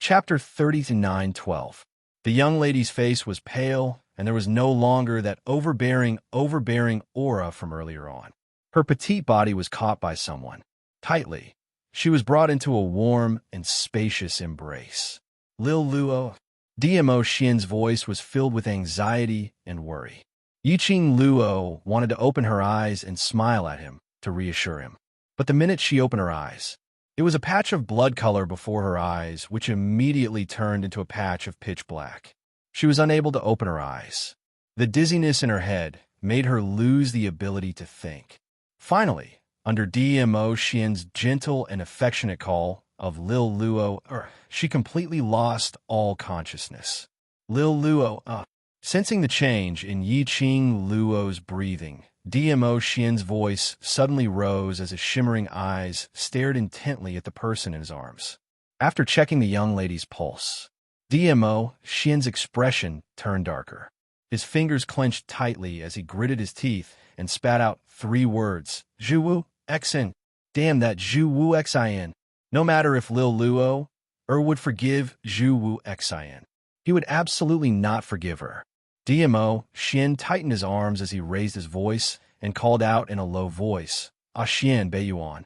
Chapter 39:12. The young lady's face was pale, and there was no longer that overbearing aura from earlier on. Her petite body was caught by someone. Tightly, she was brought into a warm and spacious embrace. Lil Luo. DMO Xian's voice was filled with anxiety and worry. Yiqing Luo wanted to open her eyes and smile at him to reassure him. But the minute she opened her eyes, it was a patch of blood color before her eyes, which immediately turned into a patch of pitch black. She was unable to open her eyes. The dizziness in her head made her lose the ability to think. Finally, under DMO Xian's gentle and affectionate call of Lil Luo, she completely lost all consciousness. Lil Luo, Sensing the change in Yiqing Luo's breathing, DMO Xian's voice suddenly rose as his shimmering eyes stared intently at the person in his arms. After checking the young lady's pulse, DMO Xian's expression turned darker. His fingers clenched tightly as he gritted his teeth and spat out 3 words, Zhuwu Xin. Damn that Zhuwu Xin. No matter if Lil Luo would forgive Zhuwu Xin. He would absolutely not forgive her. DMO Xian tightened his arms as he raised his voice and called out in a low voice, Xian Beiyuan.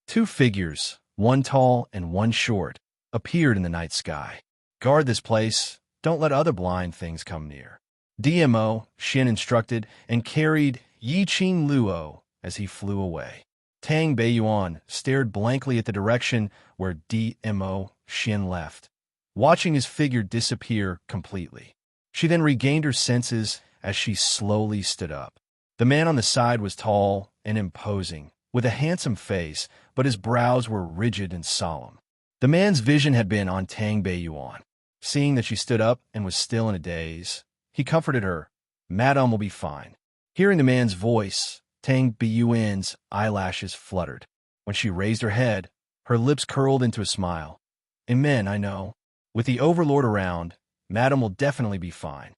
2 figures, one tall and one short, appeared in the night sky. Guard this place. Don't let other blind things come near. DMO Xian instructed and carried Yiqing Luo as he flew away. Tang Beiyuan stared blankly at the direction where DMO Xian left, watching his figure disappear completely. She then regained her senses as she slowly stood up. The man on the side was tall and imposing, with a handsome face, but his brows were rigid and solemn. The man's vision had been on Tang Beiyuan. Seeing that she stood up and was still in a daze, he comforted her. Madame will be fine. Hearing the man's voice, Tang Beiyuan's eyelashes fluttered. When she raised her head, her lips curled into a smile. Amen, I know. With the Overlord around, Madame will definitely be fine.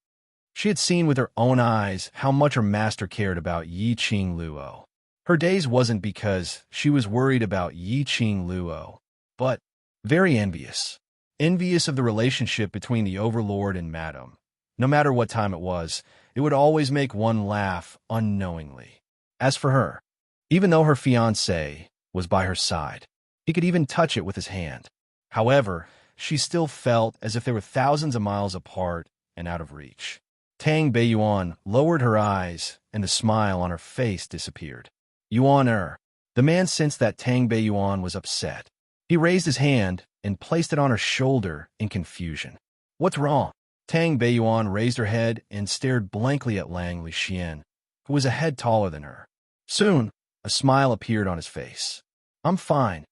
She had seen with her own eyes how much her master cared about Yiqing Luo. Her daze wasn't because she was worried about Yiqing Luo, but very envious. Envious of the relationship between the Overlord and Madame. No matter what time it was, it would always make one laugh unknowingly. As for her, even though her fiancé was by her side, he could even touch it with his hand. However, she still felt as if they were thousands of miles apart and out of reach. Tang Beiyuan lowered her eyes, and the smile on her face disappeared. Yuan. The man sensed that Tang Beiyuan was upset. He raised his hand and placed it on her shoulder in confusion. What's wrong? Tang Beiyuan raised her head and stared blankly at Lang Lixian, who was a head taller than her. Soon, a smile appeared on his face. I'm fine.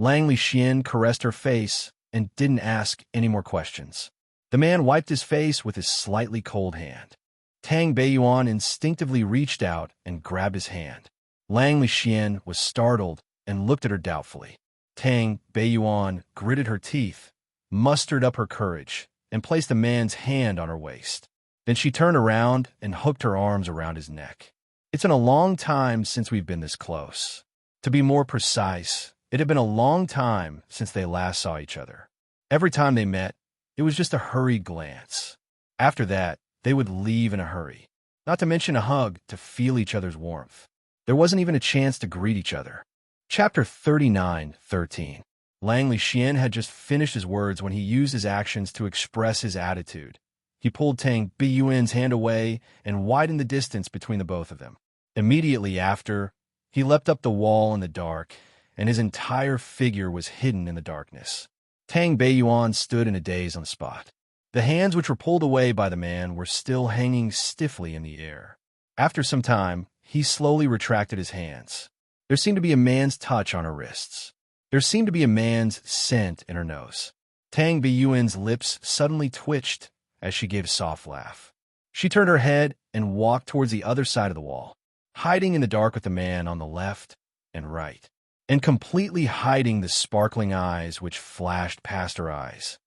Lang Lixian caressed her face and didn't ask any more questions. The man wiped his face with his slightly cold hand. Tang Beiyuan instinctively reached out and grabbed his hand. Lang Lixian was startled and looked at her doubtfully. Tang Beiyuan gritted her teeth, mustered up her courage, and placed the man's hand on her waist. Then she turned around and hooked her arms around his neck. It's been a long time since we've been this close. To be more precise, it had been a long time since they last saw each other. Every time they met, it was just a hurried glance. After that, they would leave in a hurry, not to mention a hug to feel each other's warmth. There wasn't even a chance to greet each other. Chapter 39:13. Lang Lixian had just finished his words when he used his actions to express his attitude. He pulled Tang Beiyuan's hand away and widened the distance between the both of them. Immediately after, he leapt up the wall in the dark, and his entire figure was hidden in the darkness. Tang Beiyuan stood in a daze on the spot. The hands which were pulled away by the man were still hanging stiffly in the air. After some time, he slowly retracted his hands. There seemed to be a man's touch on her wrists. There seemed to be a man's scent in her nose. Tang Beiyuan's lips suddenly twitched as she gave a soft laugh. She turned her head and walked towards the other side of the wall, hiding in the dark with the man on the left and right, and completely hiding the sparkling eyes which flashed past her eyes.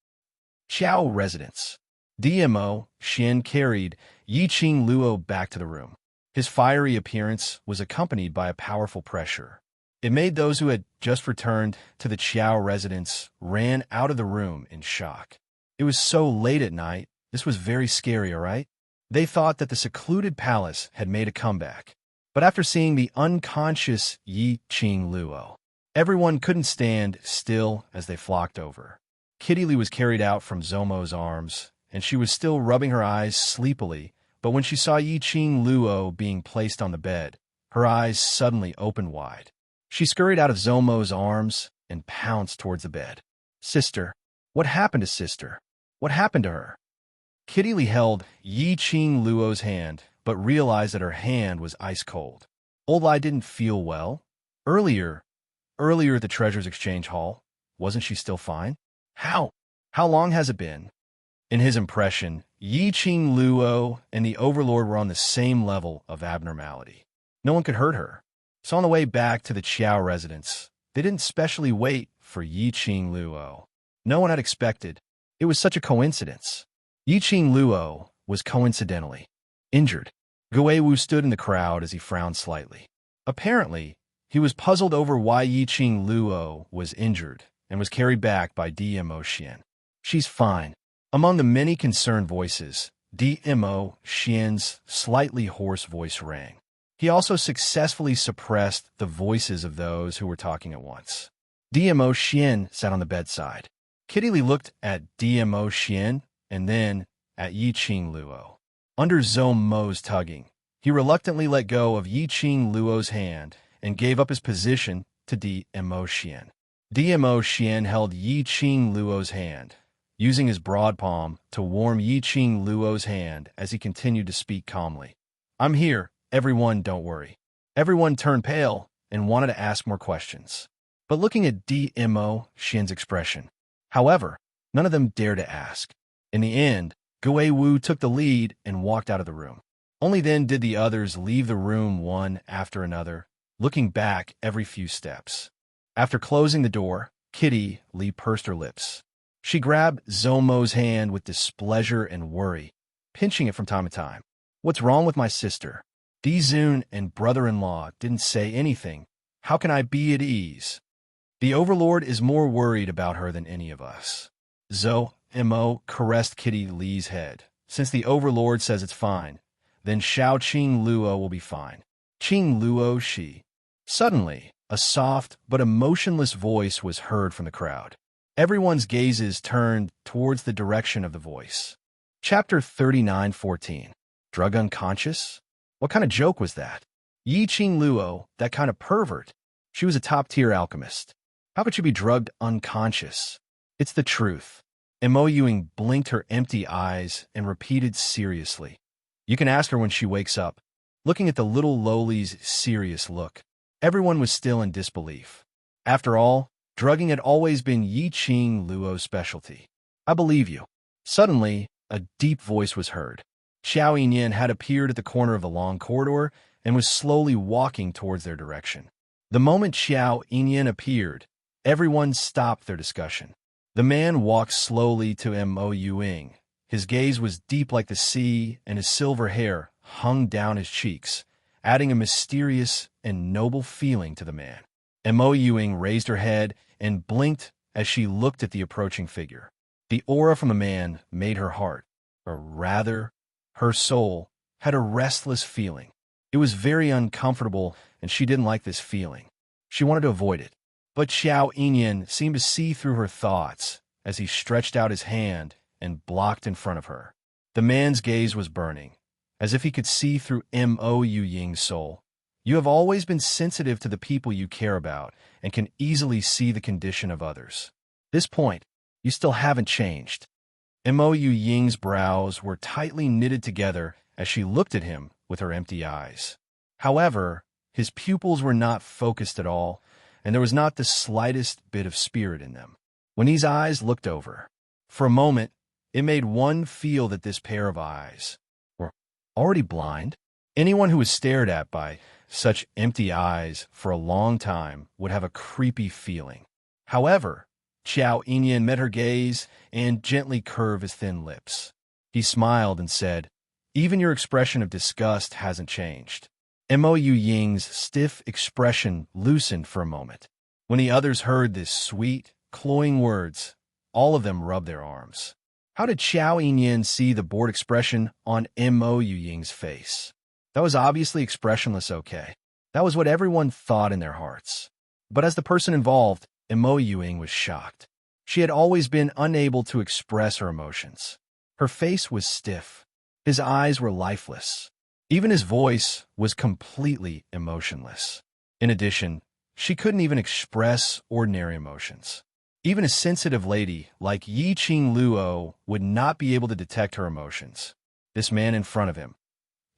Qiao residence. DMO Xian carried Yiqing Luo back to the room. His fiery appearance was accompanied by a powerful pressure. It made those who had just returned to the Chiao residence ran out of the room in shock. It was so late at night. This was very scary, all right? They thought that the secluded palace had made a comeback. But after seeing the unconscious Yi Qing Luo, everyone couldn't stand still as they flocked over. Kitty Lee was carried out from Zomo's arms, and she was still rubbing her eyes sleepily, but when she saw Yi Qing Luo being placed on the bed, her eyes suddenly opened wide. She scurried out of Zomo's arms and pounced towards the bed. Sister, what happened to Sister? What happened to her? Kitty Lee held Yi Qing Luo's hand, but realized that her hand was ice cold. Old Lai didn't feel well. Earlier at the Treasures Exchange Hall, wasn't she still fine? How? How long has it been? In his impression, Yi Qing Luo and the Overlord were on the same level of abnormality. No one could hurt her. So on the way back to the Chiao residence, they didn't specially wait for Yi Qing Luo. No one had expected. It was such a coincidence. Yi Qing Luo was coincidentally injured. Gui Wu stood in the crowd as he frowned slightly. Apparently, he was puzzled over why Yi Qing Luo was injured and was carried back by DMO Xian. She's fine. Among the many concerned voices, DMO Xian's slightly hoarse voice rang. He also successfully suppressed the voices of those who were talking at once. DMO Xian sat on the bedside. Kitty Lee looked at DMO Xian and then at Yi Qing Luo. Under Zhou Mo's tugging, he reluctantly let go of Yi Qing Luo's hand and gave up his position to DMO Xian. DMO Xian held Yi Qing Luo's hand, using his broad palm to warm Yi Qing Luo's hand as he continued to speak calmly. I'm here, everyone, don't worry. Everyone turned pale and wanted to ask more questions. But looking at DMO Xian's expression, however, none of them dared to ask. In the end, Gui Wu took the lead and walked out of the room. Only then did the others leave the room one after another, looking back every few steps. After closing the door, Kitty Lee pursed her lips. She grabbed Zomo's hand with displeasure and worry, pinching it from time to time. What's wrong with my sister? Dizun and brother-in-law didn't say anything. How can I be at ease? The Overlord is more worried about her than any of us. Mo caressed Kitty Lee's head. Since the Overlord says it's fine, then Xiao Qing Luo will be fine. Qing Luo she. Suddenly, a soft but emotionless voice was heard from the crowd. Everyone's gazes turned towards the direction of the voice. Chapter 39:14. Drug unconscious? What kind of joke was that? Yi Qing Luo, that kind of pervert. She was a top-tier alchemist. How could she be drugged unconscious? It's the truth. Mo Yuing blinked her empty eyes and repeated seriously. You can ask her when she wakes up. Looking at the little lowly's serious look, everyone was still in disbelief. After all, drugging had always been Yi Qing Luo's specialty. I believe you. Suddenly, a deep voice was heard. Xiao Yinyan had appeared at the corner of the long corridor and was slowly walking towards their direction. The moment Xiao Yinyan appeared, everyone stopped their discussion. The man walked slowly to Mo Yuing. His gaze was deep like the sea, and his silver hair hung down his cheeks, adding a mysterious and noble feeling to the man. Mo Yuing raised her head and blinked as she looked at the approaching figure. The aura from the man made her heart, or rather, her soul, had a restless feeling. It was very uncomfortable, and she didn't like this feeling. She wanted to avoid it. But Xiao Yinyan seemed to see through her thoughts as he stretched out his hand and blocked in front of her. The man's gaze was burning, as if he could see through Mo Yuying's soul. You have always been sensitive to the people you care about and can easily see the condition of others. This point, you still haven't changed. Mo Yuying's brows were tightly knitted together as she looked at him with her empty eyes. However, his pupils were not focused at all, and there was not the slightest bit of spirit in them. When his eyes looked over, for a moment, it made one feel that this pair of eyes were already blind. Anyone who was stared at by such empty eyes for a long time would have a creepy feeling. However, Xiao Yinyan met her gaze and gently curved his thin lips. He smiled and said, "Even your expression of disgust hasn't changed." Mo Ying's stiff expression loosened for a moment. When the others heard this sweet, cloying words, all of them rubbed their arms. How did Xiao Yinyan see the bored expression on Mo Ying's face? That was obviously expressionless, okay. That was what everyone thought in their hearts. But as the person involved, Mo Ying was shocked. She had always been unable to express her emotions. Her face was stiff. His eyes were lifeless. Even his voice was completely emotionless. In addition, she couldn't even express ordinary emotions. Even a sensitive lady like Yi Qing Luo would not be able to detect her emotions. This man in front of him.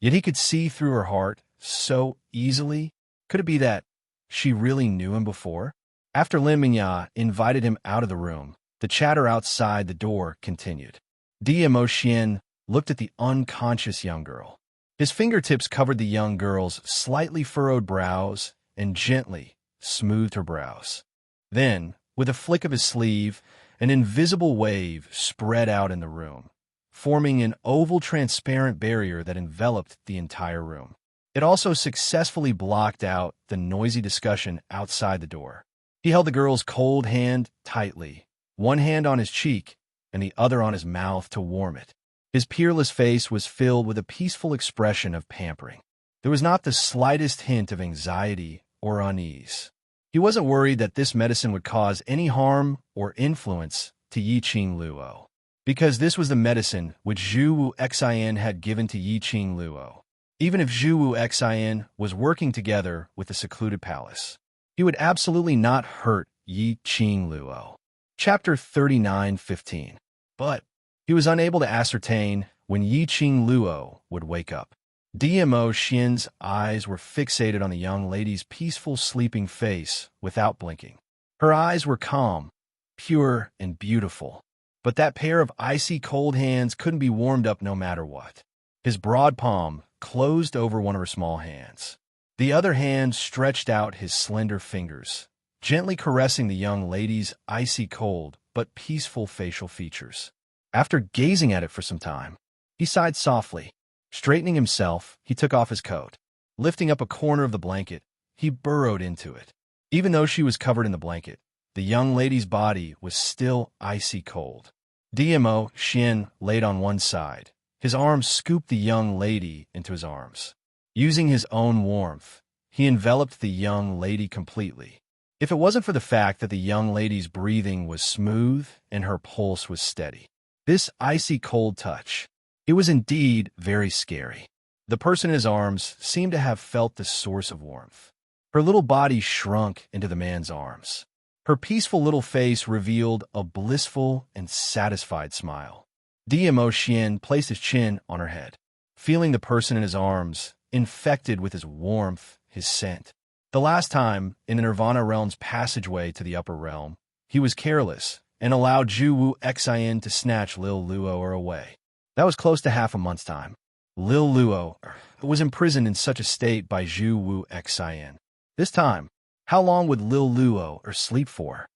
Yet he could see through her heart so easily. Could it be that she really knew him before? After Lin Mingya invited him out of the room, the chatter outside the door continued. Mo Xian looked at the unconscious young girl. His fingertips covered the young girl's slightly furrowed brows and gently smoothed her brows. Then, with a flick of his sleeve, an invisible wave spread out in the room, forming an oval transparent barrier that enveloped the entire room. It also successfully blocked out the noisy discussion outside the door. He held the girl's cold hand tightly, one hand on his cheek and the other on his mouth to warm it. His peerless face was filled with a peaceful expression of pampering. There was not the slightest hint of anxiety or unease. He wasn't worried that this medicine would cause any harm or influence to Yi Qing Luo, because this was the medicine which Zhu Wu Xian had given to Yi Qing Luo. Even if Zhu Wu Xian was working together with the secluded palace, he would absolutely not hurt Yi Qing Luo. Chapter 39:15. But he was unable to ascertain when Yi Qing Luo would wake up. Mo Xian's eyes were fixated on the young lady's peaceful sleeping face without blinking. Her eyes were calm, pure, and beautiful, but that pair of icy cold hands couldn't be warmed up no matter what. His broad palm closed over one of her small hands. The other hand stretched out his slender fingers, gently caressing the young lady's icy cold but peaceful facial features. After gazing at it for some time, he sighed softly. Straightening himself, he took off his coat. Lifting up a corner of the blanket, he burrowed into it. Even though she was covered in the blanket, the young lady's body was still icy cold. Mo Xian laid on one side. His arms scooped the young lady into his arms. Using his own warmth, he enveloped the young lady completely. If it wasn't for the fact that the young lady's breathing was smooth and her pulse was steady, this icy cold touch, it was indeed very scary. The person in his arms seemed to have felt the source of warmth. Her little body shrunk into the man's arms. Her peaceful little face revealed a blissful and satisfied smile. Mo Xian placed his chin on her head, feeling the person in his arms, infected with his warmth, his scent. The last time, in the Nirvana realm's passageway to the upper realm, he was careless and allowed Zhu Wu Xian to snatch Lil Luo away. That was close to half a month's time. Lil Luo was imprisoned in such a state by Zhu Wu Xian. This time, how long would Lil Luo sleep for?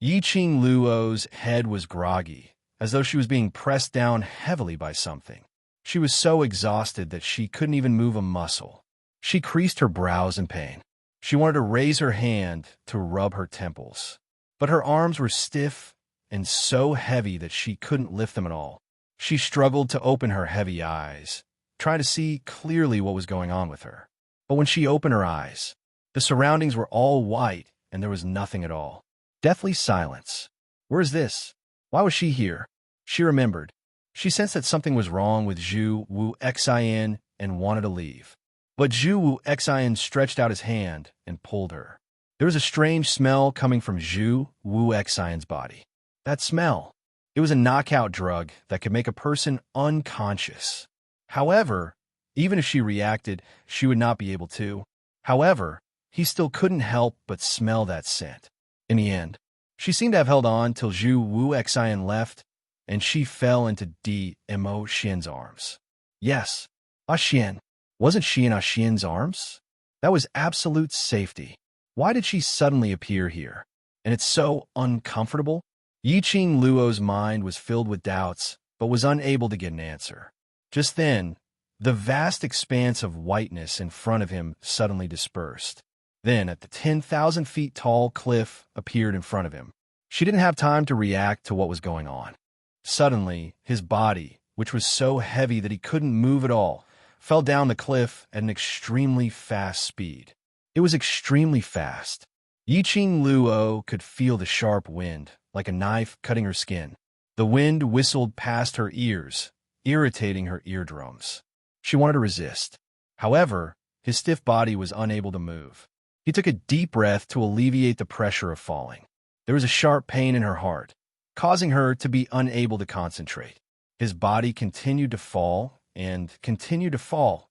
Yi Qing Luo's head was groggy, as though she was being pressed down heavily by something. She was so exhausted that she couldn't even move a muscle. She creased her brows in pain. She wanted to raise her hand to rub her temples, but her arms were stiff and so heavy that she couldn't lift them at all. She struggled to open her heavy eyes, trying to see clearly what was going on with her. But when she opened her eyes, the surroundings were all white and there was nothing at all. Deathly silence. Where is this? Why was she here? She remembered. She sensed that something was wrong with Zhu Wu Xian and wanted to leave. But Zhu Wu Xian stretched out his hand and pulled her. There was a strange smell coming from Zhu Wu Xian's body. That smell. It was a knockout drug that could make a person unconscious. However, even if she reacted, she would not be able to. However, he still couldn't help but smell that scent. In the end, she seemed to have held on till Zhu Wu Xian left, and she fell into Mo Xian's arms. Yes, Xian. Wasn't she in Xian's arms? That was absolute safety. Why did she suddenly appear here? And it's so uncomfortable? Yi Qing Luo's mind was filled with doubts, but was unable to get an answer. Just then, The vast expanse of whiteness in front of him suddenly dispersed. Then, at the 10,000 feet tall cliff appeared in front of him. She didn't have time to react to what was going on. Suddenly, his body, which was so heavy that he couldn't move at all, fell down the cliff at an extremely fast speed. It was extremely fast. Yiqing Luo could feel the sharp wind, like a knife cutting her skin. The wind whistled past her ears, irritating her eardrums. She wanted to resist. However, his stiff body was unable to move. He took a deep breath to alleviate the pressure of falling. There was a sharp pain in her heart, causing her to be unable to concentrate. His body continued to fall and continued to fall.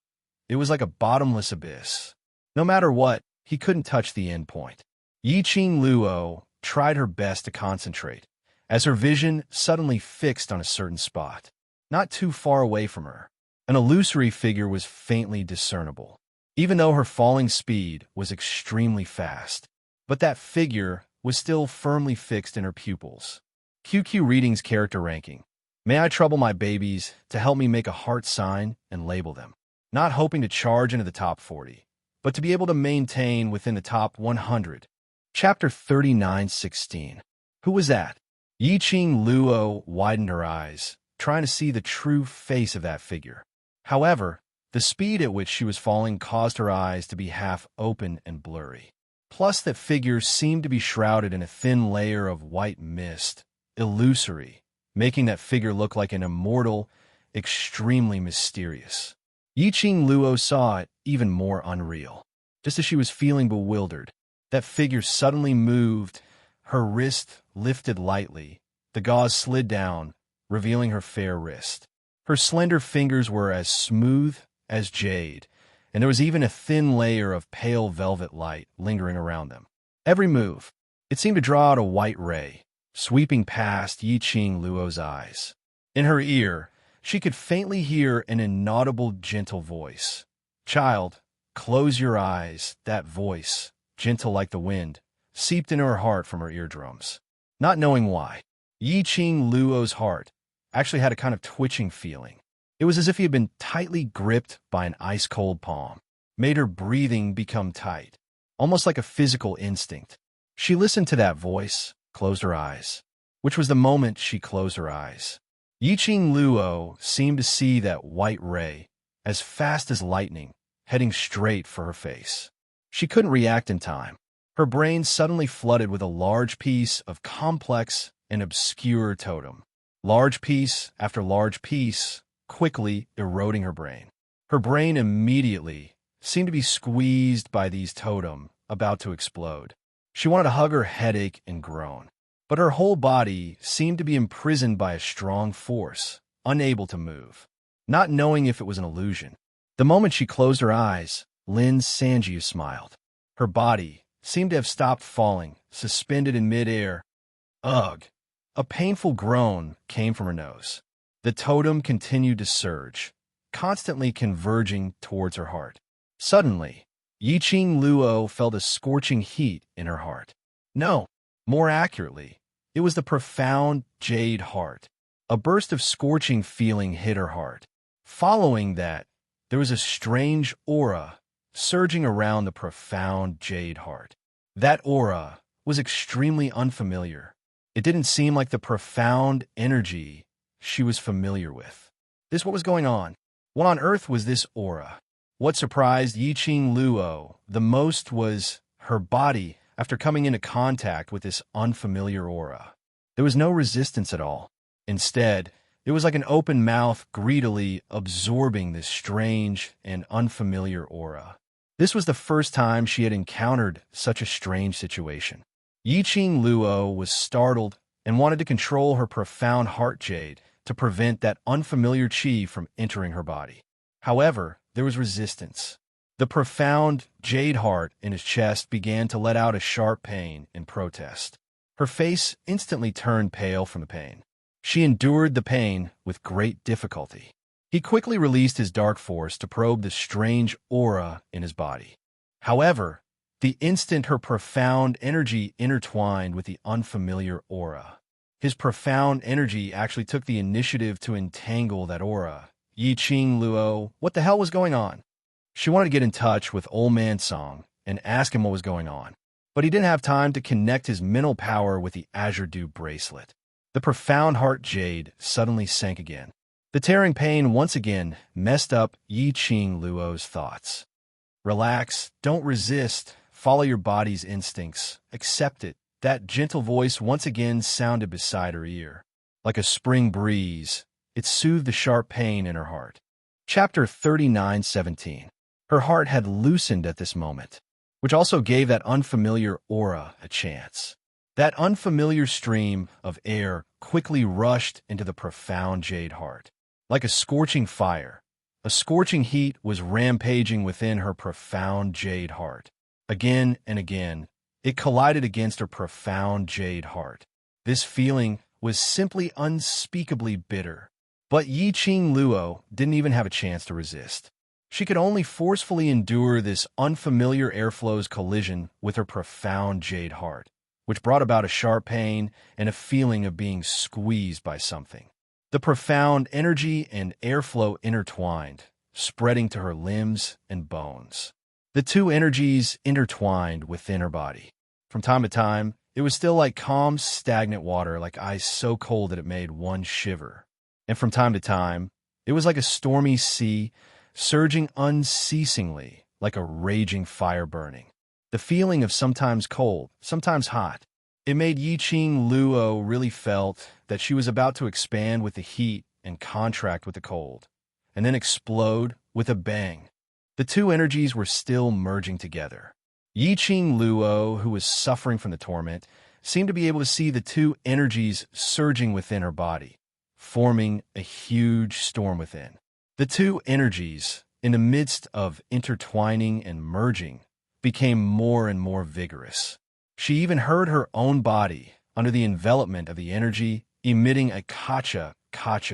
It was like a bottomless abyss. No matter what, he couldn't touch the end point. Yiqing Luo tried her best to concentrate, as her vision suddenly fixed on a certain spot, not too far away from her. An illusory figure was faintly discernible, even though her falling speed was extremely fast. But that figure was still firmly fixed in her pupils. QQ Readings character ranking. May I trouble my babies to help me make a heart sign and label them? Not hoping to charge into the top 40, but to be able to maintain within the top 100. Chapter 39:16. Who was that? Yiqing Luo widened her eyes, trying to see the true face of that figure. However, the speed at which she was falling caused her eyes to be half open and blurry. Plus, that figure seemed to be shrouded in a thin layer of white mist, illusory, making that figure look like an immortal, extremely mysterious. Yiqing Luo saw it even more unreal. Just as she was feeling bewildered, that figure suddenly moved, her wrist lifted lightly, the gauze slid down, revealing her fair wrist. Her slender fingers were as smooth as jade, and there was even a thin layer of pale velvet light lingering around them. Every move, it seemed to draw out a white ray, sweeping past Yiqing Luo's eyes. In her ear, she could faintly hear an inaudible, gentle voice. "Child, close your eyes." That voice, gentle like the wind, seeped into her heart from her eardrums. Not knowing why, Yiqing Luo's heart actually had a kind of twitching feeling. It was as if he had been tightly gripped by an ice-cold palm, made her breathing become tight, almost like a physical instinct. She listened to that voice, closed her eyes, which was the moment she closed her eyes. Yiqing Luo seemed to see that white ray, as fast as lightning, heading straight for her face. She couldn't react in time. Her brain suddenly flooded with a large piece of complex and obscure totem. Large piece after large piece, quickly eroding her brain. Her brain immediately seemed to be squeezed by these totem, about to explode. She wanted to hug her headache and groan, but her whole body seemed to be imprisoned by a strong force, unable to move, not knowing if it was an illusion. The moment she closed her eyes, Lin Sanji smiled. Her body seemed to have stopped falling, suspended in midair. Ugh! A painful groan came from her nose. The totem continued to surge, constantly converging towards her heart. Suddenly, Yiqing Luo felt a scorching heat in her heart. No, more accurately, it was the profound jade heart. A burst of scorching feeling hit her heart. Following that, there was a strange aura surging around the profound jade heart. That aura was extremely unfamiliar. It didn't seem like the profound energy she was familiar with. What was going on? What on earth was this aura? What surprised Yiqing Luo the most was her body after coming into contact with this unfamiliar aura. There was no resistance at all. Instead, it was like an open mouth greedily absorbing this strange and unfamiliar aura. This was the first time she had encountered such a strange situation. Yiqing Luo was startled and wanted to control her profound heart jade to prevent that unfamiliar chi from entering her body. However, there was resistance. The profound jade heart in his chest began to let out a sharp pain in protest. Her face instantly turned pale from the pain. She endured the pain with great difficulty. He quickly released his dark force to probe the strange aura in his body. However, the instant her profound energy intertwined with the unfamiliar aura, his profound energy actually took the initiative to entangle that aura, Yi Ching Luo what the hell was going on. She wanted to get in touch with Old Man Song and ask him what was going on, but he didn't have time to connect his mental power with the Azure Dew bracelet. The profound heart jade suddenly sank again. The tearing pain once again messed up Yi Ching Luo's thoughts. Relax, don't resist, follow your body's instincts, accept it. That gentle voice once again sounded beside her ear. Like a spring breeze, it soothed the sharp pain in her heart. Chapter 39:17. Her heart had loosened at this moment, which also gave that unfamiliar aura a chance. That unfamiliar stream of air quickly rushed into the profound jade heart. Like a scorching fire, a scorching heat was rampaging within her profound jade heart. Again and again, it collided against her profound jade heart. This feeling was simply unspeakably bitter. But Yi Ching Luo didn't even have a chance to resist. She could only forcefully endure this unfamiliar airflow's collision with her profound jade heart, which brought about a sharp pain and a feeling of being squeezed by something. The profound energy and airflow intertwined, spreading to her limbs and bones. The two energies intertwined within her body. From time to time, it was still like calm, stagnant water, like ice so cold that it made one shiver. And from time to time, it was like a stormy sea, surging unceasingly, like a raging fire burning. The feeling of sometimes cold, sometimes hot. It made Yi Ching Luo really felt that she was about to expand with the heat and contract with the cold, and then explode with a bang. The two energies were still merging together. Yi Ching Luo, who was suffering from the torment, seemed to be able to see the two energies surging within her body, forming a huge storm within. The two energies, in the midst of intertwining and merging, became more and more vigorous. She even heard her own body, under the envelopment of the energy, emitting a kacha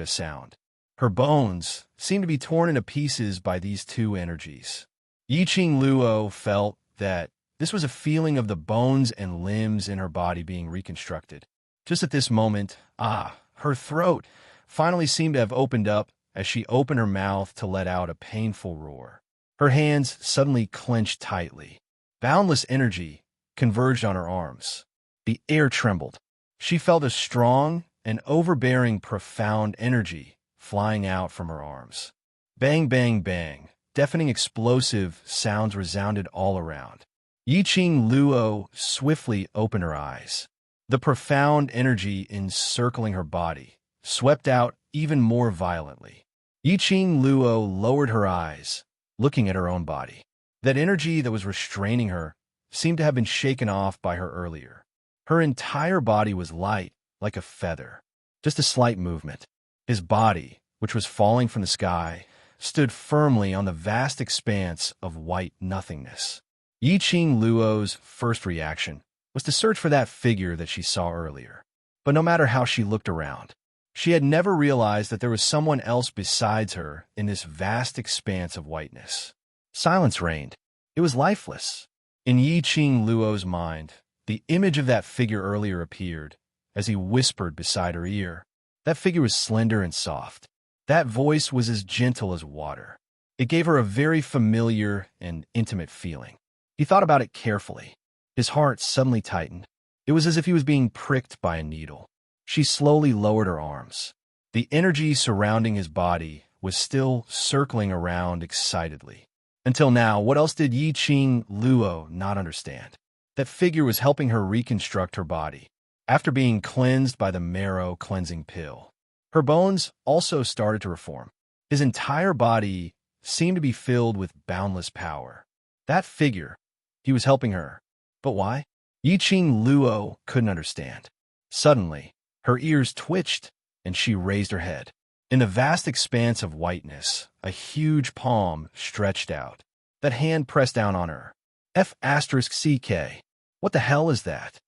sound. Her bones seemed to be torn into pieces by these two energies. Yi Ching Luo felt that this was a feeling of the bones and limbs in her body being reconstructed. Just at this moment, her throat finally seemed to have opened up as she opened her mouth to let out a painful roar. Her hands suddenly clenched tightly. Boundless energy converged on her arms. The air trembled. She felt a strong and overbearing profound energy flying out from her arms. Bang, bang, bang. Deafening explosive sounds resounded all around. Yi Ching Luo swiftly opened her eyes. The profound energy encircling her body swept out even more violently. Yi Ching Luo lowered her eyes, looking at her own body. That energy that was restraining her seemed to have been shaken off by her earlier. Her entire body was light, like a feather. Just a slight movement. His body, which was falling from the sky, stood firmly on the vast expanse of white nothingness. Yi Ching Luo's first reaction was to search for that figure that she saw earlier. But no matter how she looked around, she had never realized that there was someone else besides her in this vast expanse of whiteness. Silence reigned. It was lifeless. In Yi Ching Luo's mind, the image of that figure earlier appeared as he whispered beside her ear. That figure was slender and soft. That voice was as gentle as water. It gave her a very familiar and intimate feeling. He thought about it carefully. His heart suddenly tightened. It was as if he was being pricked by a needle. She slowly lowered her arms. The energy surrounding his body was still circling around excitedly. Until now, what else did Yi Ching Luo not understand? That figure was helping her reconstruct her body, after being cleansed by the marrow cleansing pill. Her bones also started to reform. His entire body seemed to be filled with boundless power. That figure, he was helping her. But why? Yi Ching Luo couldn't understand. Suddenly, her ears twitched, and she raised her head. In the vast expanse of whiteness, a huge palm stretched out. That hand pressed down on her. F*CK. What the hell is that?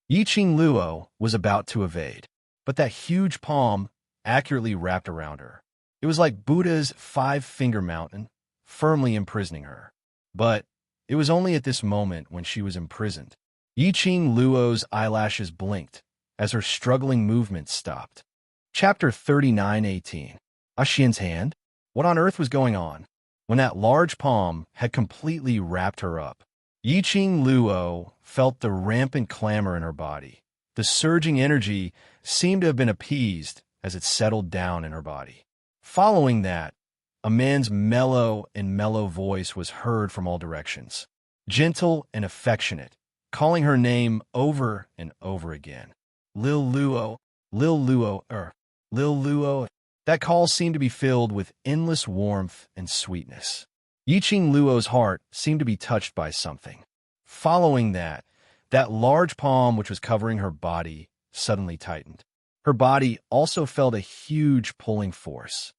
Yi Ching Luo was about to evade, but that huge palm accurately wrapped around her. It was like Buddha's five-finger mountain, firmly imprisoning her. But it was only at this moment when she was imprisoned. Yi Ching Luo's eyelashes blinked as her struggling movements stopped. Chapter 39:18. Xian's hand? What on earth was going on? When that large palm had completely wrapped her up, Yiqing Luo felt the rampant clamor in her body. The surging energy seemed to have been appeased as it settled down in her body. Following that, a man's mellow voice was heard from all directions, gentle and affectionate, calling her name over and over again. Lil Luo, Lil Luo, Lil Luo. That call seemed to be filled with endless warmth and sweetness. Yiqing Luo's heart seemed to be touched by something. Following that large palm which was covering her body suddenly tightened. Her body also felt a huge pulling force.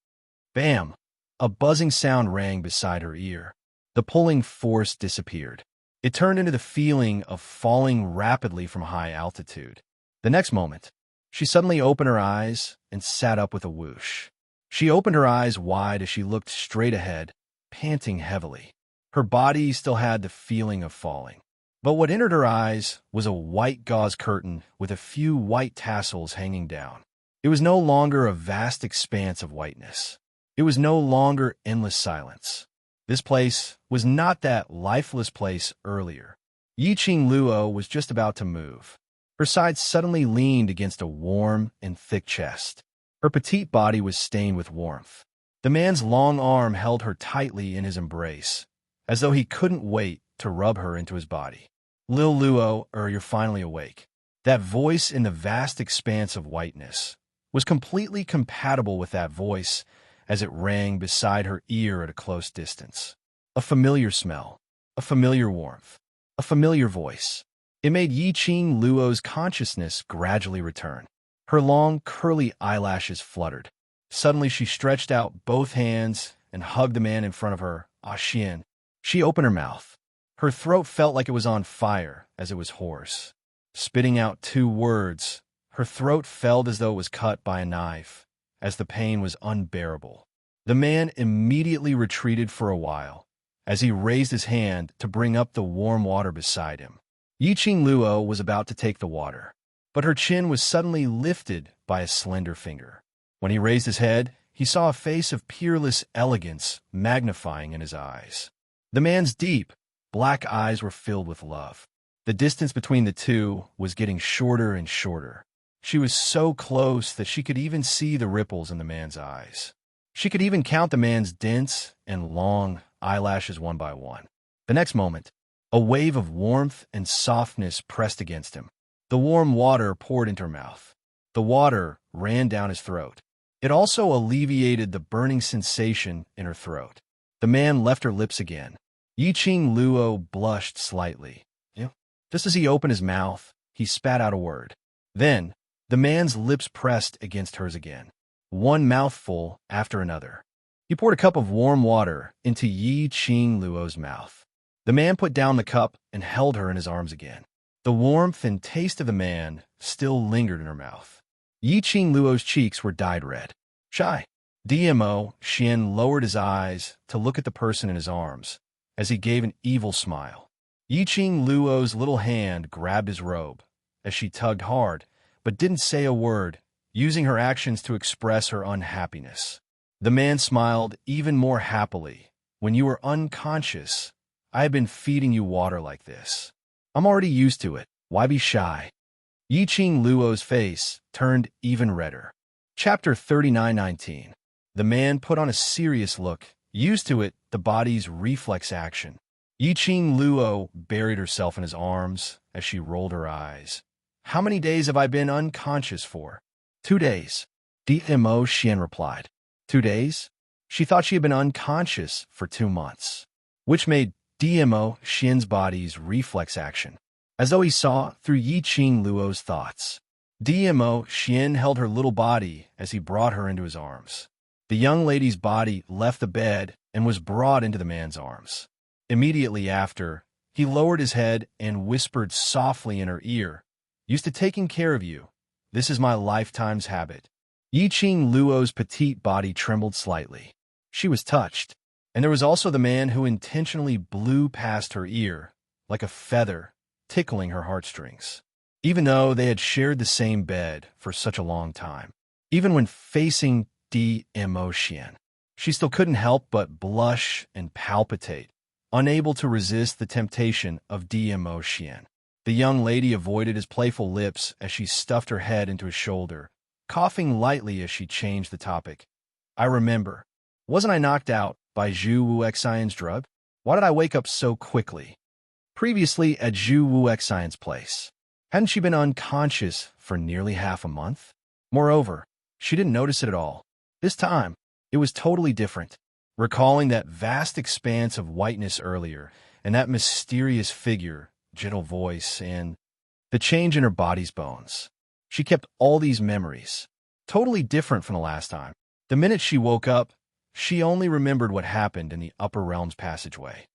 Bam! A buzzing sound rang beside her ear. The pulling force disappeared. It turned into the feeling of falling rapidly from high altitude. The next moment, she suddenly opened her eyes and sat up with a whoosh. She opened her eyes wide as she looked straight ahead, panting heavily. Her body still had the feeling of falling. But what entered her eyes was a white gauze curtain with a few white tassels hanging down. It was no longer a vast expanse of whiteness. It was no longer endless silence. This place was not that lifeless place earlier. Yiqing Luo was just about to move. Her side suddenly leaned against a warm and thick chest. Her petite body was stained with warmth. The man's long arm held her tightly in his embrace, as though he couldn't wait to rub her into his body. Lil Luo, you're finally awake. That voice in the vast expanse of whiteness was completely compatible with that voice as it rang beside her ear at a close distance. A familiar smell, a familiar warmth, a familiar voice. It made Yiqing Luo's consciousness gradually return. Her long, curly eyelashes fluttered. Suddenly she stretched out both hands and hugged the man in front of her, Xian. She opened her mouth. Her throat felt like it was on fire as it was hoarse. Spitting out 2 words, her throat felt as though it was cut by a knife, as the pain was unbearable. The man immediately retreated for a while, as he raised his hand to bring up the warm water beside him. Yiqing Luo was about to take the water, but her chin was suddenly lifted by a slender finger. When he raised his head, he saw a face of peerless elegance magnifying in his eyes. The man's deep, black eyes were filled with love. The distance between the two was getting shorter and shorter. She was so close that she could even see the ripples in the man's eyes. She could even count the man's dense and long eyelashes one by one. The next moment, a wave of warmth and softness pressed against him. The warm water poured into her mouth. The water ran down his throat. It also alleviated the burning sensation in her throat. The man left her lips again. Yiqing Luo blushed slightly. Just as he opened his mouth, he spat out a word. Then, the man's lips pressed against hers again, one mouthful after another. He poured a cup of warm water into Yiqing Luo's mouth. The man put down the cup and held her in his arms again. The warmth and taste of the man still lingered in her mouth. Yiqing Luo's cheeks were dyed red. Shy. DMO Xian lowered his eyes to look at the person in his arms as he gave an evil smile. Yiqing Luo's little hand grabbed his robe as she tugged hard, but didn't say a word, using her actions to express her unhappiness. The man smiled even more happily. When you were unconscious, I have been feeding you water like this. I'm already used to it. Why be shy? Yiqing Luo's face turned even redder. Chapter 39:19. The man put on a serious look, used to it, the body's reflex action. Yiqing Luo buried herself in his arms as she rolled her eyes. How many days have I been unconscious for? 2 days. DMO Xian replied. 2 days? She thought she had been unconscious for 2 months, which made DMO Xian's body's reflex action, as though he saw through Yiqing Luo's thoughts. DMO Xian held her little body as he brought her into his arms. The young lady's body left the bed and was brought into the man's arms. Immediately after, he lowered his head and whispered softly in her ear, "Used to taking care of you. This is my lifetime's habit." Yiqing Luo's petite body trembled slightly. She was touched. And there was also the man who intentionally blew past her ear, like a feather, tickling her heartstrings. Even though they had shared the same bed for such a long time. Even when facing DMO Xian, She still couldn't help but blush and palpitate, unable to resist the temptation of de-emotion. The young lady avoided his playful lips as she stuffed her head into his shoulder, coughing lightly as she changed the topic. I remember. Wasn't I knocked out by Zhu Wuxian's drug? Why did I wake up so quickly? Previously at Zhu Wuxian's place. Hadn't she been unconscious for nearly half a month? Moreover, she didn't notice it at all. This time, it was totally different. Recalling that vast expanse of whiteness earlier, and that mysterious figure, gentle voice, and the change in her body's bones. She kept all these memories, totally different from the last time. The minute she woke up, she only remembered what happened in the upper realms passageway.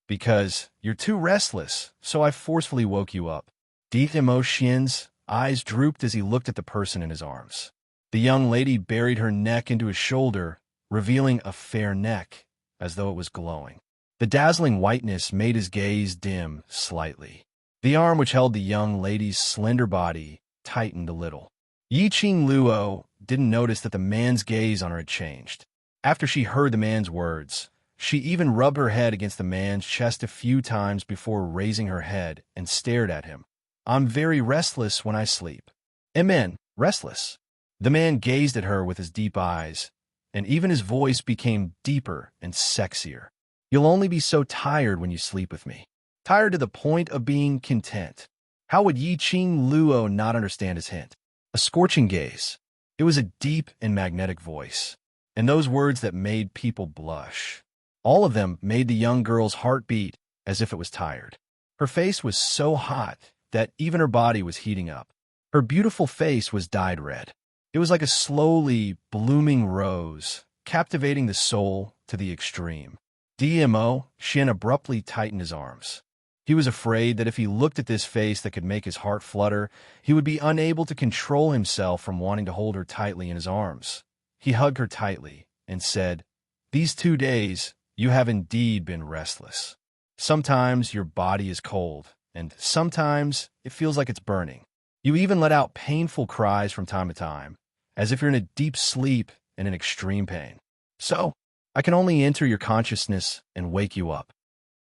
Because you're too restless, so I forcefully woke you up. De-emotion's eyes drooped as he looked at the person in his arms. The young lady buried her neck into his shoulder, revealing a fair neck, as though it was glowing. The dazzling whiteness made his gaze dim slightly. The arm which held the young lady's slender body tightened a little. Yiqing Luo didn't notice that the man's gaze on her had changed. After she heard the man's words, she even rubbed her head against the man's chest a few times before raising her head and stared at him. I'm very restless when I sleep. Amen, restless. The man gazed at her with his deep eyes, and even his voice became deeper and sexier. You'll only be so tired when you sleep with me. Tired to the point of being content. How would Yiqing Luo not understand his hint? A scorching gaze. It was a deep and magnetic voice, and those words that made people blush. All of them made the young girl's heart beat as if it was tired. Her face was so hot that even her body was heating up. Her beautiful face was dyed red. It was like a slowly blooming rose, captivating the soul to the extreme. DMO, Shen abruptly tightened his arms. He was afraid that if he looked at this face that could make his heart flutter, he would be unable to control himself from wanting to hold her tightly in his arms. He hugged her tightly and said, "These 2 days, you have indeed been restless. Sometimes your body is cold, and sometimes it feels like it's burning. You even let out painful cries from time to time, as if you're in a deep sleep and in extreme pain. So, I can only enter your consciousness and wake you up.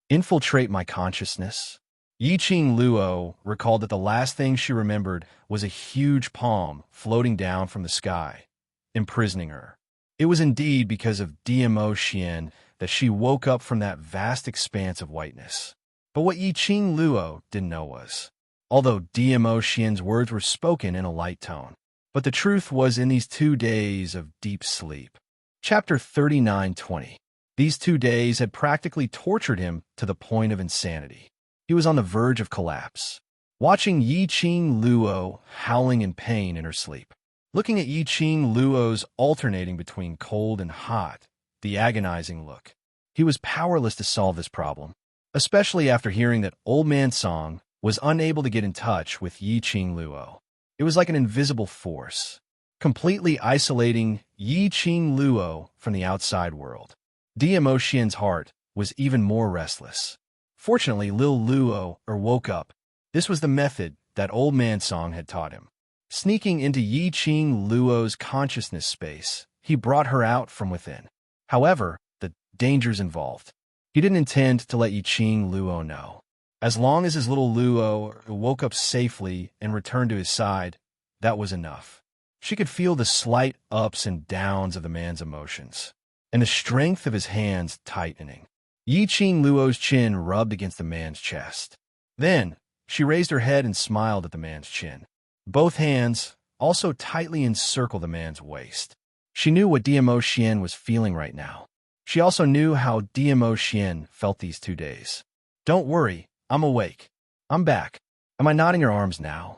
Infiltrate my consciousness." Yiqing Luo recalled that the last thing she remembered was a huge palm floating down from the sky, imprisoning her. It was indeed because of DMO Xian that she woke up from that vast expanse of whiteness. But what Yiqing Luo didn't know was, although DMO Xian's words were spoken in a light tone, but the truth was in these 2 days of deep sleep. Chapter 39:20. These 2 days had practically tortured him to the point of insanity. He was on the verge of collapse, watching Yiqing Luo howling in pain in her sleep. Looking at Yiqing Luo's alternating between cold and hot, the agonizing look. He was powerless to solve this problem, especially after hearing that Old Man Song was unable to get in touch with Yiqing Luo. It was like an invisible force, completely isolating Yiqing Luo from the outside world. DMO Xian's heart was even more restless. Fortunately, Lil Luo woke up. This was the method that Old Man Song had taught him. Sneaking into Yiqing Luo's consciousness space, he brought her out from within. However, the dangers involved. He didn't intend to let Yiqing Luo know. As long as his little Luo woke up safely and returned to his side, that was enough. She could feel the slight ups and downs of the man's emotions, and the strength of his hands tightening. Yiqing Luo's chin rubbed against the man's chest. Then, she raised her head and smiled at the man's chin. Both hands also tightly encircled the man's waist. She knew what DMO Xian was feeling right now. She also knew how DMO Xian felt these 2 days. "Don't worry, I'm awake. I'm back. Am I not in your arms now?"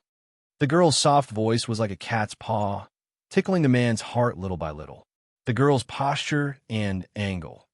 The girl's soft voice was like a cat's paw, tickling the man's heart little by little. The girl's posture and angle.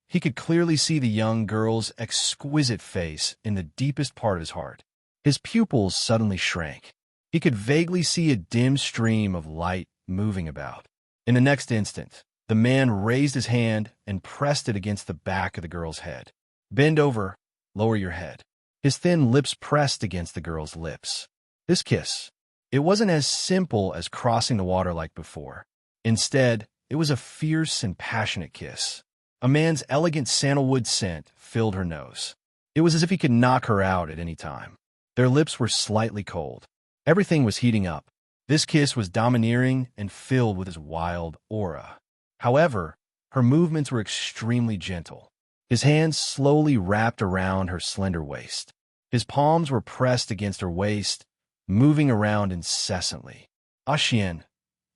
He could clearly see the young girl's exquisite face in the deepest part of his heart. His pupils suddenly shrank. He could vaguely see a dim stream of light moving about. In the next instant, the man raised his hand and pressed it against the back of the girl's head. "Bend over, lower your head." His thin lips pressed against the girl's lips. This kiss, it wasn't as simple as crossing the water like before. Instead, It was a fierce and passionate kiss. A man's elegant sandalwood scent filled her nose. It was as if he could knock her out at any time. Their lips were slightly cold. Everything was heating up. This kiss was domineering and filled with his wild aura. However, her movements were extremely gentle. His hands slowly wrapped around her slender waist. His palms were pressed against her waist, moving around incessantly. Xian.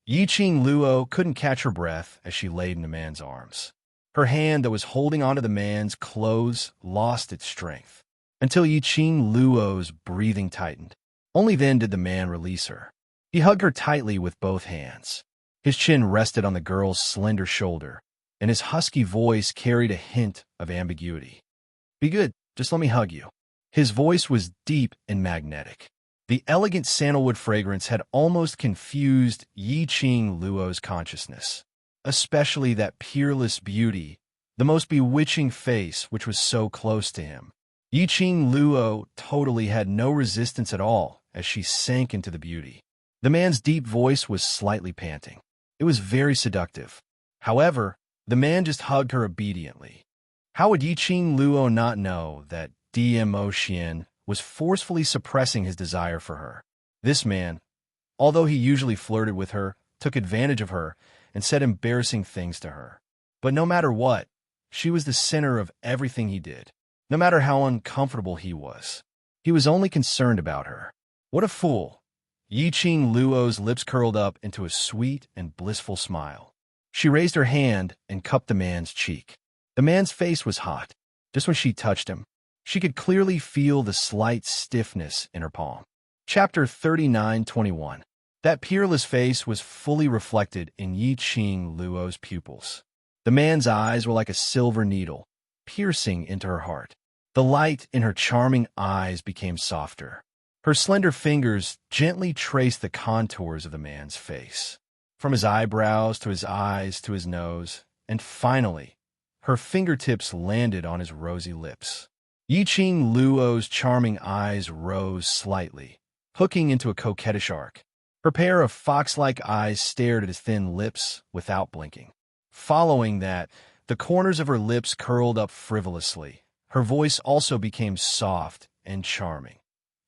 Yiqing Luo couldn't catch her breath as she laid in the man's arms. Her hand that was holding onto the man's clothes lost its strength, until Yiqing Luo's breathing tightened. Only then did the man release her. He hugged her tightly with both hands. His chin rested on the girl's slender shoulder, and his husky voice carried a hint of ambiguity. "Be good, just let me hug you." His voice was deep and magnetic. The elegant sandalwood fragrance had almost confused Yiqing Luo's consciousness, especially that peerless beauty, the most bewitching face which was so close to him. Yiqing Luo totally had no resistance at all as she sank into the beauty. The man's deep voice was slightly panting. It was very seductive. However, the man just hugged her obediently. How would Yiqing Luo not know that Dmo Xian was forcefully suppressing his desire for her? This man, although he usually flirted with her, took advantage of her and said embarrassing things to her. But no matter what, she was the center of everything he did. No matter how uncomfortable he was only concerned about her. What a fool! Yiqing Luo's lips curled up into a sweet and blissful smile. She raised her hand and cupped the man's cheek. The man's face was hot. Just when she touched him, she could clearly feel the slight stiffness in her palm. Chapter 39:21. That peerless face was fully reflected in Yiqing Luo's pupils. The man's eyes were like a silver needle, piercing into her heart. The light in her charming eyes became softer. Her slender fingers gently traced the contours of the man's face, from his eyebrows to his eyes to his nose, and finally, her fingertips landed on his rosy lips. Yiqing Luo's charming eyes rose slightly, hooking into a coquettish arc. Her pair of fox-like eyes stared at his thin lips without blinking. Following that, the corners of her lips curled up frivolously. Her voice also became soft and charming.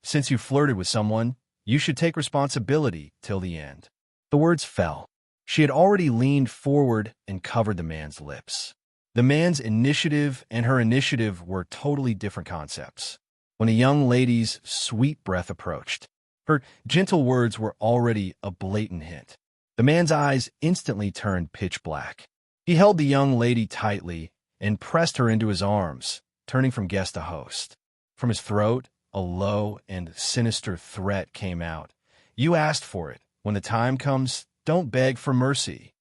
"Since you flirted with someone, you should take responsibility till the end." The words fell. She had already leaned forward and covered the man's lips. The man's initiative and her initiative were totally different concepts. When a young lady's sweet breath approached, her gentle words were already a blatant hint. The man's eyes instantly turned pitch black. He held the young lady tightly and pressed her into his arms, turning from guest to host. From his throat, a low and sinister threat came out. "You asked for it. When the time comes, don't beg for mercy."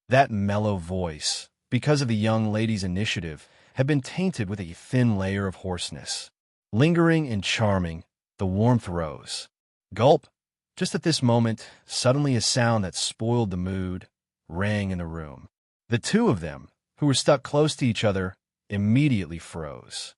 That mellow voice, because of the young lady's initiative, had been tainted with a thin layer of hoarseness. Lingering and charming, the warmth rose. Gulp! Just at this moment, suddenly a sound that spoiled the mood rang in the room. The two of them, who were stuck close to each other, immediately froze.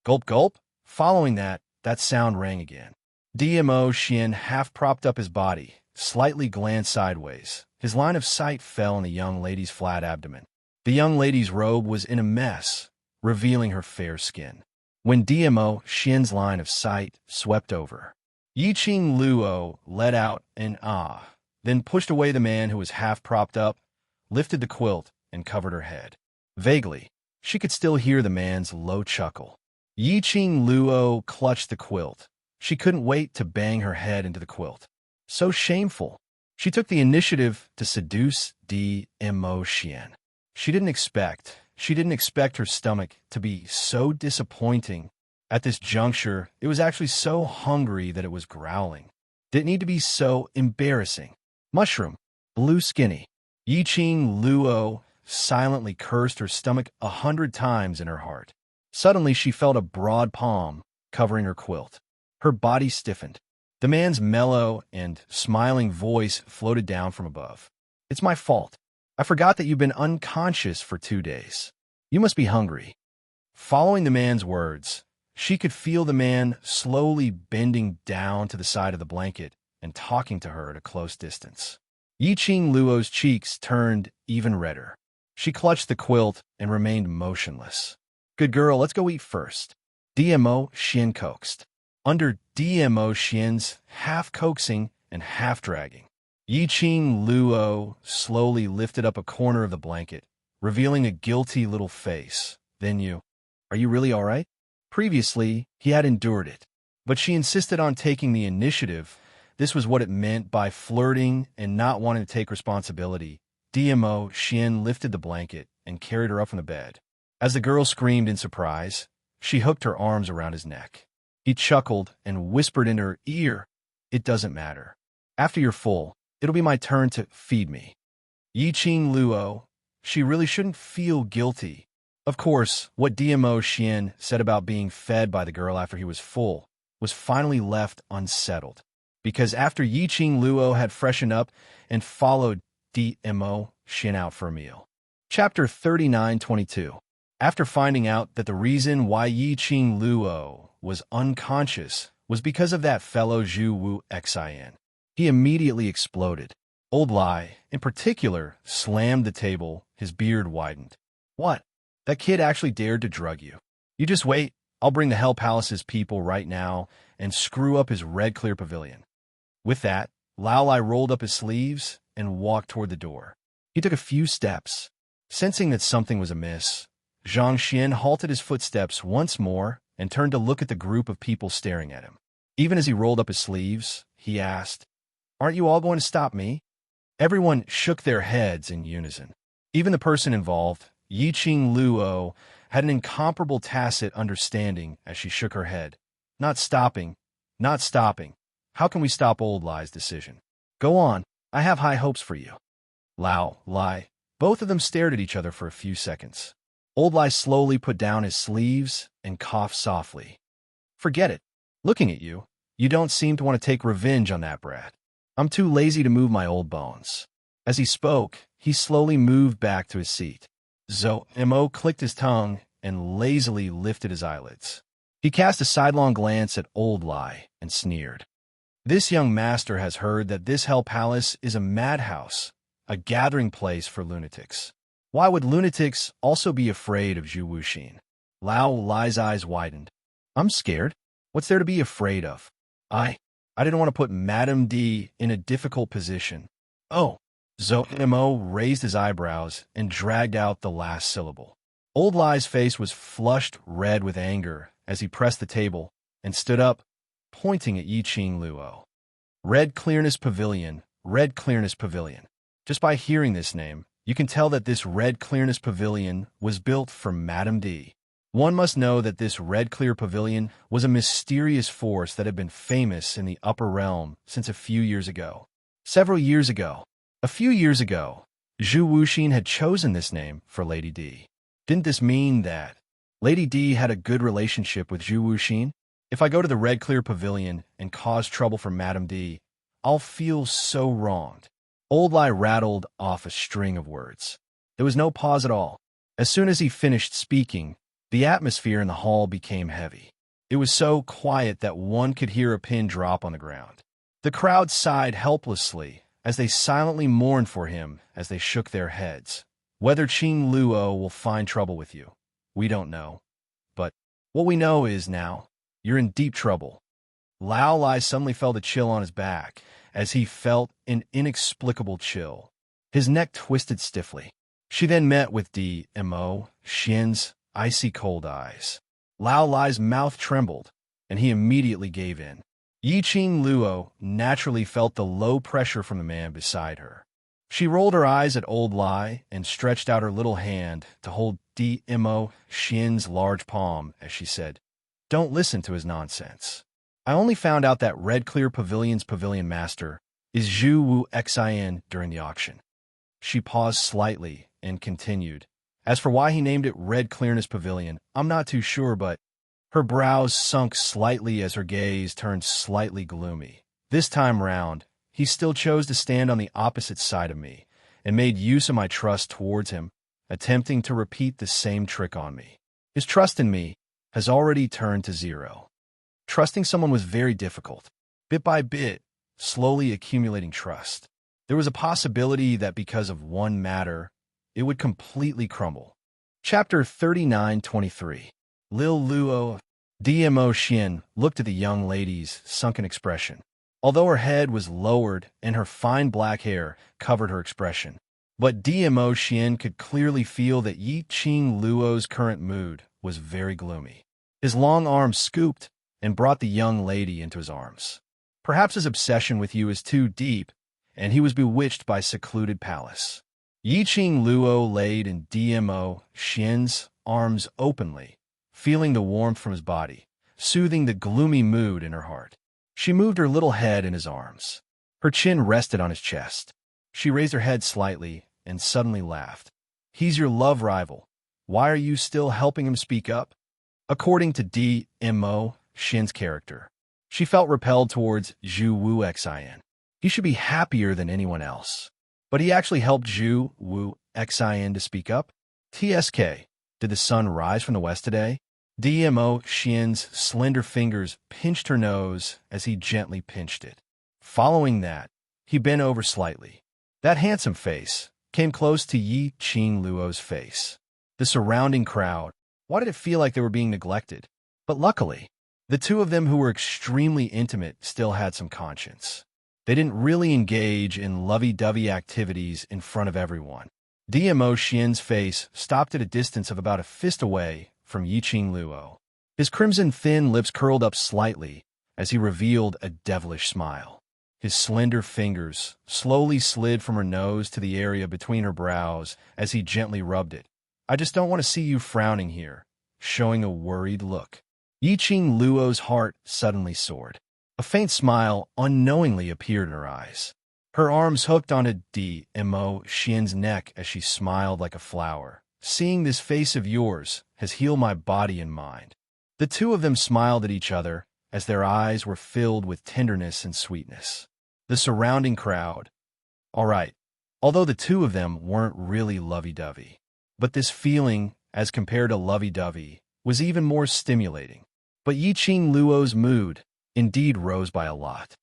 Gulp, gulp! Following that sound rang again. Dmo Xian half propped up his body, slightly glanced sideways. His line of sight fell on the young lady's flat abdomen. The young lady's robe was in a mess, revealing her fair skin. When Dmo Xian's line of sight swept over, Yiqing Luo let out an ah, then pushed away the man who was half propped up, lifted the quilt, and covered her head. Vaguely, she could still hear the man's low chuckle. Yiqing Luo clutched the quilt. She couldn't wait to bang her head into the quilt. So shameful. She took the initiative to seduce Dmo Xian. She didn't expect her stomach to be so disappointing. At this juncture, it was actually so hungry that it was growling. Did it need to be so embarrassing? Mushroom. Blue skinny. Yiqing Luo silently cursed her stomach 100 times in her heart. Suddenly, she felt a broad palm covering her quilt. Her body stiffened. The man's mellow and smiling voice floated down from above. "It's my fault. I forgot that you've been unconscious for 2 days. You must be hungry." Following the man's words, she could feel the man slowly bending down to the side of the blanket and talking to her at a close distance. Yi Qing Luo's cheeks turned even redder. She clutched the quilt and remained motionless. Good girl, let's go eat first. DMO Xian coaxed. Under DMO Xian's half coaxing and half dragging, Yi Qing Luo slowly lifted up a corner of the blanket, revealing a guilty little face. Then are you really all right? Previously, he had endured it, but she insisted on taking the initiative. This was what it meant by flirting and not wanting to take responsibility. DMO Xian lifted the blanket and carried her up from the bed. As the girl screamed in surprise, she hooked her arms around his neck. He chuckled and whispered in her ear, "It doesn't matter. After you're full, it'll be my turn to feed me." Yi Qing Luo, she really shouldn't feel guilty. Of course, what DMO Xian said about being fed by the girl after he was full was finally left unsettled. Because after Yi Qing Luo had freshened up and followed DMO Xian out for a meal. Chapter 39:22. After finding out that the reason why Yi Qing Luo was unconscious was because of that fellow Zhu Wu Xin, he immediately exploded. Old Lai, in particular, slammed the table, his beard widened. "What? That kid actually dared to drug you. You just wait. I'll bring the Hell Palace's people right now and screw up his red clear pavilion." With that, Lao Lai rolled up his sleeves and walked toward the door. He took a few steps. Sensing that something was amiss, Zhang Xian halted his footsteps once more and turned to look at the group of people staring at him. Even as he rolled up his sleeves, he asked, "Aren't you all going to stop me?" Everyone shook their heads in unison. Even the person involved, Yi Qing Luo, had an incomparable tacit understanding as she shook her head. "Not stopping. Not stopping. How can we stop Old Lai's decision? Go on. I have high hopes for you." Lao Lai. Both of them stared at each other for a few seconds. Old Lai slowly put down his sleeves and coughed softly. "Forget it. Looking at you, you don't seem to want to take revenge on that brat. I'm too lazy to move my old bones." As he spoke, he slowly moved back to his seat. Mo clicked his tongue and lazily lifted his eyelids. He cast a sidelong glance at Old Lai and sneered. "This young master has heard that this Hell Palace is a madhouse, a gathering place for lunatics. Why would lunatics also be afraid of Zhu Wuxin?" Lao Lai's eyes widened. "I'm scared. What's there to be afraid of? I didn't want to put Madame D in a difficult position." "Oh." Mo raised his eyebrows and dragged out the last syllable. Old Lai's face was flushed red with anger as he pressed the table and stood up, pointing at Yi Qing Luo. "Red Clearness Pavilion, Red Clearness Pavilion." Just by hearing this name, you can tell that this Red Clearness Pavilion was built for Madame D. One must know that this Red Clear Pavilion was a mysterious force that had been famous in the upper realm since a few years ago. A few years ago, Zhu Wuxin had chosen this name for Lady D. Didn't this mean that Lady D had a good relationship with Zhu Wuxin? If I go to the Red Clear Pavilion and cause trouble for Madame D, I'll feel so wronged. Old Lai rattled off a string of words. There was no pause at all. As soon as he finished speaking, the atmosphere in the hall became heavy. It was so quiet that one could hear a pin drop on the ground. The crowd sighed helplessly as they silently mourned for him as they shook their heads. Whether Qing Luo will find trouble with you, we don't know. But what we know is now, you're in deep trouble. Lao Lai suddenly felt a chill on his back as he felt an inexplicable chill. His neck twisted stiffly. She then met with DMO Xian's icy cold eyes. Lao Lai's mouth trembled, and he immediately gave in. Yi Qing Luo naturally felt the low pressure from the man beside her. She rolled her eyes at Old Lai and stretched out her little hand to hold DMO Xian's large palm as she said, "Don't listen to his nonsense. I only found out that Red Clear Pavilion's pavilion master is Zhu Wu Xin during the auction." She paused slightly and continued, "As for why he named it Red Clearness Pavilion, I'm not too sure, but..." Her brows sunk slightly as her gaze turned slightly gloomy. This time round, he still chose to stand on the opposite side of me and made use of my trust towards him, attempting to repeat the same trick on me. His trust in me has already turned to zero. Trusting someone was very difficult. Bit by bit, slowly accumulating trust. There was a possibility that because of one matter, it would completely crumble. Chapter 39:23. Lil Luo, DMO Xin, looked at the young lady's sunken expression. Although her head was lowered and her fine black hair covered her expression, but DMO Xin could clearly feel that Yi Qing Luo's current mood was very gloomy. His long arms scooped and brought the young lady into his arms. Perhaps his obsession with you is too deep, and he was bewitched by secluded palace. Yi Qing Luo laid in DMO Xian's arms openly, feeling the warmth from his body, soothing the gloomy mood in her heart. She moved her little head in his arms. Her chin rested on his chest. She raised her head slightly and suddenly laughed. He's your love rival. Why are you still helping him speak up? According to DMO Xin's character, she felt repelled towards Zhu Wu Xin. He should be happier than anyone else. But he actually helped Zhu Wu Xin to speak up. TSK, did the sun rise from the west today? DMO Xin's slender fingers pinched her nose as he gently pinched it. Following that, he bent over slightly. That handsome face came close to Yi Qing Luo's face. The surrounding crowd, why did it feel like they were being neglected? But luckily, the two of them who were extremely intimate still had some conscience. They didn't really engage in lovey-dovey activities in front of everyone. DMO Xian's face stopped at a distance of about a fist away from Yi Qing Luo. His crimson thin lips curled up slightly as he revealed a devilish smile. His slender fingers slowly slid from her nose to the area between her brows as he gently rubbed it. I just don't want to see you frowning here, showing a worried look. Yi Qing Luo's heart suddenly soared. A faint smile unknowingly appeared in her eyes. Her arms hooked onto DMO Xian's neck as she smiled like a flower. Seeing this face of yours has healed my body and mind. The two of them smiled at each other as their eyes were filled with tenderness and sweetness. The surrounding crowd. All right, although the two of them weren't really lovey-dovey, but this feeling, as compared to lovey-dovey, was even more stimulating. But Yi Qing Luo's mood indeed rose by a lot.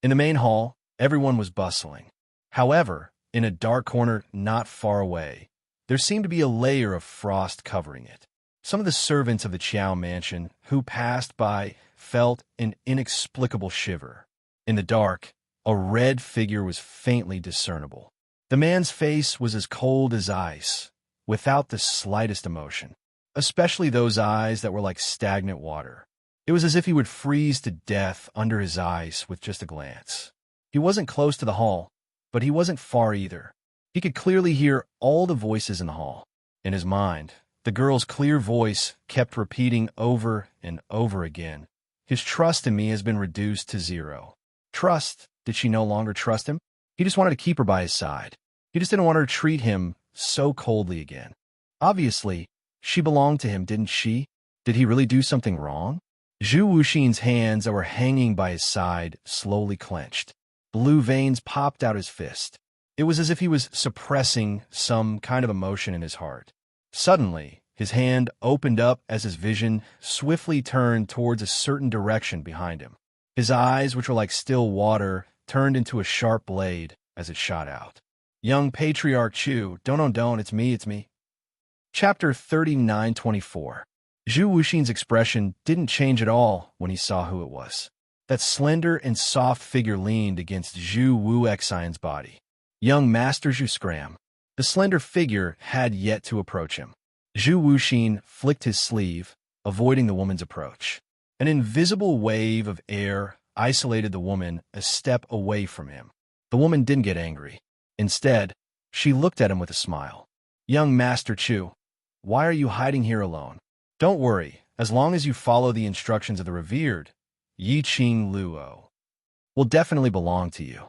In the main hall, everyone was bustling. However, in a dark corner not far away, there seemed to be a layer of frost covering it. Some of the servants of the Qiao mansion who passed by felt an inexplicable shiver. In the dark, a red figure was faintly discernible. The man's face was as cold as ice, without the slightest emotion, especially those eyes that were like stagnant water. It was as if he would freeze to death under his ice with just a glance. He wasn't close to the hall, but he wasn't far either. He could clearly hear all the voices in the hall. In his mind, the girl's clear voice kept repeating over and over again, "His trust in me has been reduced to zero." Trust? Did she no longer trust him? He just wanted to keep her by his side. He just didn't want her to treat him so coldly again. Obviously, she belonged to him, didn't she? Did he really do something wrong? Zhu Wuxin's hands that were hanging by his side slowly clenched. Blue veins popped out his fist. It was as if he was suppressing some kind of emotion in his heart. Suddenly, his hand opened up as his vision swiftly turned towards a certain direction behind him. His eyes, which were like still water, turned into a sharp blade as it shot out. Young Patriarch Chu, don't, it's me. Chapter 39:24. Zhu Wuxin's expression didn't change at all when he saw who it was. That slender and soft figure leaned against Zhu Wu Xian's body. Young Master Zhu scram. The slender figure had yet to approach him. Zhu Wuxin flicked his sleeve, avoiding the woman's approach. An invisible wave of air isolated the woman a step away from him. The woman didn't get angry. Instead, she looked at him with a smile. Young Master Chu, why are you hiding here alone? Don't worry, as long as you follow the instructions of the revered Yi Qing Luo, will definitely belong to you.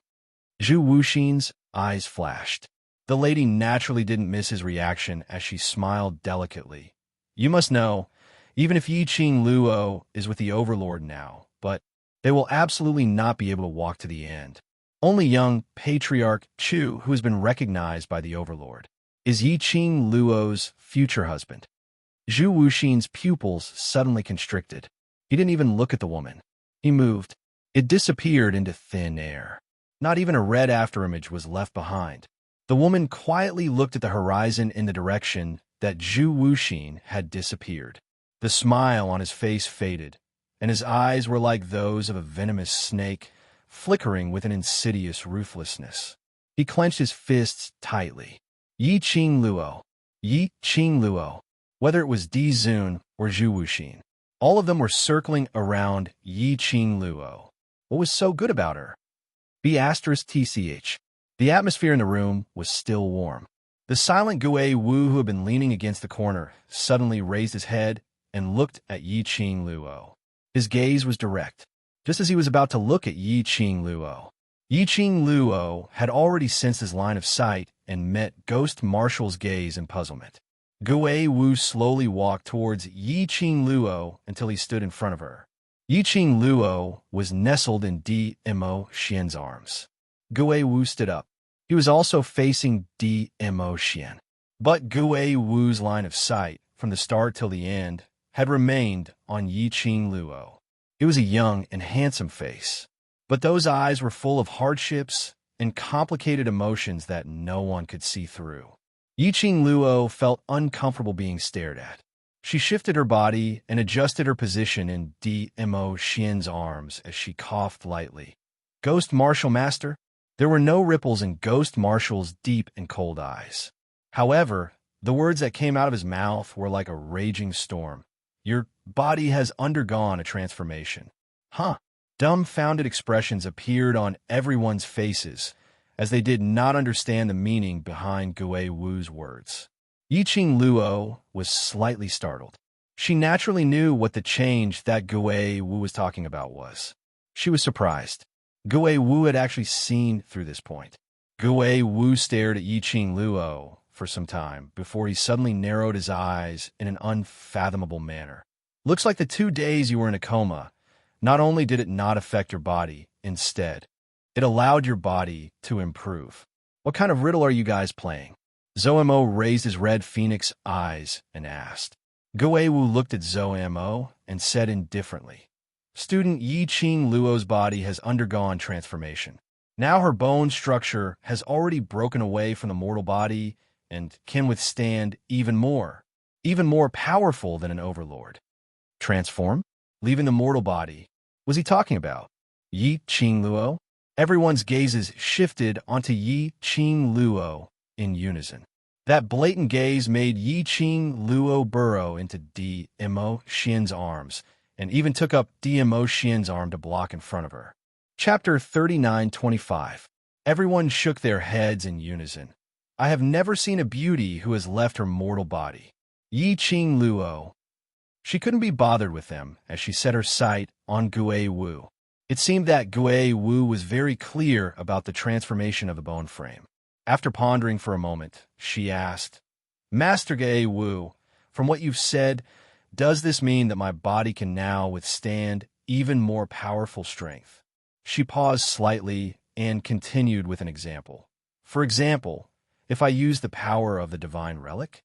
Zhu Wuxin's eyes flashed. The lady naturally didn't miss his reaction as she smiled delicately. You must know, even if Yi Qing Luo is with the Overlord now, but they will absolutely not be able to walk to the end. Only young Patriarch Chu, who has been recognized by the Overlord, is Yi Qing Luo's future husband. Zhu Wuxin's pupils suddenly constricted. He didn't even look at the woman. He moved. It disappeared into thin air. Not even a red afterimage was left behind. The woman quietly looked at the horizon in the direction that Zhu Wuxin had disappeared. The smile on his face faded, and his eyes were like those of a venomous snake, flickering with an insidious ruthlessness. He clenched his fists tightly. Yi Qing Luo. Yi Qing Luo. Whether it was Di Zun or Zhu Wuxin, all of them were circling around Yi Qing Luo. What was so good about her? B*TCH. The atmosphere in the room was still warm. The silent Gui Wu, who had been leaning against the corner, suddenly raised his head and looked at Yi Qing Luo. His gaze was direct, just as he was about to look at Yi Qing Luo. Yi Qing Luo had already sensed his line of sight and met Ghost Marshall's gaze in puzzlement. Gui Wu slowly walked towards Yi Qing Luo until he stood in front of her. Yi Qing Luo was nestled in Dmo Xian's arms. Gui Wu stood up. He was also facing Dmo Xian. But Gui Wu's line of sight, from the start till the end, had remained on Yi Qing Luo. It was a young and handsome face, but those eyes were full of hardships and complicated emotions that no one could see through. Yi Qing Luo felt uncomfortable being stared at. She shifted her body and adjusted her position in Dmo Xian's arms as she coughed lightly. Ghost Martial Master? There were no ripples in Ghost Martial's deep and cold eyes. However, the words that came out of his mouth were like a raging storm. Your body has undergone a transformation. Huh? Dumbfounded expressions appeared on everyone's faces as they did not understand the meaning behind Gui Wu's words. Yi Qing Luo was slightly startled. She naturally knew what the change that Gui Wu was talking about was. She was surprised. Gui Wu had actually seen through this point. Gui Wu stared at Yi Qing Luo for some time before he suddenly narrowed his eyes in an unfathomable manner. Looks like the 2 days you were in a coma, not only did it not affect your body, instead, it allowed your body to improve. What kind of riddle are you guys playing? Zomo raised his red phoenix eyes and asked. Gui Wu looked at Zomo and said indifferently, Student Yi Qing Luo's body has undergone transformation. Now her bone structure has already broken away from the mortal body and can withstand even more powerful than an overlord. Transform? Leaving the mortal body. Was he talking about Yi Qing Luo? Everyone's gazes shifted onto Yi Qing Luo in unison. That blatant gaze made Yi Qing Luo burrow into Dmo Xian's arms, and even took up Dmo Xian's arm to block in front of her. Chapter 39:25. Everyone shook their heads in unison. I have never seen a beauty who has left her mortal body. Yi Qing Luo. She couldn't be bothered with them as she set her sight on Gui Wu. It seemed that Gui Wu was very clear about the transformation of the bone frame. After pondering for a moment, she asked, Master Gui Wu, from what you've said, does this mean that my body can now withstand even more powerful strength? She paused slightly and continued with an example. For example, if I use the power of the divine relic?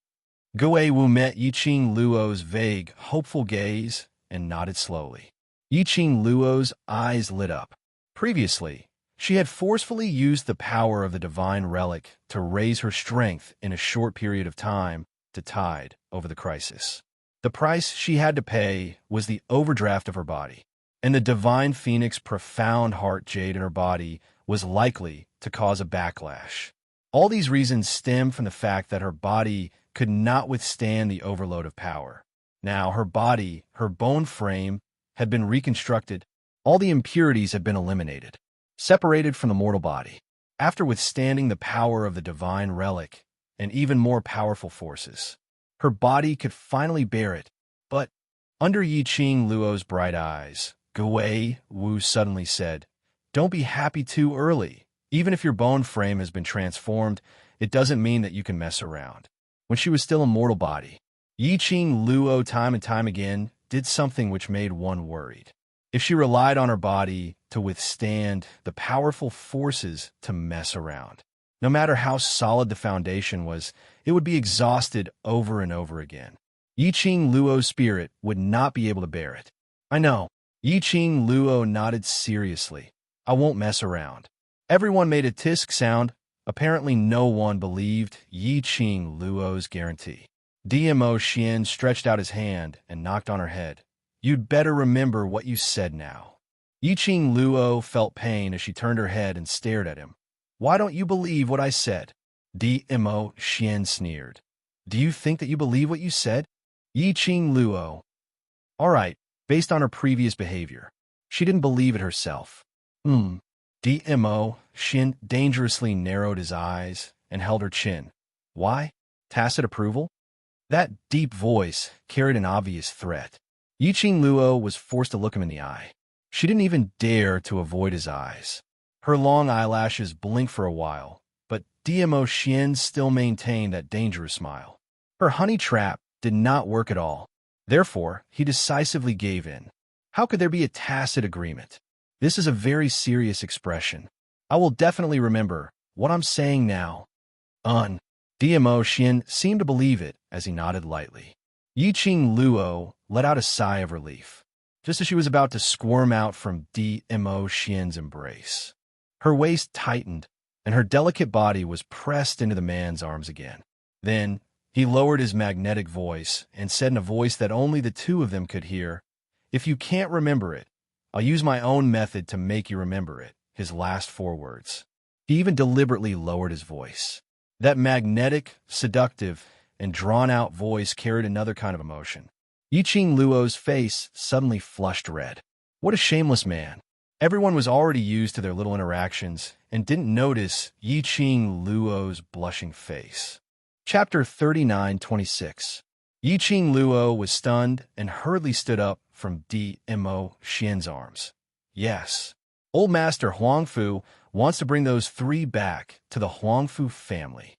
Gui Wu met Yi Qing Luo's vague, hopeful gaze and nodded slowly. Yi Qing Luo's eyes lit up. Previously, she had forcefully used the power of the divine relic to raise her strength in a short period of time to tide over the crisis. The price she had to pay was the overdraft of her body, and the divine phoenix profound heart jade in her body was likely to cause a backlash. All these reasons stem from the fact that her body could not withstand the overload of power. Now her body, her bone frame, had been reconstructed. All the impurities had been eliminated, separated from the mortal body. After withstanding the power of the divine relic and even more powerful forces, her body could finally bear it. But under Yi Qing Luo's bright eyes, Gui Wu suddenly said, Don't be happy too early. Even if your bone frame has been transformed, it doesn't mean that you can mess around. When she was still a mortal body, Yi Qing Luo time and time again did something which made one worried. If she relied on her body to withstand the powerful forces to mess around, no matter how solid the foundation was, it would be exhausted over and over again. Yi Qing Luo's spirit would not be able to bear it. I know. Yi Qing Luo nodded seriously. I won't mess around. Everyone made a tisk sound. Apparently no one believed Yi Qing Luo's guarantee. DMO Xian stretched out his hand and knocked on her head. You'd better remember what you said now. Yi Qing Luo felt pain as she turned her head and stared at him. Why don't you believe what I said? DMO Xian sneered. Do you think that you believe what you said? Yi Qing Luo. All right, based on her previous behavior. She didn't believe it herself. DMO Xian dangerously narrowed his eyes and held her chin. Why? Tacit approval? That deep voice carried an obvious threat. Yi Qing Luo was forced to look him in the eye. She didn't even dare to avoid his eyes. Her long eyelashes blinked for a while, but DMO Xian still maintained that dangerous smile. Her honey trap did not work at all. Therefore, he decisively gave in. How could there be a tacit agreement? This is a very serious expression. I will definitely remember what I'm saying now. DMO Xian seemed to believe it as he nodded lightly. Yi Qing Luo let out a sigh of relief, just as she was about to squirm out from DMO Xian's embrace. Her waist tightened, and her delicate body was pressed into the man's arms again. Then, he lowered his magnetic voice and said in a voice that only the two of them could hear, "If you can't remember it, I'll use my own method to make you remember it," his last 4 words. He even deliberately lowered his voice. That magnetic, seductive, and drawn-out voice carried another kind of emotion. Yi Qing Luo's face suddenly flushed red. What a shameless man. Everyone was already used to their little interactions and didn't notice Yi Qing Luo's blushing face. Chapter 39:26. Yi Qing Luo was stunned and hurriedly stood up from DMO Xian's arms. Yes, Old Master Huangfu wants to bring those 3 back to the Huangfu family.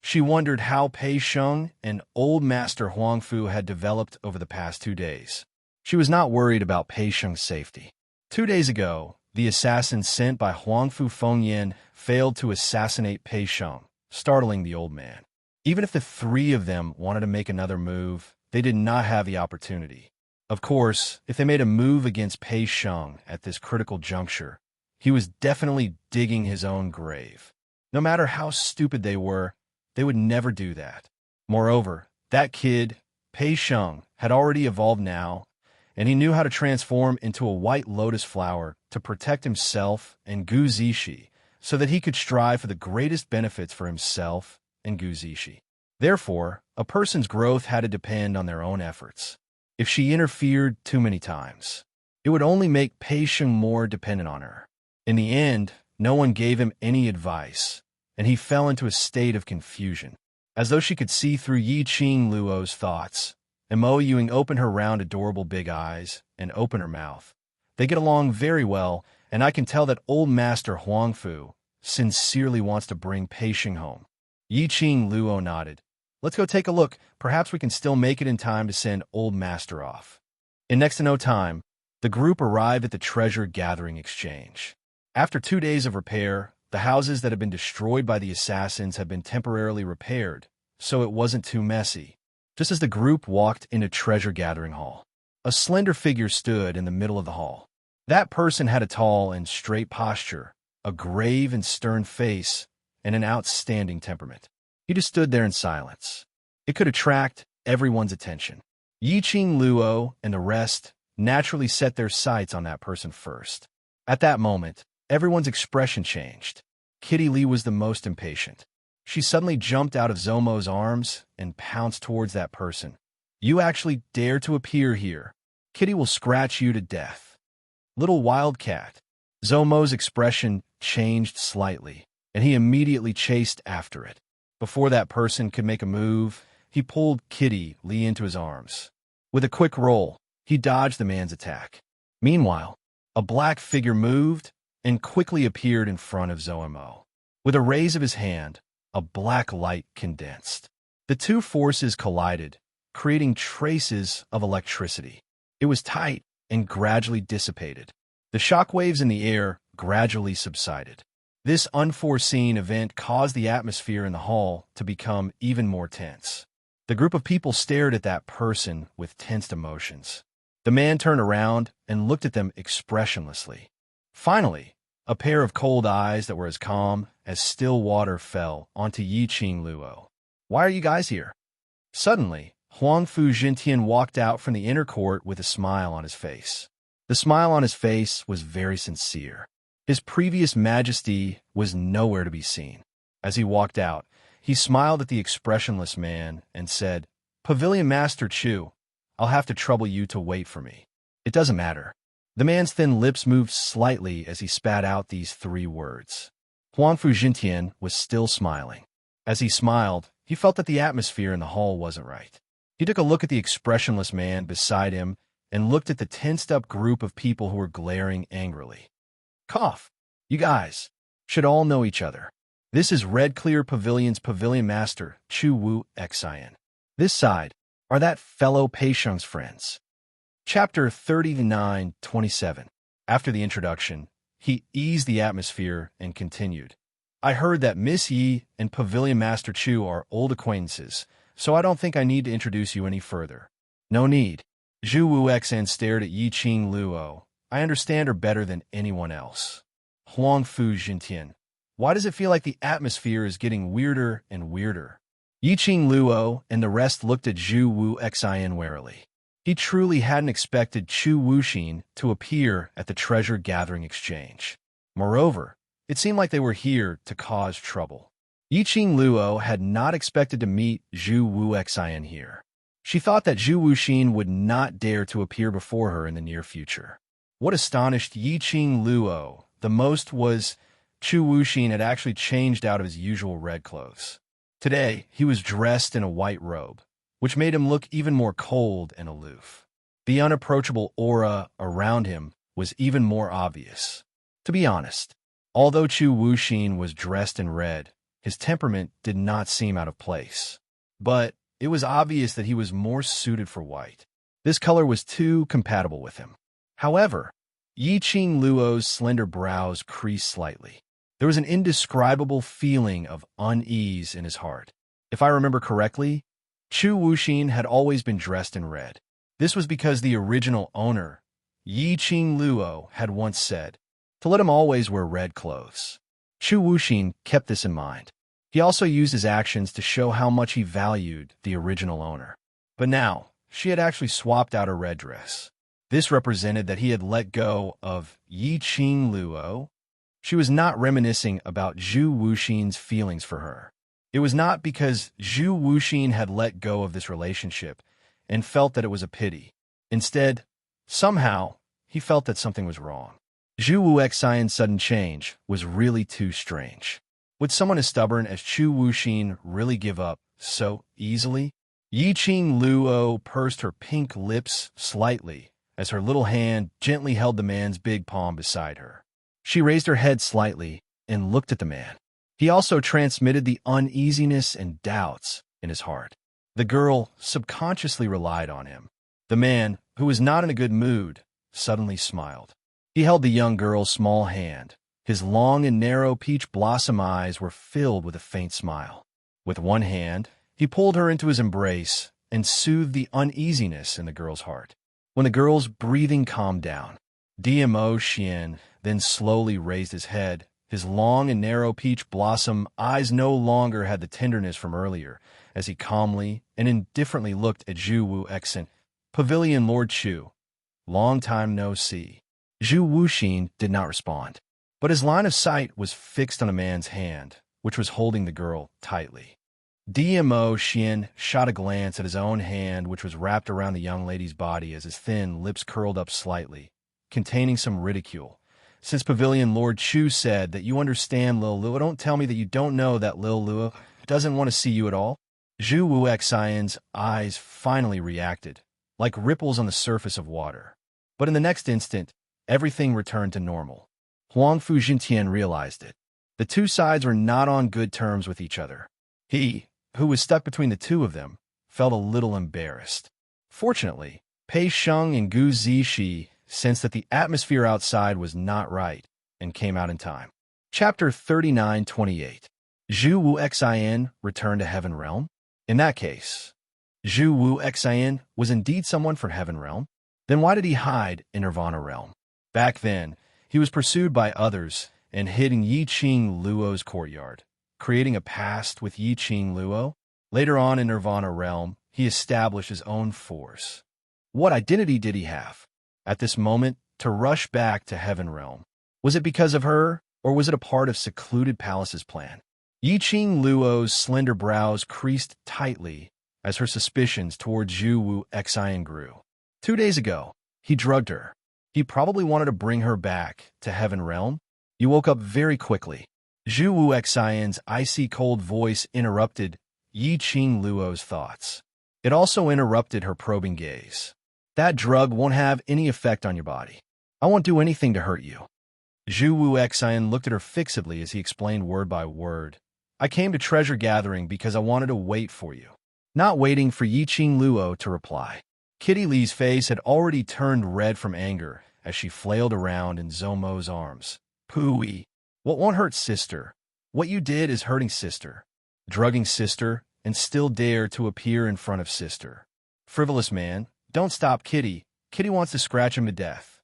She wondered how Pei Sheng and Old Master Huangfu had developed over the past 2 days. She was not worried about Pei Sheng's safety. 2 days ago, the assassin sent by Huangfu Fengyan failed to assassinate Pei Sheng, startling the old man. Even if the 3 of them wanted to make another move, they did not have the opportunity. Of course, if they made a move against Pei Sheng at this critical juncture, he was definitely digging his own grave. No matter how stupid they would never do that. Moreover, that kid, Pei Sheng, had already evolved now, and he knew how to transform into a white lotus flower to protect himself and Gu Zishi, so that he could strive for the greatest benefits for himself and Gu Zishi. Therefore, a person's growth had to depend on their own efforts. If she interfered too many times, it would only make Pei Sheng more dependent on her. In the end, no one gave him any advice, and he fell into a state of confusion. As though she could see through Yi Qing Luo's thoughts, Mo Yuing opened her round, adorable big eyes and opened her mouth. They get along very well, and I can tell that Old Master Huangfu sincerely wants to bring Pei Sheng home. Yi Qing Luo nodded. Let's go take a look. Perhaps we can still make it in time to send Old Master off. In next to no time, the group arrived at the treasure-gathering exchange. After 2 days of repair, the houses that had been destroyed by the assassins had been temporarily repaired, so it wasn't too messy. Just as the group walked into treasure-gathering hall, a slender figure stood in the middle of the hall. That person had a tall and straight posture, a grave and stern face, and an outstanding temperament. He just stood there in silence. It could attract everyone's attention. Yi Qing Luo and the rest naturally set their sights on that person first. At that moment, everyone's expression changed. Kitty Lee was the most impatient. She suddenly jumped out of Zomo's arms and pounced towards that person. You actually dare to appear here. Kitty will scratch you to death. Little wildcat. Zomo's expression changed slightly, and he immediately chased after it. Before that person could make a move, he pulled Kitty Lee into his arms. With a quick roll, he dodged the man's attack. Meanwhile, a black figure moved and quickly appeared in front of Zomo. With a raise of his hand, a black light condensed. The 2 forces collided, creating traces of electricity. It was tight and gradually dissipated. The shockwaves in the air gradually subsided. This unforeseen event caused the atmosphere in the hall to become even more tense. The group of people stared at that person with tensed emotions. The man turned around and looked at them expressionlessly. Finally, A pair of cold eyes that were as calm as still water fell onto Yi Qing Luo. "Why are you guys here?" Suddenly, Huangfu Jintian walked out from the inner court with a smile on his face. The smile on his face was very sincere. His previous majesty was nowhere to be seen. As he walked out, he smiled at the expressionless man and said, "Pavilion Master Chu, I'll have to trouble you to wait for me." "It doesn't matter." The man's thin lips moved slightly as he spat out these 3 words. Huangfu Jintian was still smiling. As he smiled, he felt that the atmosphere in the hall wasn't right. He took a look at the expressionless man beside him and looked at the tensed-up group of people who were glaring angrily. "Cough. You guys should all know each other. This is Red Clear Pavilion's Pavilion Master, Chu Wu Xian. This side are that fellow Peixiang's friends." Chapter 39:27. After the introduction, he eased the atmosphere and continued. "I heard that Miss Yi and Pavilion Master Chu are old acquaintances, so I don't think I need to introduce you any further." "No need." Zhu Wu Xian stared at Yi Qing Luo. "I understand her better than anyone else." Huangfu Jintian. "Why does it feel like the atmosphere is getting weirder and weirder?" Yi Qing Luo and the rest looked at Zhu Wu Xian warily. He truly hadn't expected Chu Wuxin to appear at the treasure-gathering exchange. Moreover, it seemed like they were here to cause trouble. Yi Qing Luo had not expected to meet Zhu Wu Xian here. She thought that Zhu Wuxin would not dare to appear before her in the near future. What astonished Yi Qing Luo the most was Chu Wuxin had actually changed out of his usual red clothes. Today, he was dressed in a white robe, which made him look even more cold and aloof. The unapproachable aura around him was even more obvious. To be honest, although Chu Wuxin was dressed in red, his temperament did not seem out of place. But it was obvious that he was more suited for white. This color was too compatible with him. However, Yi Qing Luo's slender brows creased slightly. There was an indescribable feeling of unease in his heart. If I remember correctly, Chu Wuxin had always been dressed in red. This was because the original owner, Yi Qing Luo, had once said to let him always wear red clothes. Chu Wuxin kept this in mind. He also used his actions to show how much he valued the original owner. But now, she had actually swapped out her red dress. This represented that he had let go of Yi Qing Luo. She was not reminiscing about Zhu Wuxin's feelings for her. It was not because Zhu Wuxin had let go of this relationship and felt that it was a pity. Instead, somehow, he felt that something was wrong. Zhu Wu Xian's sudden change was really too strange. Would someone as stubborn as Chu Wuxin really give up so easily? Yi Qing Luo pursed her pink lips slightly as her little hand gently held the man's big palm beside her. She raised her head slightly and looked at the man. He also transmitted the uneasiness and doubts in his heart. The girl subconsciously relied on him. The man, who was not in a good mood, suddenly smiled. He held the young girl's small hand. His long and narrow peach blossom eyes were filled with a faint smile. With one hand, he pulled her into his embrace and soothed the uneasiness in the girl's heart. When the girl's breathing calmed down, DMO Xian then slowly raised his head. His long and narrow peach blossom eyes no longer had the tenderness from earlier, as he calmly and indifferently looked at Zhu Wu Xian. "Pavilion Lord Chu, long time no see." Zhu Wuxin did not respond, but his line of sight was fixed on a man's hand, which was holding the girl tightly. DMO Xian shot a glance at his own hand, which was wrapped around the young lady's body as his thin lips curled up slightly, containing some ridicule. "Since Pavilion Lord Chu said that you understand Lil Luo, don't tell me that you don't know that Lil Luo doesn't want to see you at all." Zhu Wu Xian's eyes finally reacted, like ripples on the surface of water. But in the next instant, everything returned to normal. Huangfu Jintian realized it. The two sides were not on good terms with each other. He, who was stuck between the two of them, felt a little embarrassed. Fortunately, Pei Sheng and Gu Zishi sensed that the atmosphere outside was not right and came out in time. Chapter 39:28. Zhu Wu Xian returned to Heaven Realm? In that case, Zhu Wu Xian was indeed someone from Heaven Realm. Then why did he hide in Nirvana Realm? Back then, he was pursued by others and hid in Yiqing Luo's courtyard, creating a past with Yiqing Luo. Later on in Nirvana Realm, he established his own force. What identity did he have? At this moment, to rush back to Heaven Realm. Was it because of her, or was it a part of Secluded Palace's plan? Yiqing Luo's slender brows creased tightly as her suspicions toward Zhu Wu Xian grew. 2 days ago, he drugged her. He probably wanted to bring her back to Heaven Realm. You woke up very quickly. Zhu Wu Xian's icy cold voice interrupted Yiqing Luo's thoughts. It also interrupted her probing gaze. That drug won't have any effect on your body. I won't do anything to hurt you. Zhu Wu Xian looked at her fixedly as he explained word by word. I came to treasure gathering because I wanted to wait for you. Not waiting for Yiqing Luo to reply. Kitty Lee's face had already turned red from anger as she flailed around in Zomo's arms. Pooey. What won't hurt sister? What you did is hurting sister. Drugging sister, and still dare to appear in front of sister. Frivolous man, don't stop Kitty. Kitty wants to scratch him to death.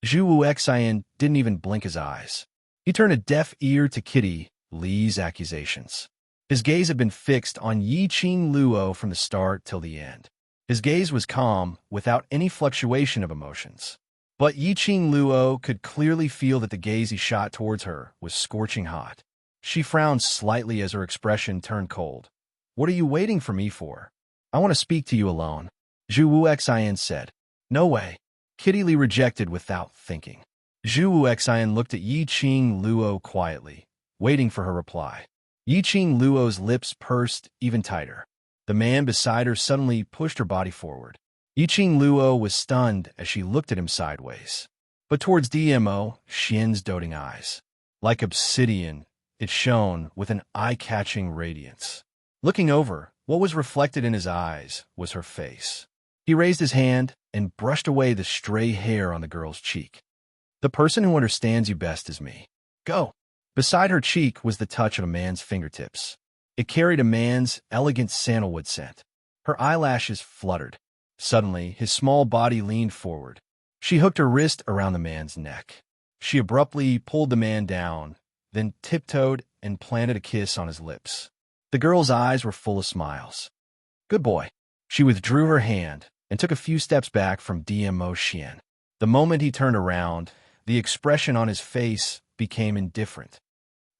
Zhu Wu Xian didn't even blink his eyes. He turned a deaf ear to Kitty Lee's accusations. His gaze had been fixed on Yiqing Luo from the start till the end. His gaze was calm, without any fluctuation of emotions. But Yiqing Luo could clearly feel that the gaze he shot towards her was scorching hot. She frowned slightly as her expression turned cold. What are you waiting for me for? I want to speak to you alone. Zhu Wu Xian said. No way. Kitty Lee rejected without thinking. Zhu Wu Xian looked at Yiqing Luo quietly, waiting for her reply. Yiqing Luo's lips pursed even tighter. The man beside her suddenly pushed her body forward. Yiqing Luo was stunned as she looked at him sideways. But towards DMO, Xian's doting eyes. Like obsidian, it shone with an eye-catching radiance. Looking over, what was reflected in his eyes was her face. He raised his hand and brushed away the stray hair on the girl's cheek. The person who understands you best is me. Go. Beside her cheek was the touch of a man's fingertips. It carried a man's elegant sandalwood scent. Her eyelashes fluttered. Suddenly, his small body leaned forward. She hooked her wrist around the man's neck. She abruptly pulled the man down, then tiptoed and planted a kiss on his lips. The girl's eyes were full of smiles. Good boy. She withdrew her hand and took a few steps back from DMO Xian. The moment he turned around, the expression on his face became indifferent.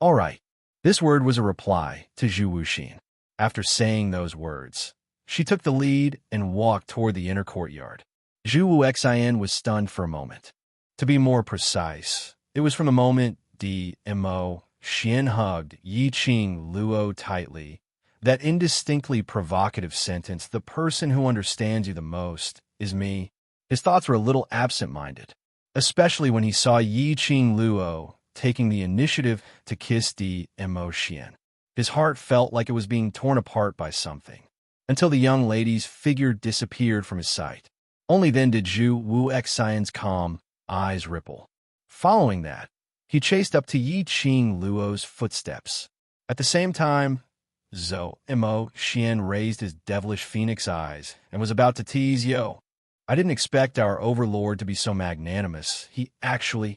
All right. This word was a reply to Zhu Wu Xin. After saying those words, she took the lead and walked toward the inner courtyard. Zhu Wu Xian was stunned for a moment. To be more precise, it was from the moment DMO Xian hugged Yiqing Luo tightly. That indistinctly provocative sentence, the person who understands you the most is me. His thoughts were a little absent-minded, especially when he saw Yiqing Luo taking the initiative to kiss DMO Xian. His heart felt like it was being torn apart by something, until the young lady's figure disappeared from his sight. Only then did Zhu Wu Xian's calm eyes ripple. Following that, he chased up to Yiqing Luo's footsteps. At the same time, Zhou Mo Xian raised his devilish phoenix eyes and was about to tease Yo. I didn't expect our Overlord to be so magnanimous. He actually...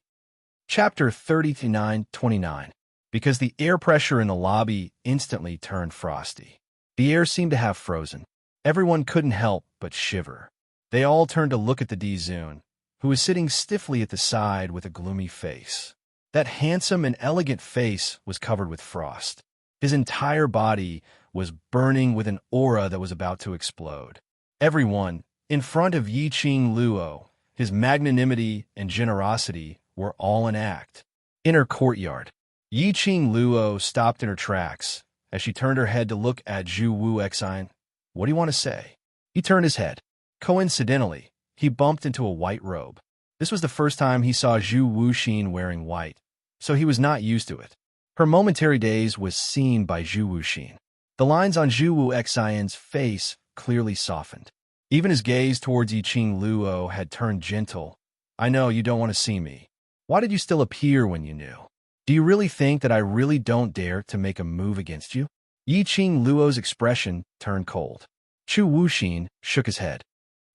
Chapter 39:29. Because the air pressure in the lobby instantly turned frosty. The air seemed to have frozen. Everyone couldn't help but shiver. They all turned to look at the D-Zune, who was sitting stiffly at the side with a gloomy face. That handsome and elegant face was covered with frost. His entire body was burning with an aura that was about to explode. Everyone, in front of Yiqing Luo, his magnanimity and generosity were all in act. Inner courtyard. Yiqing Luo stopped in her tracks as she turned her head to look at Zhu Wu Xian. What do you want to say? He turned his head. Coincidentally, he bumped into a white robe. This was the first time he saw Zhu Wu Xin wearing white, so he was not used to it. Her momentary daze was seen by Zhu Wu Xin. The lines on Zhu Wu Xian's face clearly softened. Even his gaze towards Yiqing Luo had turned gentle. I know you don't want to see me. Why did you still appear when you knew? Do you really think that I really don't dare to make a move against you? Yiqing Luo's expression turned cold. Zhu Wu Xin shook his head.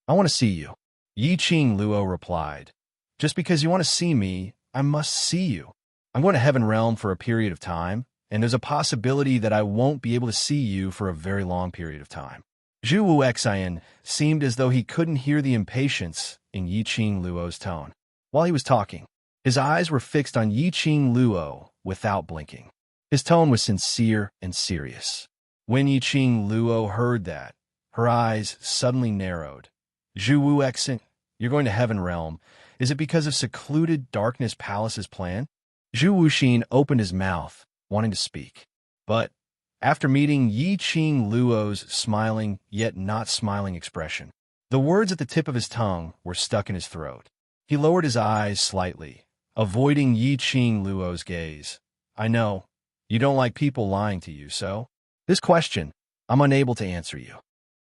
I want to see you. Yiqing Luo replied. Just because you want to see me, I must see you. I'm going to Heaven Realm for a period of time, and there's a possibility that I won't be able to see you for a very long period of time. Zhu Wu Xian seemed as though he couldn't hear the impatience in Yiqing Luo's tone. While he was talking, his eyes were fixed on Yiqing Luo without blinking. His tone was sincere and serious. When Yiqing Luo heard that, her eyes suddenly narrowed. Zhu Wu Xian, you're going to Heaven Realm. Is it because of secluded Darkness Palace's plan? Zhu Wuxin opened his mouth, wanting to speak. But after meeting Yiqing Luo's smiling yet not smiling expression, the words at the tip of his tongue were stuck in his throat. He lowered his eyes slightly, avoiding Yiqing Luo's gaze. I know, you don't like people lying to you, so? This question, I'm unable to answer you.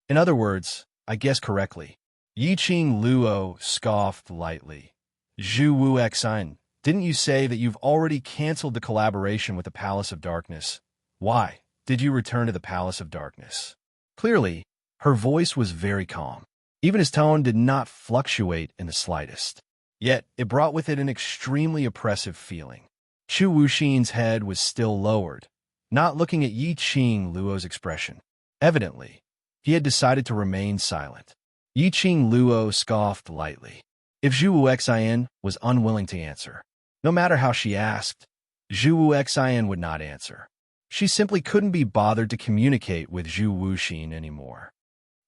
In other words, I guess correctly. Yiqing Luo scoffed lightly. Zhu Wu Xian, didn't you say that you've already canceled the collaboration with the Palace of Darkness? Why did you return to the Palace of Darkness? Clearly, her voice was very calm. Even his tone did not fluctuate in the slightest. Yet, it brought with it an extremely oppressive feeling. Zhu Wuxin's head was still lowered, not looking at Yiqing Luo's expression. Evidently, he had decided to remain silent. Yiqing Luo scoffed lightly. If Zhu Wu Xian was unwilling to answer, no matter how she asked, Zhu Wu Xian would not answer. She simply couldn't be bothered to communicate with Zhu Wuxin anymore.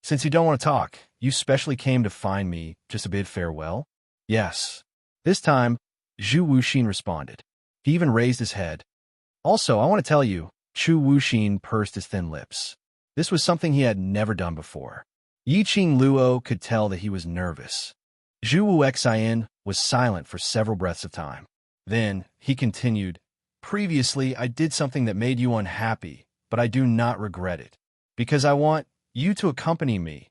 Since you don't want to talk, you specially came to find me just to bid farewell? Yes. This time, Zhu Wuxin responded. He even raised his head. Also, I want to tell you, Zhu Wuxin pursed his thin lips. This was something he had never done before. Yiqing Luo could tell that he was nervous. Zhu Wu Xian was silent for several breaths of time. Then, he continued, Previously, I did something that made you unhappy, but I do not regret it, because I want you to accompany me.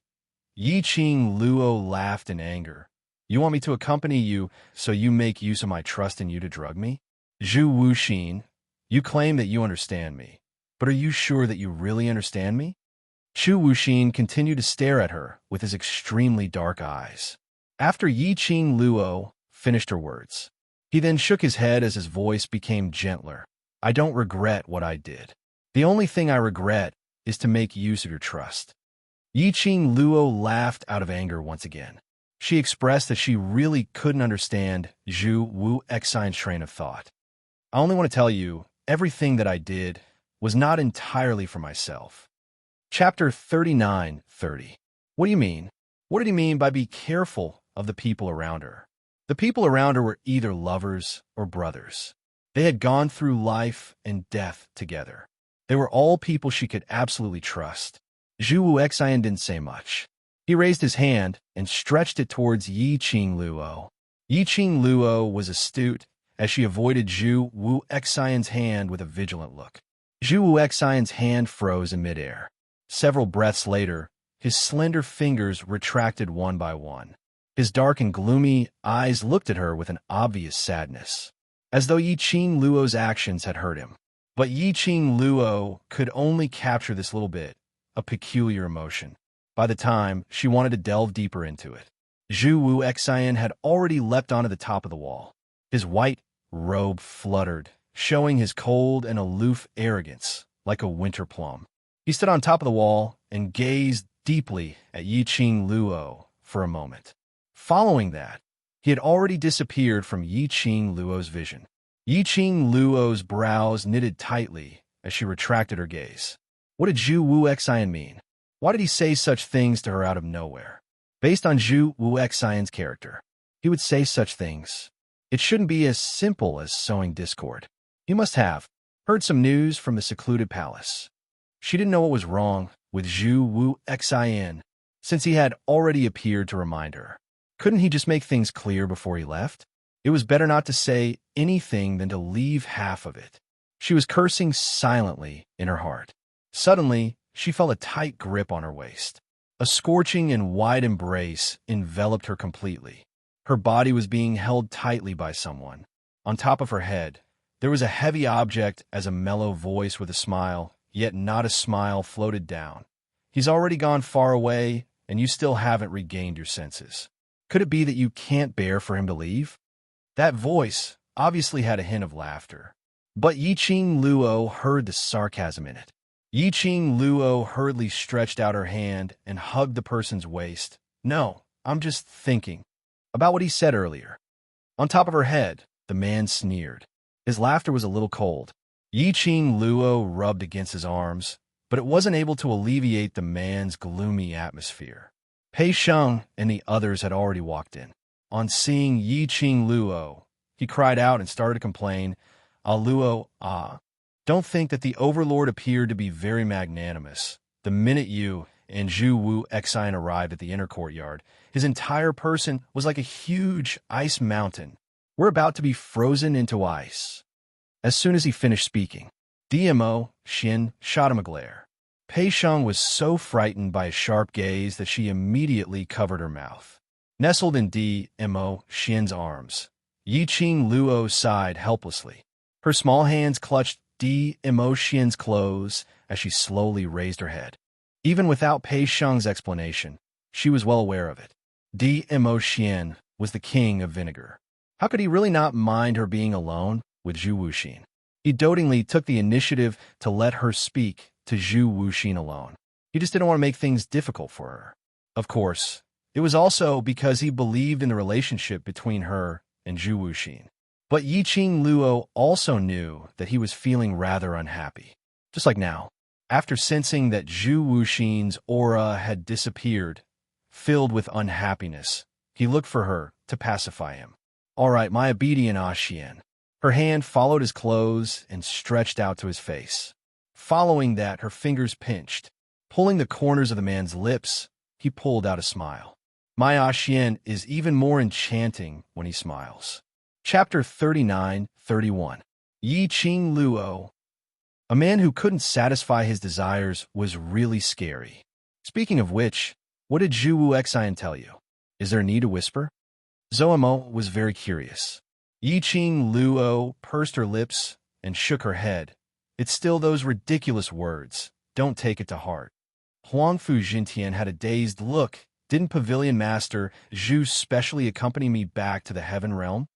Yiqing Luo laughed in anger. You want me to accompany you, so you make use of my trust in you to drug me? Zhu Wuxin, you claim that you understand me, but are you sure that you really understand me? Zhu Wuxin continued to stare at her with his extremely dark eyes. After Yiqing Luo finished her words, he then shook his head as his voice became gentler. I don't regret what I did. The only thing I regret is to make use of your trust. Yiqing Luo laughed out of anger once again. She expressed that she really couldn't understand Zhu Wu Xian's train of thought. I only want to tell you, everything that I did was not entirely for myself. Chapter 39:30. What do you mean? What did he mean by be careful of the people around her? The people around her were either lovers or brothers. They had gone through life and death together. They were all people she could absolutely trust. Zhu Wu Xian didn't say much. He raised his hand and stretched it towards Yiqing Luo. Yiqing Luo was astute as she avoided Zhu Wu Xian's hand with a vigilant look. Zhu Wu Xian's hand froze in midair. Several breaths later, his slender fingers retracted one by one. His dark and gloomy eyes looked at her with an obvious sadness, as though Yiqing Luo's actions had hurt him. But Yiqing Luo could only capture this little bit, a peculiar emotion. By the time she wanted to delve deeper into it, Zhu Wu Xian had already leapt onto the top of the wall. His white robe fluttered, showing his cold and aloof arrogance like a winter plum. He stood on top of the wall and gazed deeply at Yiqing Luo for a moment. Following that, he had already disappeared from Yiqing Luo's vision. Yiqing Luo's brows knitted tightly as she retracted her gaze. What did Zhu Wu Xian mean? Why did he say such things to her out of nowhere? Based on Zhu Wu Xian's character, he would say such things. It shouldn't be as simple as sowing discord. He must have heard some news from the secluded palace. She didn't know what was wrong with Zhu Wu Xian, since he had already appeared to remind her. Couldn't he just make things clear before he left? It was better not to say anything than to leave half of it. She was cursing silently in her heart. Suddenly, she felt a tight grip on her waist. A scorching and wide embrace enveloped her completely. Her body was being held tightly by someone. On top of her head, there was a heavy object as a mellow voice with a smile, yet not a smile, floated down. He's already gone far away, and you still haven't regained your senses. Could it be that you can't bear for him to leave? That voice obviously had a hint of laughter. But Yiqing Luo heard the sarcasm in it. Yiqing Luo hurriedly stretched out her hand and hugged the person's waist. No, I'm just thinking about what he said earlier. On top of her head, the man sneered. His laughter was a little cold. Yiqing Luo rubbed against his arms, but it wasn't able to alleviate the man's gloomy atmosphere. Pei Sheng and the others had already walked in. On seeing Yiqing Luo, he cried out and started to complain, "Ah, Luo, ah." Don't think that the Overlord appeared to be very magnanimous. The minute you and Zhu Wu Xian arrived at the inner courtyard, his entire person was like a huge ice mountain. We're about to be frozen into ice. As soon as he finished speaking, DMO Xin shot him a glare. Pei Sheng was so frightened by his sharp gaze that she immediately covered her mouth. Nestled in DMO Xin's arms, Yiqing Luo sighed helplessly. Her small hands clutched DMO Xin's clothes as she slowly raised her head. Even without Pei Sheng's explanation, she was well aware of it. DMO Xin was the king of vinegar. How could he really not mind her being alone with Zhu Wuxin? He dotingly took the initiative to let her speak to Zhu Wuxin alone. He just didn't want to make things difficult for her. Of course, it was also because he believed in the relationship between her and Zhu Wuxin. But Yiqing Luo also knew that he was feeling rather unhappy. Just like now, after sensing that Zhu Wuxin's aura had disappeared, filled with unhappiness, he looked for her to pacify him. "All right, my obedient Xian." Her hand followed his clothes and stretched out to his face. Following that, her fingers pinched. Pulling the corners of the man's lips, he pulled out a smile. My Xian is even more enchanting when he smiles. Chapter 39-31. Yiqing Luo. A man who couldn't satisfy his desires was really scary. Speaking of which, what did Zhu Wu Xian tell you? Is there a need to whisper? Zoemo was very curious. Yiqing Luo pursed her lips and shook her head. It's still those ridiculous words. Don't take it to heart. Huangfu Jintian had a dazed look. Didn't Pavilion Master Zhu specially accompany me back to the Heaven Realm?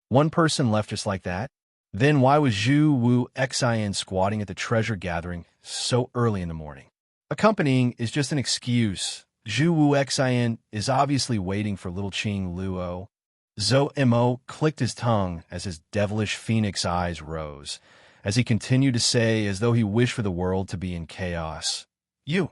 One person left just like that? Then why was Zhu Wu Xian squatting at the treasure gathering so early in the morning? Accompanying is just an excuse. Zhu Wu Xian is obviously waiting for little Qing Luo. Mo clicked his tongue as his devilish phoenix eyes rose, as he continued to say as though he wished for the world to be in chaos. You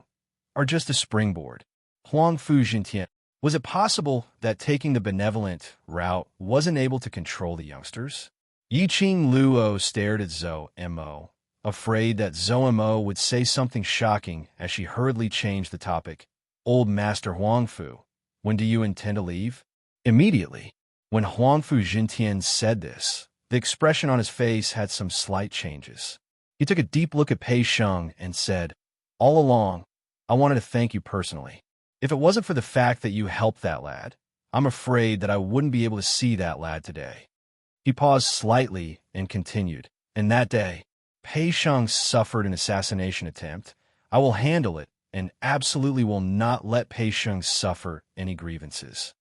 are just a springboard. Huangfu Jintian. Was it possible that taking the benevolent route wasn't able to control the youngsters? Yiqing Luo stared at Mo, afraid that Mo would say something shocking as she hurriedly changed the topic. Old Master Huangfu, when do you intend to leave? Immediately. When Huangfu Jintian said this, the expression on his face had some slight changes. He took a deep look at Pei Sheng and said, "All along, I wanted to thank you personally. If it wasn't for the fact that you helped that lad, I'm afraid that I wouldn't be able to see that lad today." He paused slightly and continued, "And that day, Pei Sheng suffered an assassination attempt. I will handle it and absolutely will not let Pei Sheng suffer any grievances."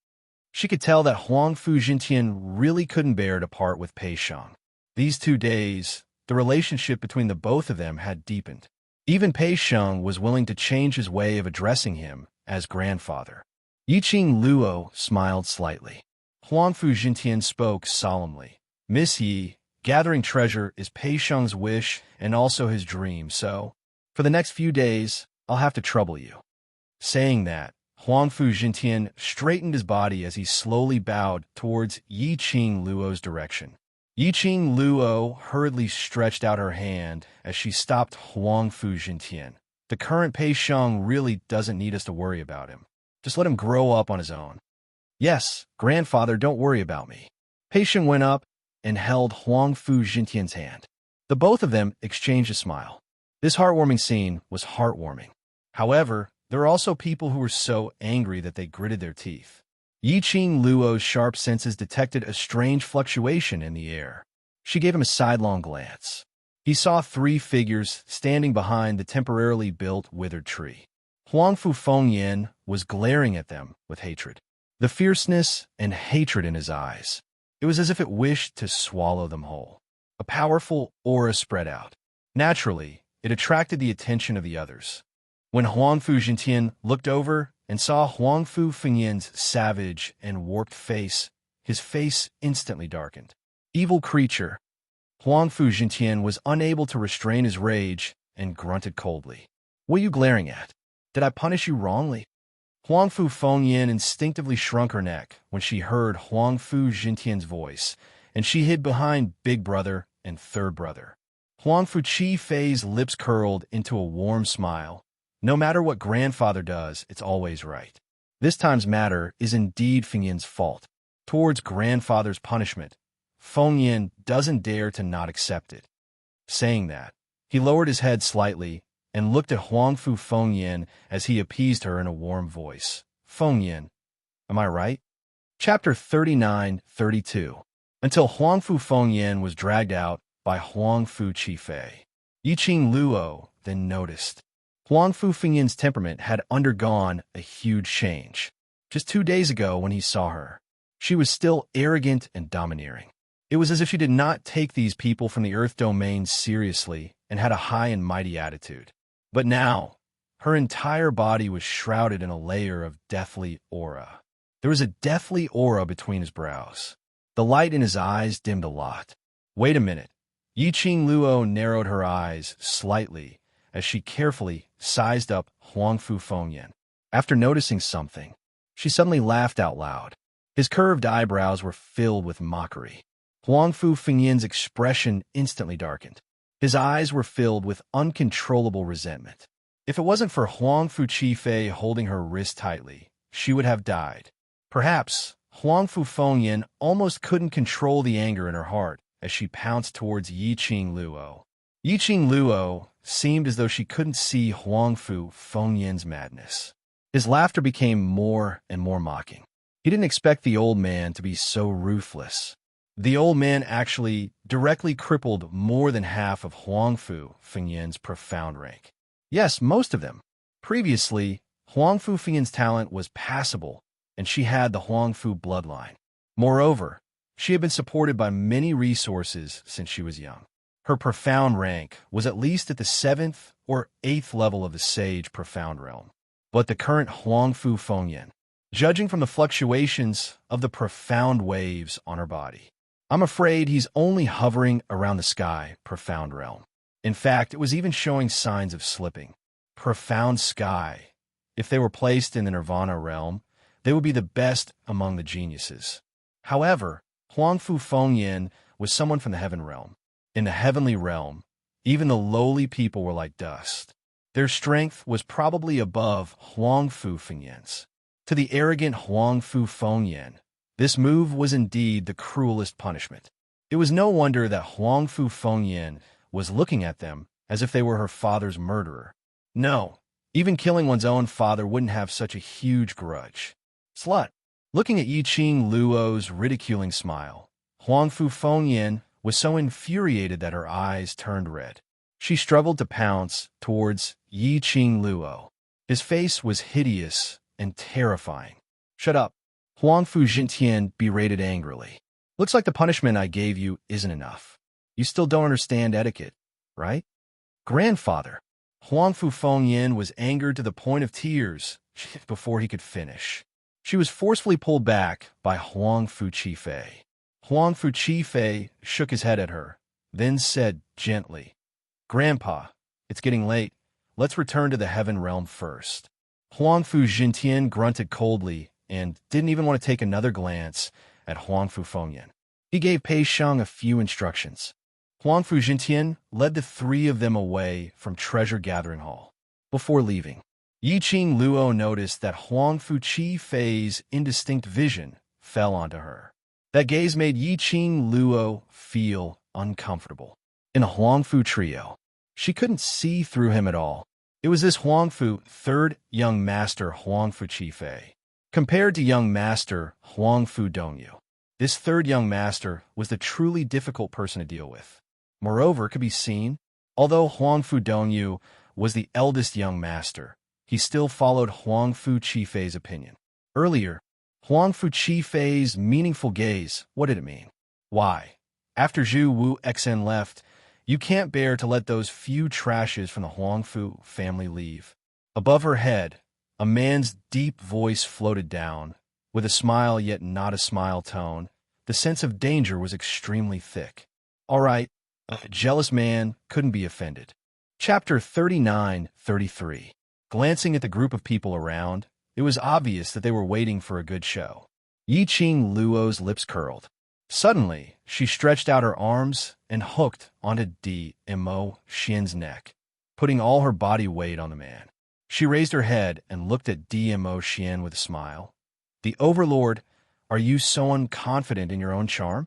She could tell that Huangfu Jintian really couldn't bear to part with Pei Sheng. These 2 days, the relationship between the both of them had deepened. Even Pei Sheng was willing to change his way of addressing him as grandfather. Yiqing Luo smiled slightly. Huangfu Jintian spoke solemnly. "Miss Yi, gathering treasure is Pei Sheng's wish and also his dream, so for the next few days, I'll have to trouble you." Saying that, Huangfu Jintian straightened his body as he slowly bowed towards Yiqing Luo's direction. Yiqing Luo hurriedly stretched out her hand as she stopped Huangfu Jintian. "The current Pei Sheng really doesn't need us to worry about him. Just let him grow up on his own." "Yes, grandfather, don't worry about me." Pei Sheng went up and held Huangfu Jintian's hand. The both of them exchanged a smile. This heartwarming scene was heartwarming. However, there were also people who were so angry that they gritted their teeth. Yiqing Luo's sharp senses detected a strange fluctuation in the air. She gave him a sidelong glance. He saw 3 figures standing behind the temporarily built withered tree. Huangfu Fengyan was glaring at them with hatred. The fierceness and hatred in his eyes. It was as if it wished to swallow them whole. A powerful aura spread out. Naturally, it attracted the attention of the others. When Huangfu Jintian looked over and saw Huangfu Fengyan's savage and warped face, his face instantly darkened. Evil creature. Huangfu Jintian was unable to restrain his rage and grunted coldly. What are you glaring at? Did I punish you wrongly? Huangfu Fengyan instinctively shrunk her neck when she heard Huangfu Jintian's voice, and she hid behind Big Brother and Third Brother. Huangfu Chi Fei's lips curled into a warm smile. No matter what grandfather does, it's always right. This time's matter is indeed Fengyan's fault. Towards grandfather's punishment, Fengyan doesn't dare to not accept it. Saying that, he lowered his head slightly and looked at Huangfu Fengyan as he appeased her in a warm voice. Fengyan, am I right? Chapter 39-32. Until Huangfu Fengyan was dragged out by Huangfu Qifei. Yiqing Luo then noticed. Huangfu Fengyan's temperament had undergone a huge change. Just 2 days ago when he saw her, she was still arrogant and domineering. It was as if she did not take these people from the Earth domain seriously and had a high and mighty attitude. But now, her entire body was shrouded in a layer of deathly aura. There was a deathly aura between his brows. The light in his eyes dimmed a lot. Wait a minute. Yiqing Luo narrowed her eyes slightly as she carefully sized up Huangfu Fengyan. After noticing something, she suddenly laughed out loud. His curved eyebrows were filled with mockery. Huangfu Fengyan's expression instantly darkened. His eyes were filled with uncontrollable resentment. If it wasn't for Huangfu Qifei holding her wrist tightly, she would have died. Perhaps Huangfu Fengyan almost couldn't control the anger in her heart as she pounced towards Yiqing Luo. Yiqing Luo seemed as though she couldn't see Huangfu Fengyan's madness. His laughter became more and more mocking. He didn't expect the old man to be so ruthless. The old man actually directly crippled more than half of Huangfu Fengyan's profound rank. Yes, most of them. Previously, Huangfu Fengyan's talent was passable, and she had the Huangfu bloodline. Moreover, she had been supported by many resources since she was young. Her profound rank was at least at the 7th or 8th level of the Sage Profound Realm. But the current Huangfu Fengyan, judging from the fluctuations of the profound waves on her body, I'm afraid he's only hovering around the sky Profound Realm. In fact, it was even showing signs of slipping. Profound sky. If they were placed in the Nirvana realm, they would be the best among the geniuses. However, Huangfu Fengyan was someone from the heaven realm. In the heavenly realm, even the lowly people were like dust. Their strength was probably above Huangfu Fengyan's. To the arrogant Huangfu Fengyan, this move was indeed the cruelest punishment. It was no wonder that Huangfu Fengyan was looking at them as if they were her father's murderer. No, even killing one's own father wouldn't have such a huge grudge. Slut. Looking at Yiqing Luo's ridiculing smile, Huangfu Fengyan was so infuriated that her eyes turned red. She struggled to pounce towards Yiqing Luo. His face was hideous and terrifying. Shut up. Huangfu Jintian berated angrily. Looks like the punishment I gave you isn't enough. You still don't understand etiquette, right? Grandfather. Huangfu Fengyan was angered to the point of tears before he could finish. She was forcefully pulled back by Huangfu Qifei. Huangfu Qifei shook his head at her, then said gently, Grandpa, it's getting late. Let's return to the heaven realm first. Huangfu Jintian grunted coldly and didn't even want to take another glance at Huangfu Fengyan. He gave Pei Sheng a few instructions. Huangfu Jintian led the 3 of them away from Treasure Gathering Hall. Before leaving, Yiqing Luo noticed that Huangfu Qifei's indistinct vision fell onto her. That gaze made Yiqing Luo feel uncomfortable. In a Huangfu trio, she couldn't see through him at all. It was this Huangfu, 3rd young master Huangfu Qifei, compared to young master Huangfu Dongyu. This 3rd young master was the truly difficult person to deal with. Moreover, it could be seen, although Huangfu Dongyu was the eldest young master, he still followed Huangfu Qifei's opinion. Earlier, Huang Fuqi Fei's meaningful gaze, what did it mean? Why? After Zhu Wu Xen left, you can't bear to let those few trashes from the Huangfu family leave. Above her head, a man's deep voice floated down, with a smile yet not a smile tone. The sense of danger was extremely thick. All right, a jealous man couldn't be offended. Chapter 39-33. Glancing at the group of people around, it was obvious that they were waiting for a good show. Yi Qing Luo's lips curled. Suddenly, she stretched out her arms and hooked onto Mo Xian's neck, putting all her body weight on the man. She raised her head and looked at Mo Xian with a smile. "The Overlord, are you so unconfident in your own charm?"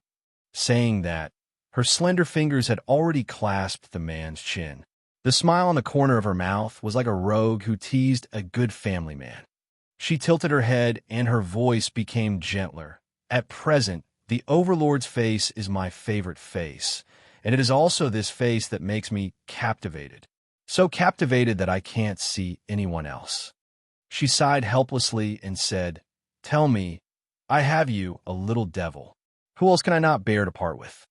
Saying that, her slender fingers had already clasped the man's chin. The smile on the corner of her mouth was like a rogue who teased a good family man. She tilted her head and her voice became gentler. "At present, the Overlord's face is my favorite face, and it is also this face that makes me captivated. So captivated that I can't see anyone else." She sighed helplessly and said, "Tell me, I have you, a little devil. Who else can I not bear to part with?"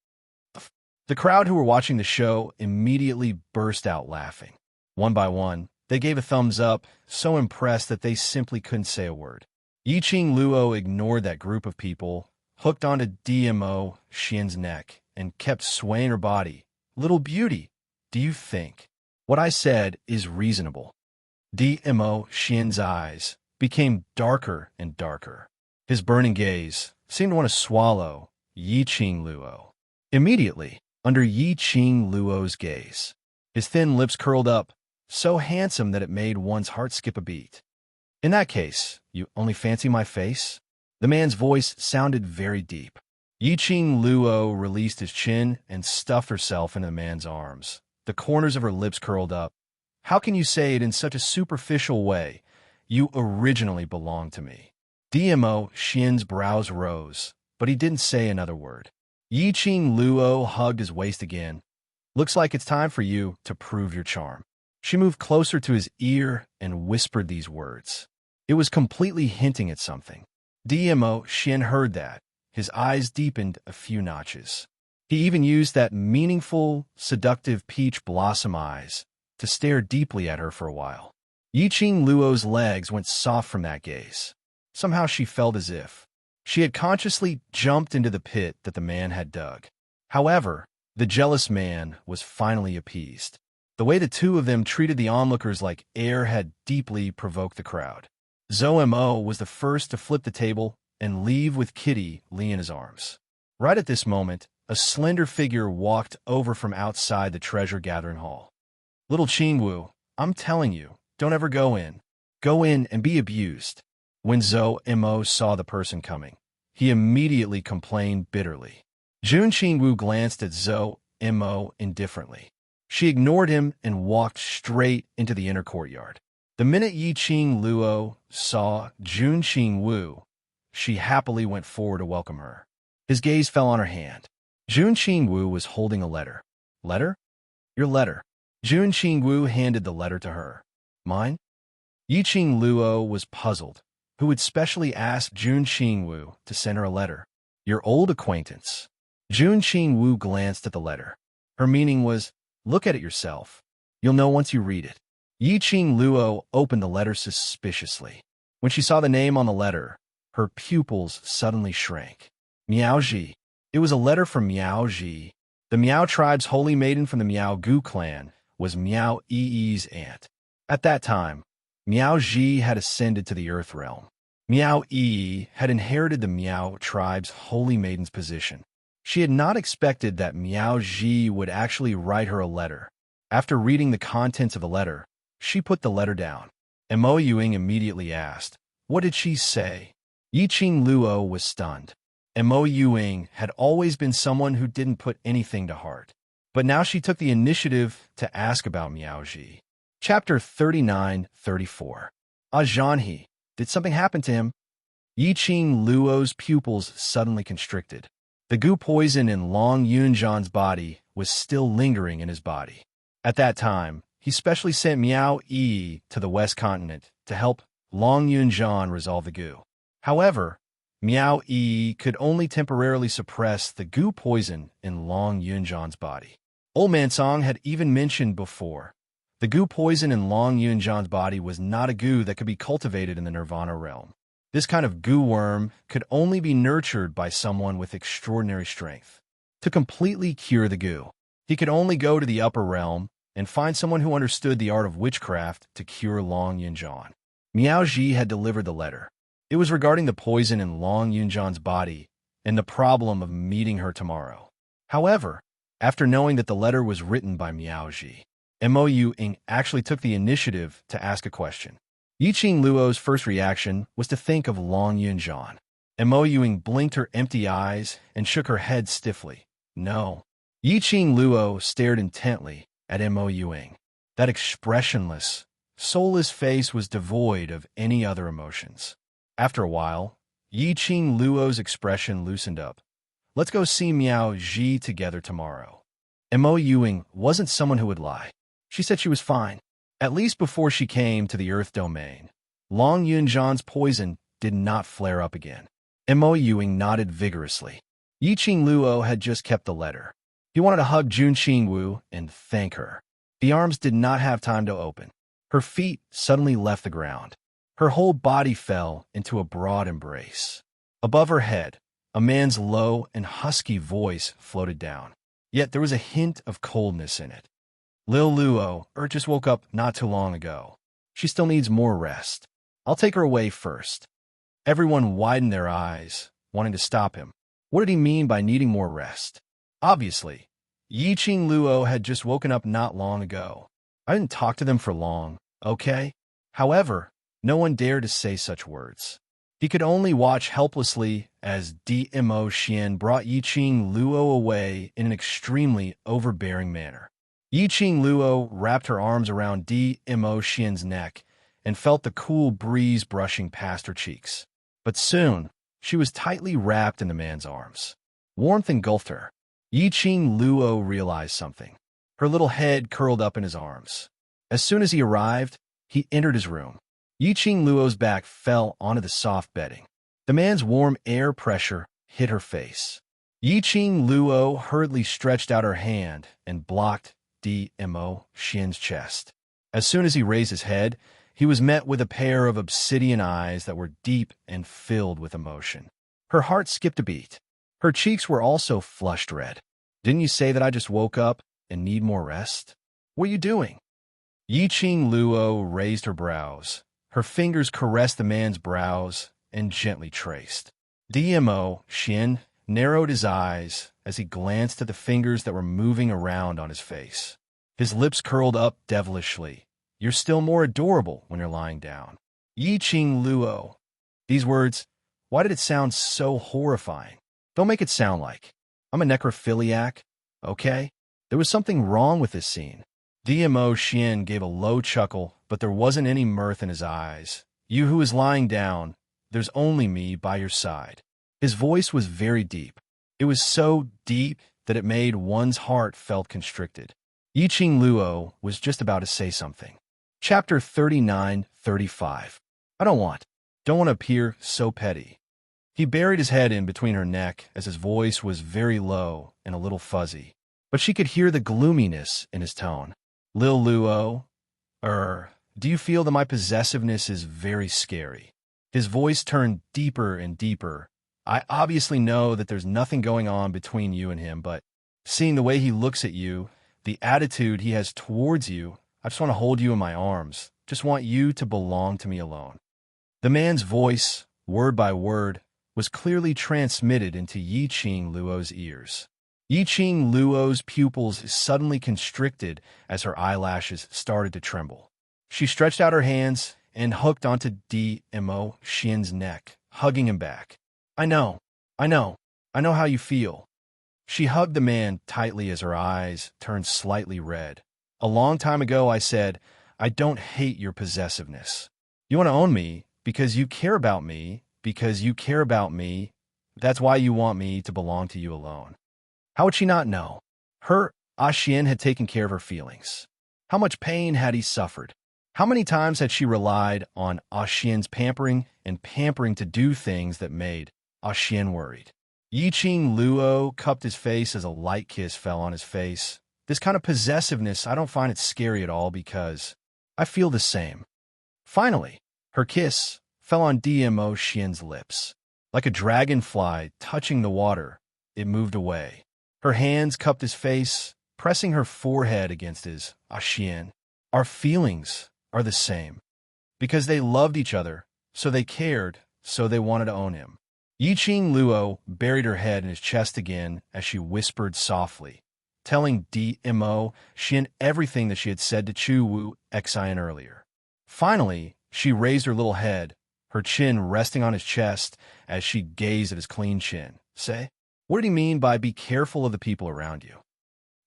The crowd who were watching the show immediately burst out laughing. One by one, they gave a thumbs up, so impressed that they simply couldn't say a word. Yi Qing Luo ignored that group of people, hooked onto Mo Xian's neck, and kept swaying her body. "Little beauty, do you think what I said is reasonable?" Mo Xian's eyes became darker and darker. His burning gaze seemed to want to swallow Yi Qing Luo. Immediately, under Yi Qing Luo's gaze, his thin lips curled up, so handsome that it made one's heart skip a beat. "In that case, you only fancy my face?" The man's voice sounded very deep. Yi Qing Luo released his chin and stuffed herself into the man's arms. The corners of her lips curled up. "How can you say it in such a superficial way? You originally belonged to me." Mo Xian's brows rose, but he didn't say another word. Yi Qing Luo hugged his waist again. "Looks like it's time for you to prove your charm." She moved closer to his ear and whispered these words. It was completely hinting at something. Mo Xian heard that. His eyes deepened a few notches. He even used that meaningful, seductive peach blossom eyes to stare deeply at her for a while. Yi Qing Luo's legs went soft from that gaze. Somehow she felt as if she had consciously jumped into the pit that the man had dug. However, the jealous man was finally appeased. The way the two of them treated the onlookers like air had deeply provoked the crowd. Zhou Mo was the first to flip the table and leave with Kitty Li in his arms. Right at this moment, a slender figure walked over from outside the treasure-gathering hall. "Little Qingwu, I'm telling you, don't ever go in. Go in and be abused." When Zhou Mo saw the person coming, he immediately complained bitterly. Jun Qingwu glanced at Zhou Mo indifferently. She ignored him and walked straight into the inner courtyard. The minute Yi Qing Luo saw Jun Qingwu, she happily went forward to welcome her. His gaze fell on her hand. Jun Qingwu was holding a letter. "Letter? Your letter." Jun Qingwu handed the letter to her. "Mine?" Yi Qing Luo was puzzled. Who had specially asked Jun Qingwu to send her a letter? "Your old acquaintance." Jun Qingwu glanced at the letter. Her meaning was, "Look at it yourself. You'll know once you read it." Yi Qing Luo opened the letter suspiciously. When she saw the name on the letter, her pupils suddenly shrank. Miao Ji. It was a letter from Miao Ji. The Miao tribe's holy maiden from the Miao Gu clan was Miao Yi's aunt. At that time, Miao Ji had ascended to the earth realm. Miao Yi had inherited the Miao tribe's holy maiden's position. She had not expected that Miao Ji would actually write her a letter. After reading the contents of the letter, she put the letter down. Mo Yuing immediately asked, "What did she say?" Yi Qing Luo was stunned. Mo Yuing had always been someone who didn't put anything to heart. But now she took the initiative to ask about Miao Ji. Chapter 39-34. Zhanhe, did something happen to him? Yi Qing Luo's pupils suddenly constricted. The goo poison in Long Yunzhan's body was still lingering in his body. At that time, he specially sent Miao Yi to the West Continent to help Long Yunzhan resolve the goo. However, Miao Yi could only temporarily suppress the goo poison in Long Yunjan's body. Old Man Song had even mentioned before, the goo poison in Long Yunjan's body was not a goo that could be cultivated in the Nirvana realm. This kind of goo worm could only be nurtured by someone with extraordinary strength. To completely cure the goo, he could only go to the upper realm and find someone who understood the art of witchcraft to cure Long Yunjan. Miao Ji had delivered the letter. It was regarding the poison in Long Yunjan's body and the problem of meeting her tomorrow. However, after knowing that the letter was written by Miao Ji, Mo Ying actually took the initiative to ask a question. Yiqing Luo's first reaction was to think of Long Yunjan. Mo Ying blinked her empty eyes and shook her head stiffly. No. Yiqing Luo stared intently at Mo Ying. That expressionless, soulless face was devoid of any other emotions. After a while, Yiqing Luo's expression loosened up. Let's go see Miao Ji together tomorrow. Mo Ying wasn't someone who would lie. She said she was fine, at least before she came to the Earth domain. Long Yunjan's poison did not flare up again. Mo Ying nodded vigorously. Yiqing Luo had just kept the letter. He wanted to hug Jun Qingwu and thank her. The arms did not have time to open. Her feet suddenly left the ground. Her whole body fell into a broad embrace. Above her head, a man's low and husky voice floated down. Yet there was a hint of coldness in it. Lil Luo just woke up not too long ago. She still needs more rest. I'll take her away first. Everyone widened their eyes, wanting to stop him. What did he mean by needing more rest? Obviously, Yiqing Luo had just woken up not long ago. I didn't talk to them for long, okay? However, no one dared to say such words. He could only watch helplessly as Dmo Xian brought Yiqing Luo away in an extremely overbearing manner. Yiqing Luo wrapped her arms around Dmo Xian's neck and felt the cool breeze brushing past her cheeks. But soon, she was tightly wrapped in the man's arms. Warmth engulfed her. Yiqing Luo realized something. Her little head curled up in his arms. As soon as he arrived, he entered his room. Yiqing Luo's back fell onto the soft bedding. The man's warm air pressure hit her face. Yiqing Luo hurriedly stretched out her hand and blocked Dmo Xian's chest. As soon as he raised his head, he was met with a pair of obsidian eyes that were deep and filled with emotion. Her heart skipped a beat. Her cheeks were also flushed red. Didn't you say that I just woke up and need more rest? What are you doing? Yiqing Luo raised her brows. Her fingers caressed the man's brows and gently traced. Dmo Xian narrowed his eyes as he glanced at the fingers that were moving around on his face. His lips curled up devilishly. You're still more adorable when you're lying down. Yiqing Luo. These words, why did it sound so horrifying? Don't make it sound like I'm a necrophiliac, okay? There was something wrong with this scene. Dmo Xian gave a low chuckle, but there wasn't any mirth in his eyes. You who is lying down, there's only me by your side. His voice was very deep. It was so deep that it made one's heart felt constricted. Yiqing Luo was just about to say something. Chapter 39-35. I don't want to appear so petty. He buried his head in between her neck as his voice was very low and a little fuzzy, but she could hear the gloominess in his tone. Lil Luo, do you feel that my possessiveness is very scary? His voice turned deeper and deeper. I obviously know that there's nothing going on between you and him, but seeing the way he looks at you, the attitude he has towards you, I just want to hold you in my arms. Just want you to belong to me alone. The man's voice, word by word, was clearly transmitted into Yiqing Luo's ears. Yiqing Luo's pupils suddenly constricted as her eyelashes started to tremble. She stretched out her hands and hooked onto Dmo Xian's neck, hugging him back. I know how you feel. She hugged the man tightly as her eyes turned slightly red. A long time ago I said, I don't hate your possessiveness. You want to own me because you care about me, That's why you want me to belong to you alone. How would she not know? Her, Xian, had taken care of her feelings. How much pain had he suffered? How many times had she relied on Xian's pampering to do things that made Xian worried. Yiqing Luo cupped his face as a light kiss fell on his face. This kind of possessiveness, I don't find it scary at all because I feel the same. Finally, her kiss fell on Dmo Xian's lips. Like a dragonfly touching the water, it moved away. Her hands cupped his face, pressing her forehead against his. Xian, our feelings are the same. Because they loved each other, so they cared, so they wanted to own him. Yiqing Luo buried her head in his chest again as she whispered softly, telling Dmo Xian everything that she had said to Chu Wu Xian earlier. Finally, she raised her little head, her chin resting on his chest as she gazed at his clean chin. Say, what did he mean by be careful of the people around you?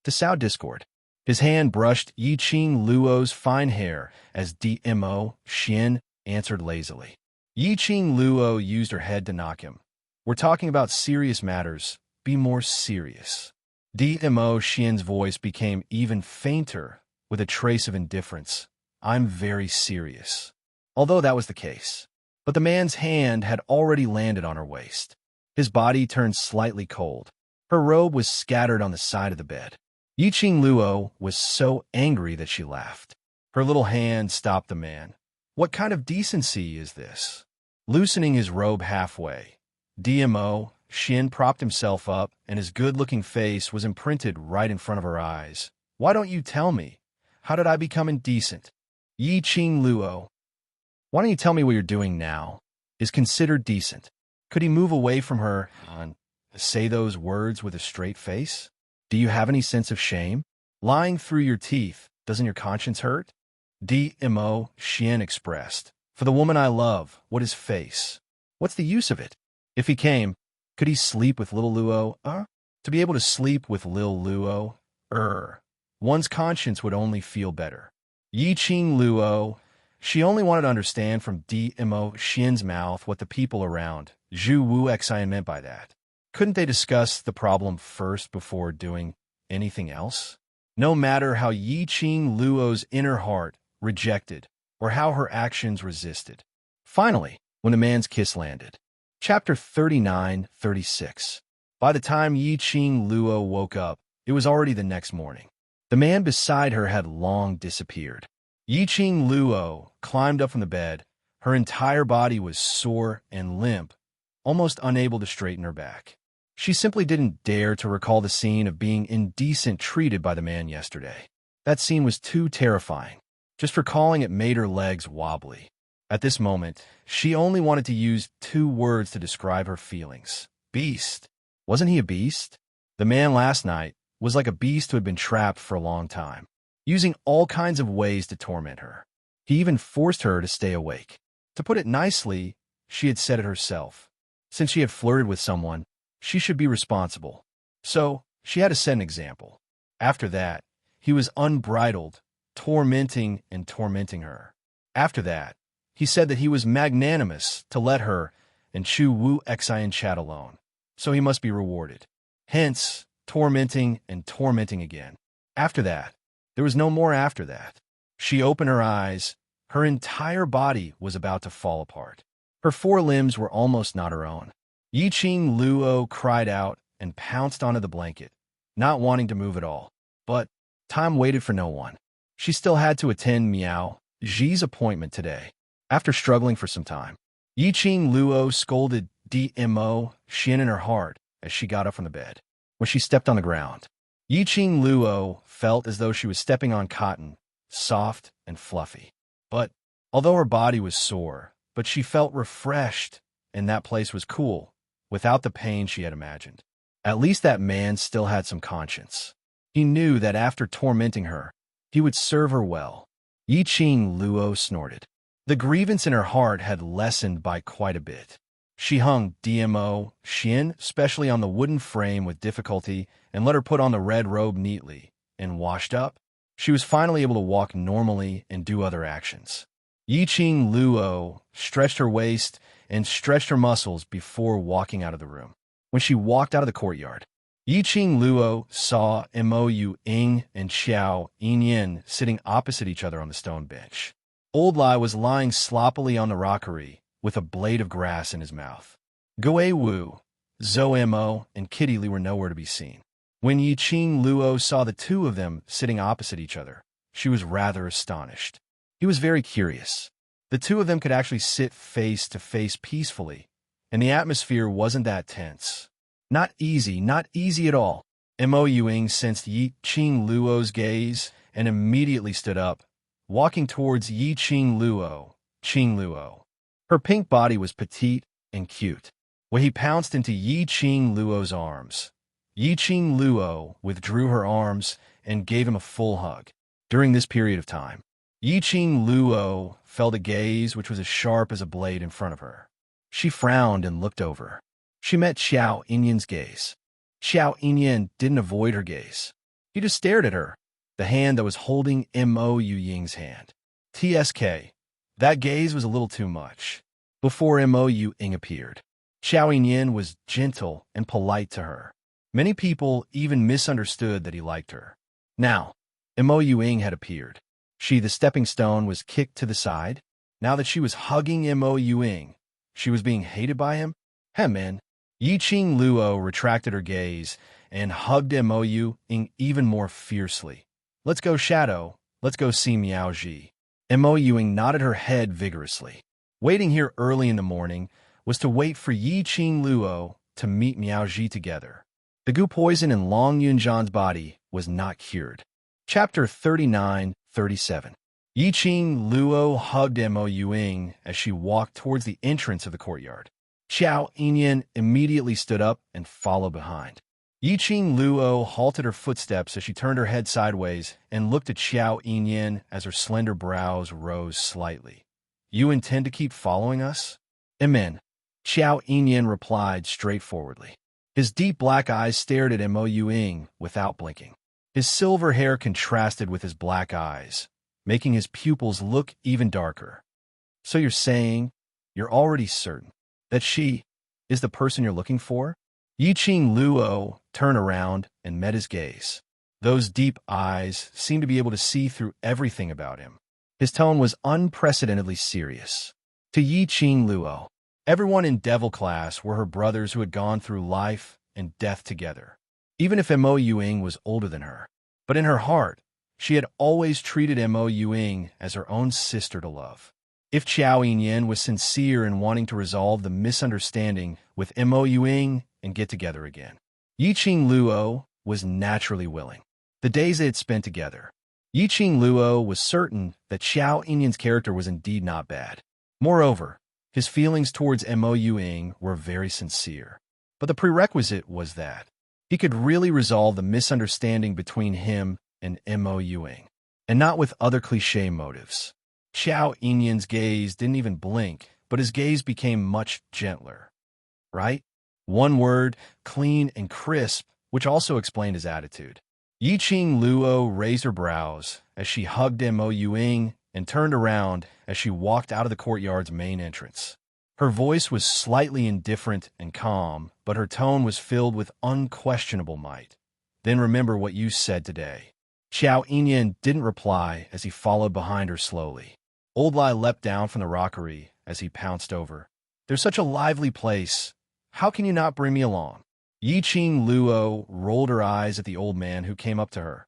To sow discord. His hand brushed Yiqing Luo's fine hair as Dmo Xian answered lazily. Yiqing Luo used her head to knock him. We're talking about serious matters. Be more serious. Dmo Xian's voice became even fainter with a trace of indifference. I'm very serious. Although that was the case. But the man's hand had already landed on her waist. His body turned slightly cold. Her robe was scattered on the side of the bed. Yiqing Luo was so angry that she laughed. Her little hand stopped the man. What kind of decency is this? Loosening his robe halfway, Dmo Xian propped himself up, and his good-looking face was imprinted right in front of her eyes. Why don't you tell me? How did I become indecent? Yiqing Luo, why don't you tell me what you're doing now? Is considered decent. Could he move away from her and say those words with a straight face? Do you have any sense of shame? Lying through your teeth, doesn't your conscience hurt? Dmo Xian expressed. For the woman I love, what is face? What's the use of it? If he came, could he sleep with little Luo? To be able to sleep with Lil Luo? One's conscience would only feel better. Yiqing Luo, she only wanted to understand from Dmo Xian's mouth what the people around Zhu Wu Xian meant by that. Couldn't they discuss the problem first before doing anything else? No matter how Yiqing Luo's inner heart rejected or how her actions resisted. Finally, when the man's kiss landed. Chapter 39-36. By the time Yiqing Luo woke up, it was already the next morning. The man beside her had long disappeared. Yiqing Luo climbed up from the bed. Her entire body was sore and limp, almost unable to straighten her back. She simply didn't dare to recall the scene of being indecent treated by the man yesterday. That scene was too terrifying. Just recalling it made her legs wobbly. At this moment, she only wanted to use 2 words to describe her feelings. Beast. Wasn't he a beast? The man last night was like a beast who had been trapped for a long time, using all kinds of ways to torment her. He even forced her to stay awake. To put it nicely, she had said it herself. Since she had flirted with someone, she should be responsible. So, she had to set an example. After that, he was unbridled, tormenting and tormenting her. After that, he said that he was magnanimous to let her and Chu Wu Xian chat alone. So he must be rewarded. Hence, tormenting and tormenting again. After that, there was no more after that. She opened her eyes. Her entire body was about to fall apart. Her 4 limbs were almost not her own. Yiqing Luo cried out and pounced onto the blanket, not wanting to move at all. But time waited for no one. She still had to attend Miao Ji's appointment today. After struggling for some time, Yiqing Luo scolded Dmo Xian in her heart as she got up from the bed. When she stepped on the ground, Yiqing Luo felt as though she was stepping on cotton, soft and fluffy. But although her body was sore, but she felt refreshed, and that place was cool, without the pain she had imagined. At least that man still had some conscience. He knew that after tormenting her, he would serve her well. Yiqing Luo snorted. The grievance in her heart had lessened by quite a bit. She hung Dmo Xian specially on the wooden frame with difficulty and let her put on the red robe neatly, and washed up. She was finally able to walk normally and do other actions. Yiqing Luo stretched her waist and stretched her muscles before walking out of the room. When she walked out of the courtyard, Yiqing Luo saw Mo Ying and Xiao Yinyan sitting opposite each other on the stone bench. Old Lai was lying sloppily on the rockery with a blade of grass in his mouth. Goe Wu, Zhou Mo, and Kitty Li were nowhere to be seen. When Yi Qing Luo saw the two of them sitting opposite each other, she was rather astonished. He was very curious. The two of them could actually sit face to face peacefully, and the atmosphere wasn't that tense. Not easy at all. Mo Yuing sensed Yi Qing Luo's gaze and immediately stood up, walking towards Yi Qing Luo. Her pink body was petite and cute. When he pounced into Yi Qing Luo's arms, Yi Qing Luo withdrew her arms and gave him a full hug. During this period of time, Yi Qing Luo felt a gaze which was as sharp as a blade in front of her. She frowned and looked over. She met Xiao Yinyan's gaze. Xiao Yinyan didn't avoid her gaze. He just stared at her, the hand that was holding Mo Yuying's hand. TSK. That gaze was a little too much. Before Mo Yuying appeared, Xiao Yinyan was gentle and polite to her. Many people even misunderstood that he liked her. Now, Mo Yuying had appeared. She, the stepping stone, was kicked to the side. Now that she was hugging Mo Yuying, she was being hated by him? Man. Yi Qing Luo retracted her gaze and hugged Mo Yuying even more fiercely. Let's go, Shadow. Let's go see Miao Ji. Mo Yuying nodded her head vigorously. Waiting here early in the morning was to wait for Yi Qing Luo to meet Miao Ji together. The goo poison in Long Yunzhan's body was not cured. Chapter 39-37. Yi Qing Luo hugged Mo Yuying as she walked towards the entrance of the courtyard. Xiao Yinyan immediately stood up and followed behind. Yi Qing Luo halted her footsteps as she turned her head sideways and looked at Xiao Yinyan as her slender brows rose slightly. You intend to keep following us? Amen. Xiao Yinyan replied straightforwardly. His deep black eyes stared at Mo Yuying without blinking. His silver hair contrasted with his black eyes, making his pupils look even darker. So you're saying you're already certain that she is the person you're looking for? Yi Qing Luo turned around and met his gaze. Those deep eyes seemed to be able to see through everything about him. His tone was unprecedentedly serious. To Yi Qing Luo, everyone in Devil Class were her brothers who had gone through life and death together, even if Mo Yuying was older than her. But in her heart, she had always treated Mo Yuying as her own sister to love. If Xiao Yinyan was sincere in wanting to resolve the misunderstanding with Mo Yuying and get together again, Yi Qing Luo was naturally willing. The days they had spent together, Yi Qing Luo was certain that Xiao Yinyan's character was indeed not bad. Moreover, his feelings towards Mo Yuying were very sincere. But the prerequisite was that he could really resolve the misunderstanding between him and Mo Yuying, and not with other cliché motives. Xiao Yinyan's gaze didn't even blink, but his gaze became much gentler. Right? One word, clean and crisp, which also explained his attitude. Yi Qing Luo raised her brows as she hugged Mo Yuying and turned around as she walked out of the courtyard's main entrance. Her voice was slightly indifferent and calm, but her tone was filled with unquestionable might. Then remember what you said today. Xiao Yinyan didn't reply as he followed behind her slowly. Old Lai leapt down from the rockery as he pounced over. There's such a lively place. How can you not bring me along? Yi Qing Luo rolled her eyes at the old man who came up to her.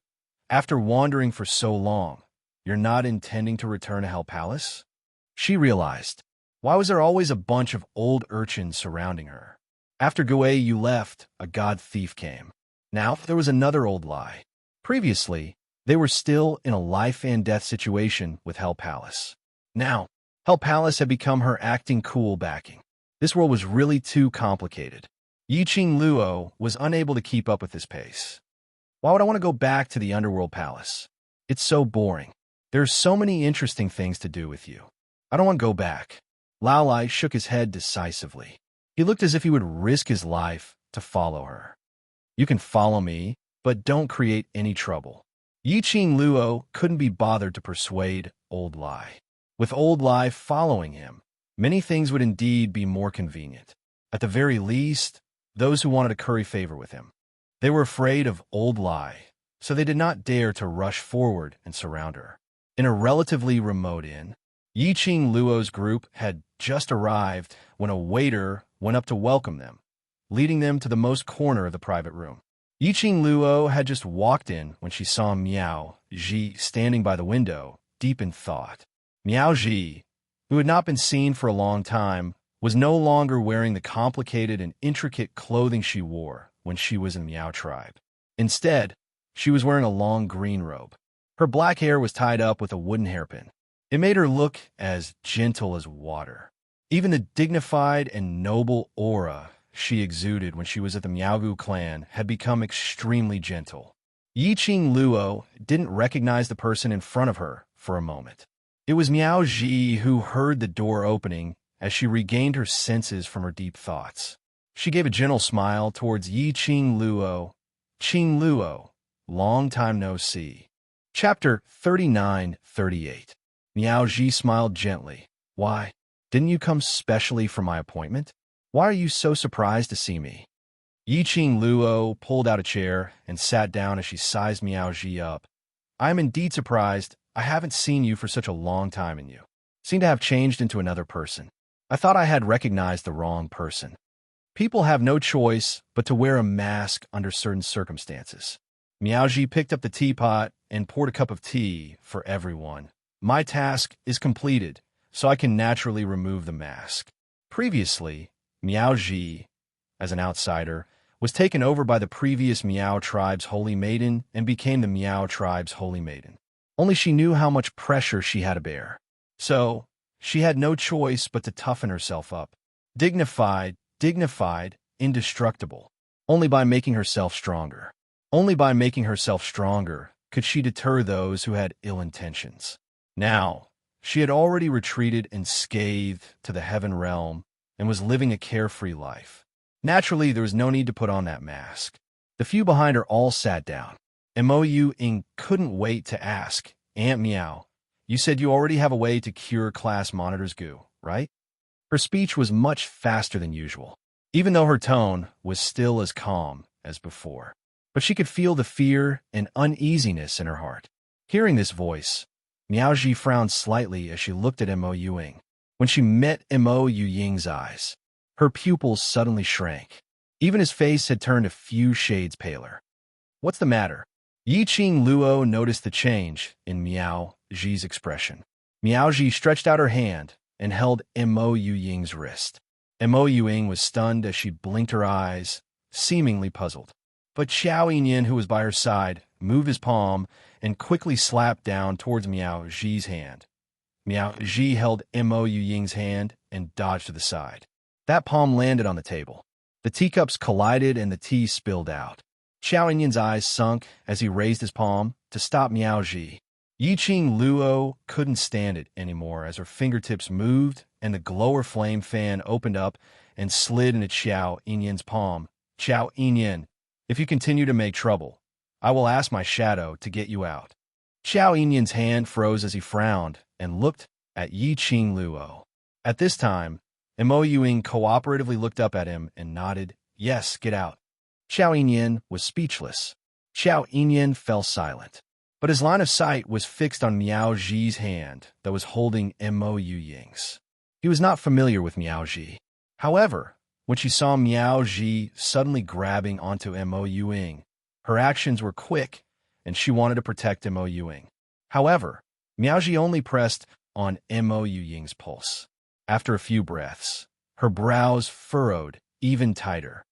After wandering for so long, you're not intending to return to Hell Palace? She realized. Why was there always a bunch of old urchins surrounding her? After Goe you left, a god thief came. Now there was another old lie. Previously, they were still in a life and death situation with Hell Palace. Now, Hell Palace had become her acting cool backing. This world was really too complicated. Yi Qing Luo was unable to keep up with this pace. Why would I want to go back to the Underworld Palace? It's so boring. There's so many interesting things to do with you. I don't want to go back. Lao Lai shook his head decisively. He looked as if he would risk his life to follow her. You can follow me, but don't create any trouble. Yi Qing Luo couldn't be bothered to persuade Old Lai. With Old Lai following him, many things would indeed be more convenient. At the very least, those who wanted to curry favor with him. They were afraid of Old Lai, so they did not dare to rush forward and surround her. In a relatively remote inn, Yiqing Luo's group had just arrived when a waiter went up to welcome them, leading them to the most corner of the private room. Yiqing Luo had just walked in when she saw Miao Ji standing by the window, deep in thought. Miao Ji, who had not been seen for a long time, was no longer wearing the complicated and intricate clothing she wore when she was in the Miao tribe. Instead, she was wearing a long green robe. Her black hair was tied up with a wooden hairpin. It made her look as gentle as water. Even the dignified and noble aura she exuded when she was at the Miaogu clan had become extremely gentle. Yiqing Luo didn't recognize the person in front of her for a moment. It was Miao Ji who heard the door opening as she regained her senses from her deep thoughts. She gave a gentle smile towards Yiqing Luo. Qing Luo, long time no see. Chapter 39-38. Miao Ji smiled gently. Why, didn't you come specially for my appointment? Why are you so surprised to see me? Yiqing Luo pulled out a chair and sat down as she sized Miao Ji up. I am indeed surprised. I haven't seen you for such a long time, and you seem to have changed into another person. I thought I had recognized the wrong person. People have no choice but to wear a mask under certain circumstances. Miao Ji picked up the teapot and poured a cup of tea for everyone. My task is completed, so I can naturally remove the mask. Previously, Miao Ji, as an outsider, was taken over by the previous Miao tribe's holy maiden and became the Miao tribe's holy maiden. Only she knew how much pressure she had to bear. So, she had no choice but to toughen herself up. Dignified, indestructible. Only by making herself stronger. Only by making herself stronger could she deter those who had ill intentions. Now, she had already retreated unscathed to the heaven realm and was living a carefree life. Naturally, there was no need to put on that mask. The few behind her all sat down. Mou Ying couldn't wait to ask, Aunt Miao, you said you already have a way to cure class monitor's goo, right? Her speech was much faster than usual, even though her tone was still as calm as before. But she could feel the fear and uneasiness in her heart. Hearing this voice, Miao Ji frowned slightly as she looked at Mou Ying. When she met Mou Ying's eyes, her pupils suddenly shrank. Even his face had turned a few shades paler. What's the matter? Yiqing Luo noticed the change in Miao Ji's expression. Miao Ji stretched out her hand and held Mou Ying's wrist. Mou Ying was stunned as she blinked her eyes, seemingly puzzled. But Xiao Yinyan, who was by her side, moved his palm and quickly slapped down towards Miao Ji's hand. Miao Ji held Mou Ying's hand and dodged to the side. That palm landed on the table. The teacups collided and the tea spilled out. Xiao Yinyan's eyes sunk as he raised his palm to stop Miao Ji. Yiqing Luo couldn't stand it anymore as her fingertips moved and the glower flame fan opened up and slid into Xiao Yinyan's palm. Xiao Yinyan, if you continue to make trouble, I will ask my shadow to get you out. Xiao Yinyan's hand froze as he frowned and looked at Yiqing Luo. At this time, Mou Ying cooperatively looked up at him and nodded, yes, get out. Xiao Yinyan was speechless. Xiao Yinyan fell silent. But his line of sight was fixed on Miao Ji's hand that was holding Mou Ying's. He was not familiar with Miao Ji. However, when she saw Miao Ji suddenly grabbing onto Mou Ying, her actions were quick, and she wanted to protect Mou Ying. However, Miao Ji only pressed on Mou Ying's pulse. After a few breaths, her brows furrowed even tighter.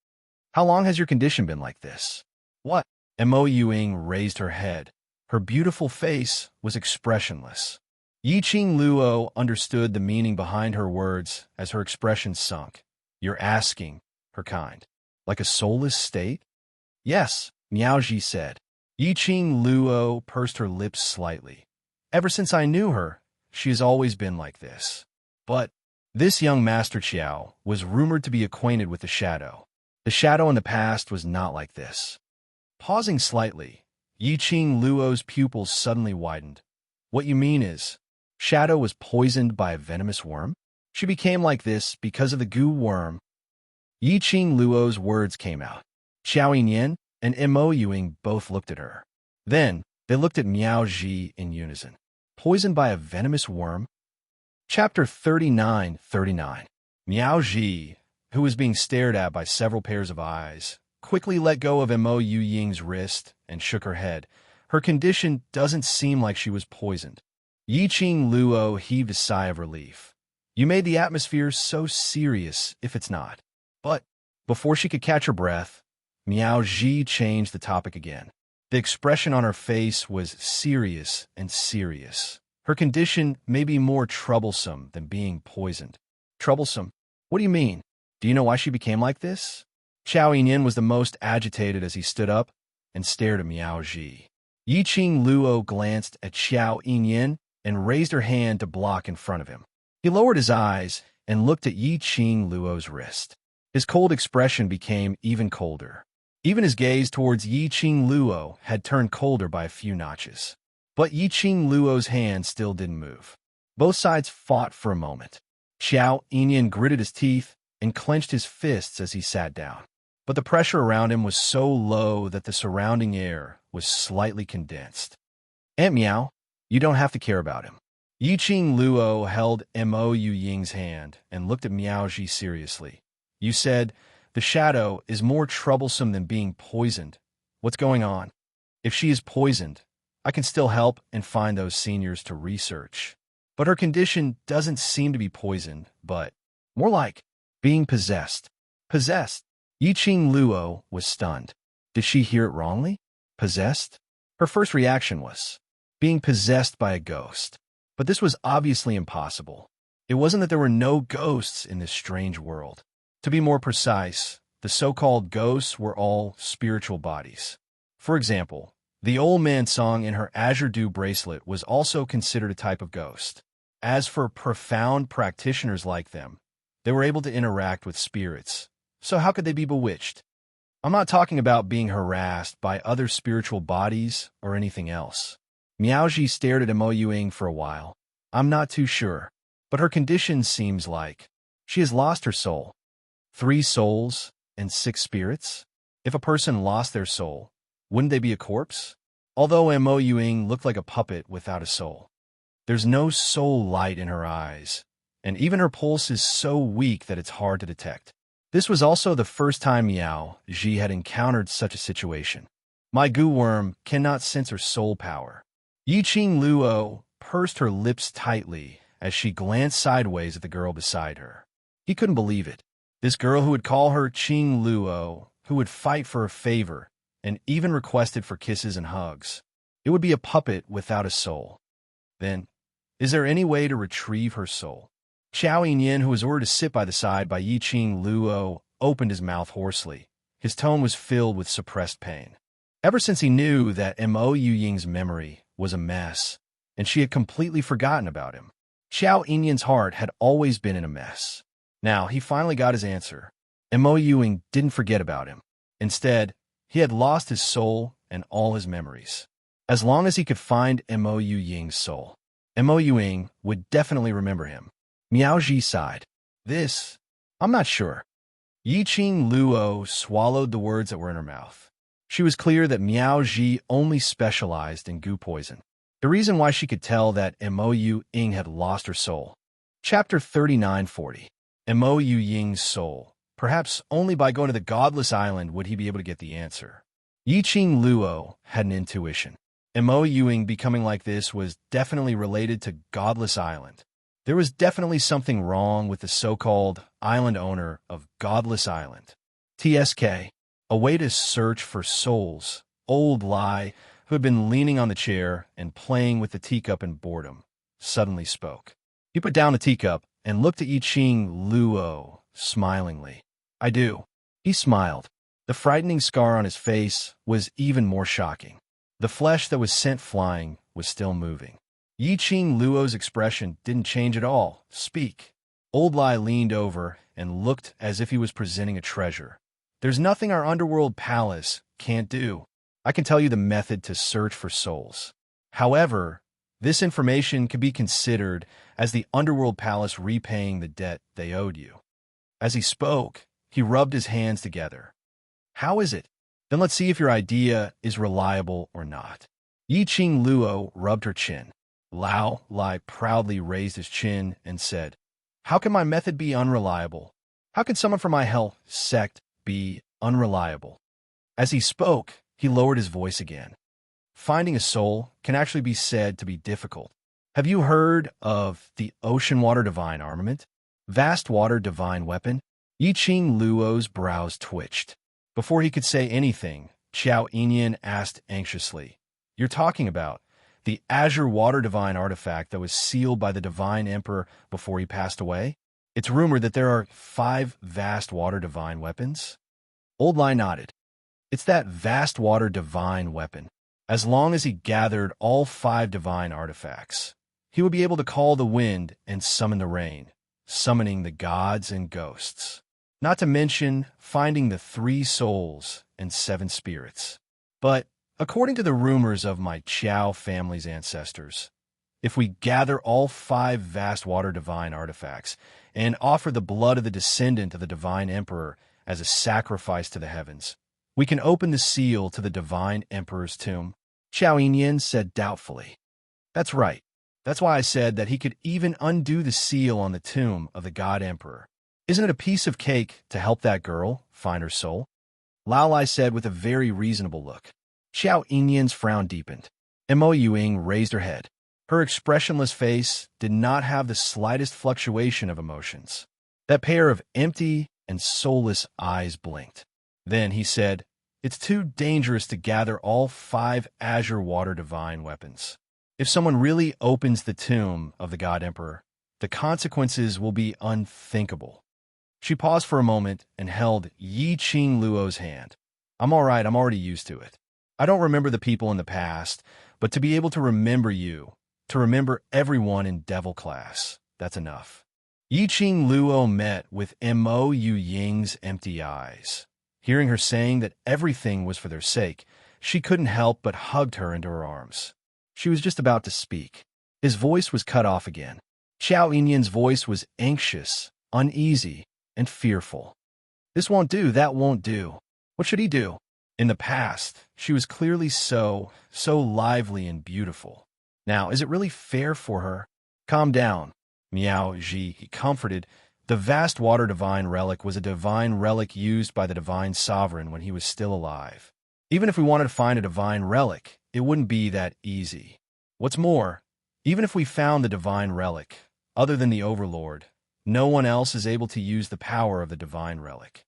How long has your condition been like this? What? Mou Ying raised her head. Her beautiful face was expressionless. Yiqing Luo understood the meaning behind her words as her expression sunk. You're asking, her kind, like a soulless state? Yes, Miao Ji said. Yiqing Luo pursed her lips slightly. Ever since I knew her, she has always been like this. But this young Master Qiao was rumored to be acquainted with the shadow. The shadow in the past was not like this. Pausing slightly, Yiqing Luo's pupils suddenly widened. What you mean is, Shadow was poisoned by a venomous worm? She became like this because of the goo worm. Yiqing Luo's words came out. Xiao Yinyan and Mou Ying both looked at her. Then, they looked at Miao Ji in unison. Poisoned by a venomous worm? Chapter 39:39. Miao Ji, who was being stared at by several pairs of eyes, quickly let go of Mo Yu Ying's wrist and shook her head. Her condition doesn't seem like she was poisoned. Yi Qing Luo heaved a sigh of relief. You made the atmosphere so serious if it's not. But before she could catch her breath, Miao Ji changed the topic again. The expression on her face was serious and serious. Her condition may be more troublesome than being poisoned. Troublesome? What do you mean? Do you know why she became like this? Xiao Yinyan was the most agitated as he stood up and stared at Miao Ji. Yi Qing Luo glanced at Xiao Yinyan and raised her hand to block in front of him. He lowered his eyes and looked at Yi Qing Luo's wrist. His cold expression became even colder. Even his gaze towards Yi Qing Luo had turned colder by a few notches. But Yi Qing Luo's hand still didn't move. Both sides fought for a moment. Xiao Yinyan gritted his teeth and clenched his fists as he sat down. But the pressure around him was so low that the surrounding air was slightly condensed. Aunt Miao, you don't have to care about him. Yi Qing Luo held Mo Yu Ying's hand and looked at Miao Ji seriously. You said, the shadow is more troublesome than being poisoned. What's going on? If she is poisoned, I can still help and find those seniors to research. But her condition doesn't seem to be poisoned, but more like being possessed. Possessed? Yi Qing Luo was stunned. Did she hear it wrongly? Possessed? Her first reaction was being possessed by a ghost. But this was obviously impossible. It wasn't that there were no ghosts in this strange world. To be more precise, the so-called ghosts were all spiritual bodies. For example, the old man song in her azure dew bracelet was also considered a type of ghost. As for profound practitioners like them, they were able to interact with spirits. So how could they be bewitched? I'm not talking about being harassed by other spiritual bodies or anything else. Miaoji stared at Mo Yuing for a while. I'm not too sure, but her condition seems like she has lost her soul. 3 souls and 6 spirits? If a person lost their soul, wouldn't they be a corpse? Although Mo Yuing looked like a puppet without a soul. There's no soul light in her eyes, and even her pulse is so weak that it's hard to detect. This was also the first time Miao Ji had encountered such a situation. My goo worm cannot sense her soul power. Yi Qing Luo pursed her lips tightly as she glanced sideways at the girl beside her. He couldn't believe it. This girl who would call her Qing Luo, who would fight for a favor, and even requested for kisses and hugs. It would be a puppet without a soul. Then, is there any way to retrieve her soul? Xiao Yinyan, who was ordered to sit by the side by Yi Qing Luo, opened his mouth hoarsely. His tone was filled with suppressed pain. Ever since he knew that Mo Yu Ying's memory was a mess, and she had completely forgotten about him, Xiao Yinyan's heart had always been in a mess. Now, he finally got his answer. Mo Yu Ying didn't forget about him. Instead, he had lost his soul and all his memories. As long as he could find Mo Yu Ying's soul, Mo Yu Ying would definitely remember him. Miao Ji sighed. This, I'm not sure. Yi Qing Luo swallowed the words that were in her mouth. She was clear that Miao Ji only specialized in goo poison. The reason why she could tell that Mo Yu Ying had lost her soul. Chapter 39:40. Mo Yu Ying's soul. Perhaps only by going to the Godless Island would he be able to get the answer. Yi Qing Luo had an intuition. Mo Yu Ying becoming like this was definitely related to Godless Island. There was definitely something wrong with the so-called island owner of Godless Island. TSK, a way to search for souls, old Lai, who had been leaning on the chair and playing with the teacup in boredom, suddenly spoke. He put down the teacup and looked at Yi Qing Luo smilingly. I do. He smiled. The frightening scar on his face was even more shocking. The flesh that was sent flying was still moving. Yi Qing Luo's expression didn't change at all. Speak. Old Lai leaned over and looked as if he was presenting a treasure. There's nothing our underworld palace can't do. I can tell you the method to search for souls. However, this information can be considered as the underworld palace repaying the debt they owed you. As he spoke, he rubbed his hands together. How is it? Then let's see if your idea is reliable or not. Yi Qing Luo rubbed her chin. Lao Lai proudly raised his chin and said, "How can my method be unreliable? How can someone from my hell sect be unreliable?" As he spoke, he lowered his voice again. Finding a soul can actually be said to be difficult. Have you heard of the ocean water divine armament? Vast water divine weapon? Yi Ching Luo's brows twitched. Before he could say anything, Qiao Yinyan asked anxiously, "You're talking about the azure water divine artifact that was sealed by the divine emperor before he passed away? It's rumored that there are 5 vast water divine weapons." Old Lai nodded. "It's that vast water divine weapon. As long as he gathered all 5 divine artifacts, he would be able to call the wind and summon the rain, summoning the gods and ghosts. Not to mention finding the 3 souls and 7 spirits. But according to the rumors of my Qiao family's ancestors, if we gather all 5 vast water divine artifacts and offer the blood of the descendant of the divine emperor as a sacrifice to the heavens, we can open the seal to the divine emperor's tomb." Qiao Yinyan said doubtfully. "That's right. That's why I said that he could even undo the seal on the tomb of the god emperor. Isn't it a piece of cake to help that girl find her soul?" Lao Lai said with a very reasonable look. Qiao Yinyan's frown deepened. Mo Yuing raised her head. Her expressionless face did not have the slightest fluctuation of emotions. That pair of empty and soulless eyes blinked. Then he said, "It's too dangerous to gather all 5 azure water divine weapons. If someone really opens the tomb of the god emperor, the consequences will be unthinkable." She paused for a moment and held Yi Ching Luo's hand. "I'm all right, I'm already used to it. I don't remember the people in the past, but to be able to remember you, to remember everyone in devil class, that's enough." Yi Ching Luo met with Mo Yu Ying's empty eyes. Hearing her saying that everything was for their sake, she couldn't help but hugged her into her arms. She was just about to speak. His voice was cut off again. Qiao Yinyan's voice was anxious, uneasy, and fearful. "This won't do, that won't do. What should he do?" In the past, she was clearly so lively and beautiful. Now, is it really fair for her? "Calm down, Miao Ji," he comforted. The vast water divine relic was a divine relic used by the divine sovereign when he was still alive. Even if we wanted to find a divine relic, it wouldn't be that easy. What's more, even if we found the divine relic, other than the Overlord, no one else is able to use the power of the divine relic.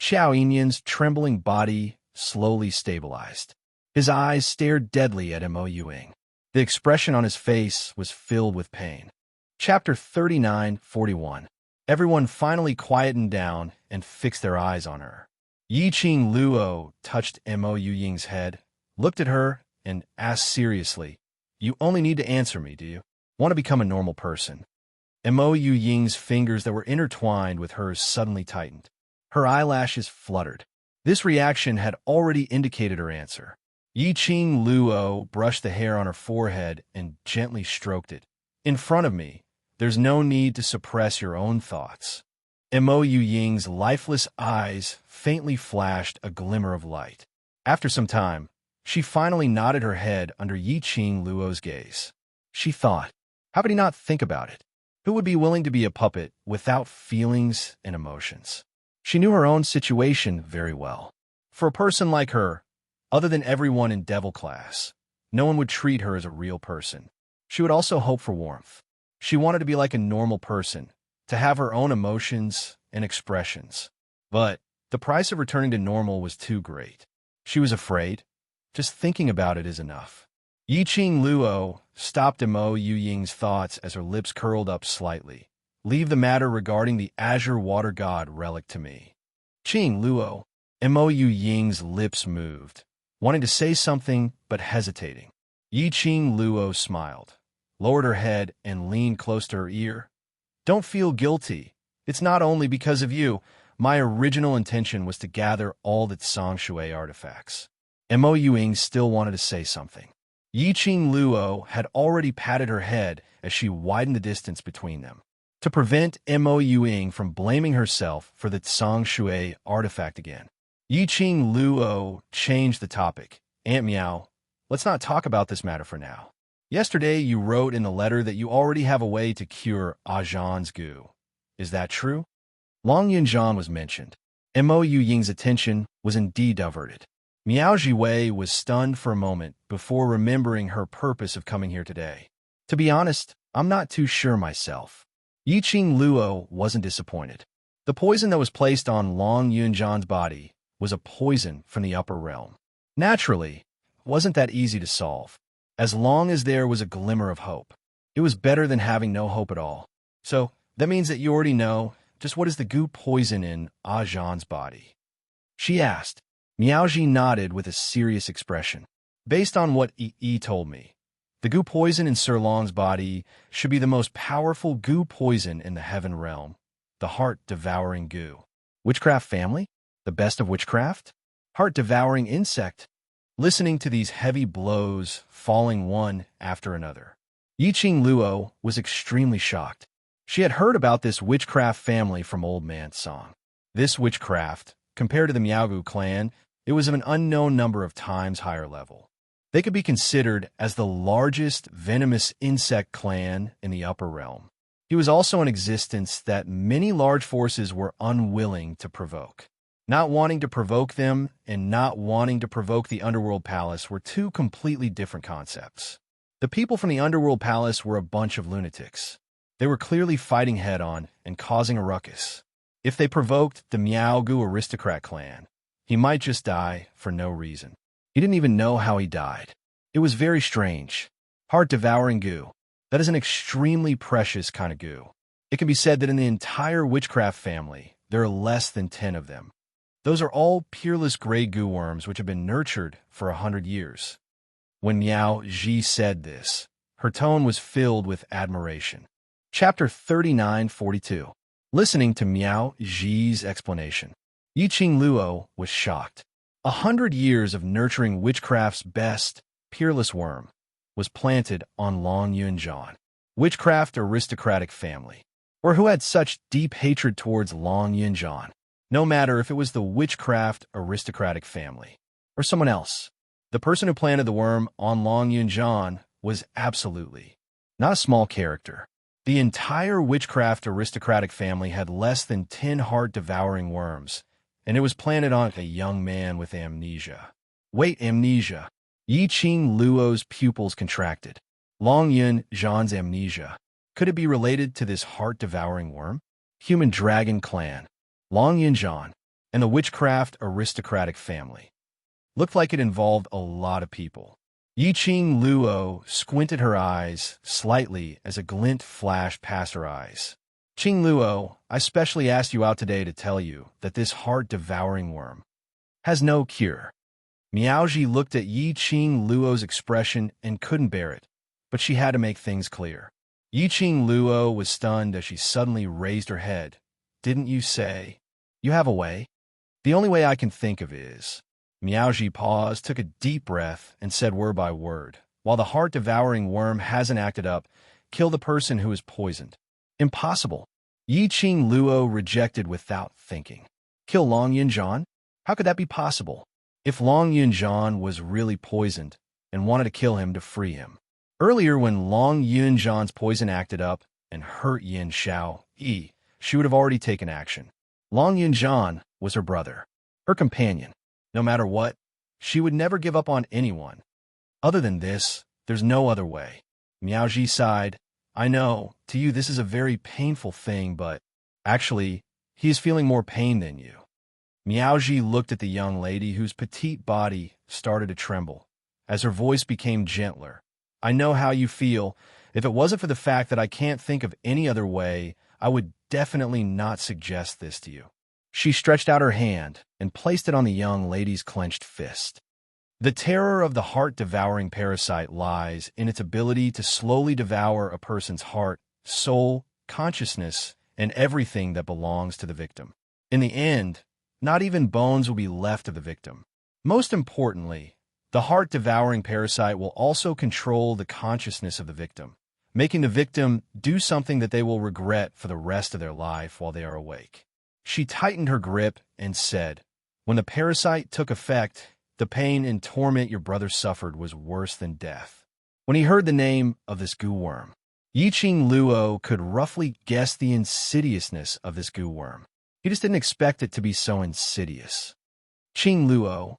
Qiao Yinyan's trembling body slowly stabilized. His eyes stared deadly at Mo Yuing. The expression on his face was filled with pain. Chapter 39:41. Everyone finally quietened down and fixed their eyes on her. Yi Ching Luo touched Mo Yuying's head, looked at her, and asked seriously, "You only need to answer me, do you? Want to become a normal person?" Mo Yuying's fingers that were intertwined with hers suddenly tightened. Her eyelashes fluttered. This reaction had already indicated her answer. Yi Ching Luo brushed the hair on her forehead and gently stroked it. "In front of me, there's no need to suppress your own thoughts." Mo Yuying's lifeless eyes faintly flashed a glimmer of light. After some time, she finally nodded her head under Yi Ching Luo's gaze. She thought, how could he not think about it? Who would be willing to be a puppet without feelings and emotions? She knew her own situation very well. For a person like her, other than everyone in devil class, no one would treat her as a real person. She would also hope for warmth. She wanted to be like a normal person, to have her own emotions and expressions. But the price of returning to normal was too great. She was afraid. Just thinking about it is enough. Yi Ching Luo stopped Mo Yuying's thoughts as her lips curled up slightly. "Leave the matter regarding the azure water god relic to me." "Ching Luo." Mo Yuying's lips moved, wanting to say something but hesitating. Yi Ching Luo smiled, lowered her head, and leaned close to her ear. "Don't feel guilty. It's not only because of you. My original intention was to gather all the Tsang Shui artifacts." Mo Yuing still wanted to say something. Yi Ching Luo had already patted her head as she widened the distance between them. To prevent Mo Yuing from blaming herself for the Tsang Shui artifact again, Yi Ching Luo changed the topic. "Aunt Miao, let's not talk about this matter for now. Yesterday you wrote in the letter that you already have a way to cure Ajan's goo. Is that true? Long Yunjian was mentioned. Mo Yu Ying's attention was indeed diverted. Miao Jiwei was stunned for a moment before remembering her purpose of coming here today. To be honest, I'm not too sure myself. Yiqing Luo wasn't disappointed. The poison that was placed on Long Yunjian's body was a poison from the upper realm. Naturally, it wasn't that easy to solve. As long as there was a glimmer of hope, it was better than having no hope at all. So, that means that you already know just what is the goo poison in Ajan's body? She asked. Miaoji nodded with a serious expression. Based on what Yi told me, the goo poison in Sir Long's body should be the most powerful goo poison in the heaven realm, the heart-devouring goo. Witchcraft family? The best of witchcraft? Heart-devouring insect? Listening to these heavy blows falling one after another, Yiqing Luo was extremely shocked. She had heard about this witchcraft family from Old Man's song. This witchcraft, compared to the Miaogu clan, it was of an unknown number of times higher level. They could be considered as the largest venomous insect clan in the upper realm. He was also in existence that many large forces were unwilling to provoke. Not wanting to provoke them and not wanting to provoke the Underworld Palace were two completely different concepts. The people from the Underworld Palace were a bunch of lunatics. They were clearly fighting head-on and causing a ruckus. If they provoked the Miaogu aristocrat clan, he might just die for no reason. He didn't even know how he died. It was very strange. Heart-devouring goo. That is an extremely precious kind of goo. It can be said that in the entire witchcraft family, there are less than 10 of them. Those are all peerless gray goo worms which have been nurtured for 100 years. When Miao Ji said this, her tone was filled with admiration. Chapter 39:42. Listening to Miao Ji's explanation, Yiqing Luo was shocked. 100 years of nurturing witchcraft's best, peerless worm was planted on Long Yunjian, witchcraft aristocratic family, or who had such deep hatred towards Long Yunjian. No matter if it was the witchcraft aristocratic family or someone else, the person who planted the worm on Long Yunjian was absolutely not a small character. The entire witchcraft aristocratic family had less than 10 heart-devouring worms, and it was planted on a young man with amnesia. Wait, amnesia? Yiqing Luo's pupils contracted. Long Yunjian's amnesia. Could it be related to this heart-devouring worm? Human dragon clan. Long Yunjian, and the witchcraft aristocratic family. Looked like it involved a lot of people. Yiqing Luo squinted her eyes slightly as a glint flashed past her eyes. Qing Luo, I specially asked you out today to tell you that this heart-devouring worm has no cure. Miaoji looked at Yiqing Luo's expression and couldn't bear it, but she had to make things clear. Yiqing Luo was stunned as she suddenly raised her head. Didn't you say you have a way? The only way I can think of is... Miaoji paused, took a deep breath, and said word by word, while the heart-devouring worm hasn't acted up, kill the person who is poisoned. Impossible. Yiqing Luo rejected without thinking. Kill Long Yunjian? How could that be possible? If Long Yunjian was really poisoned and wanted to kill him to free him. Earlier when Long Yunjian's poison acted up and hurt Yin Xiao Yi, she would have already taken action. Long Yunjian was her brother, her companion. No matter what, she would never give up on anyone. Other than this, there's no other way. Miaoji sighed. I know, to you this is a very painful thing, but actually, he is feeling more pain than you. Miaoji looked at the young lady whose petite body started to tremble as her voice became gentler. I know how you feel. If it wasn't for the fact that I can't think of any other way, I would definitely not suggest this to you. She stretched out her hand and placed it on the young lady's clenched fist. The terror of the heart-devouring parasite lies in its ability to slowly devour a person's heart, soul, consciousness, and everything that belongs to the victim. In the end, not even bones will be left of the victim. Most importantly, the heart-devouring parasite will also control the consciousness of the victim, making the victim do something that they will regret for the rest of their life while they are awake. She tightened her grip and said, when the parasite took effect, the pain and torment your brother suffered was worse than death. When he heard the name of this goo worm, Yiqing Luo could roughly guess the insidiousness of this goo worm. He just didn't expect it to be so insidious. Qing Luo.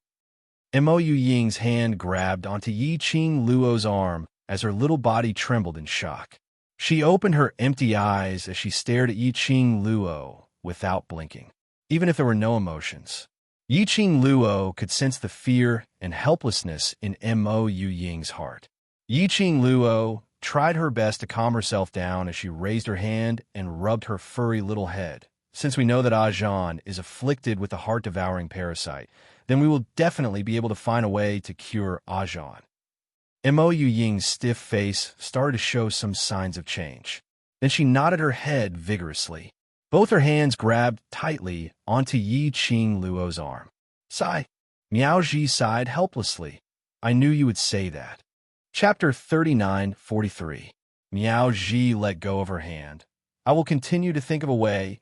Mo Ying's hand grabbed onto Yiqing Luo's arm as her little body trembled in shock. She opened her empty eyes as she stared at Yiqing Luo without blinking, even if there were no emotions. Yiqing Luo could sense the fear and helplessness in Mo Ying's heart. Yiqing Luo tried her best to calm herself down as she raised her hand and rubbed her furry little head. Since we know that Ajan is afflicted with the heart-devouring parasite, then we will definitely be able to find a way to cure Ajan. Mo Ying's stiff face started to show some signs of change. Then she nodded her head vigorously. Both her hands grabbed tightly onto Yiqing Luo's arm. Sigh. Miao Ji sighed helplessly. I knew you would say that. Chapter 39:43. Miao Ji let go of her hand. I will continue to think of a way.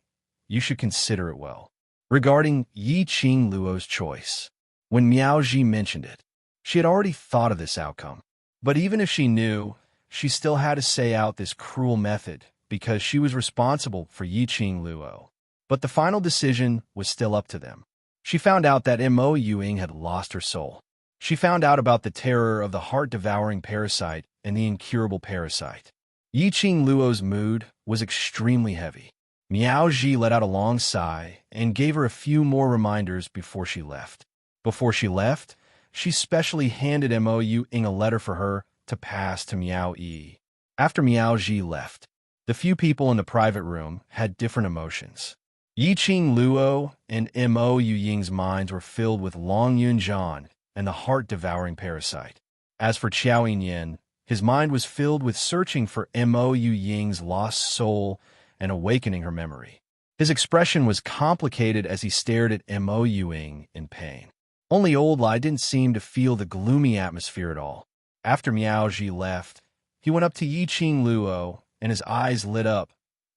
You should consider it well. Regarding Yiqing Luo's choice. When Miao Ji mentioned it, she had already thought of this outcome. But even if she knew, she still had to say out this cruel method because she was responsible for Yiqing Luo. But the final decision was still up to them. She found out that Mo Ying had lost her soul. She found out about the terror of the heart-devouring parasite and the incurable parasite. Yiqing Luo's mood was extremely heavy. Miao Ji let out a long sigh and gave her a few more reminders before she left. Before she left, she specially handed Mo Ying a letter for her to pass to Miao Yi. After Miao Ji left, the few people in the private room had different emotions. Yiqing Luo and Mo Ying's minds were filled with Long Yunjian and the heart-devouring parasite. As for Qiao Yinyan, his mind was filled with searching for Mo Ying's lost soul and awakening her memory. His expression was complicated as he stared at Mo Ying in pain. Only Old Lai didn't seem to feel the gloomy atmosphere at all. After Miao Ji left, he went up to Yiqing Luo, and his eyes lit up.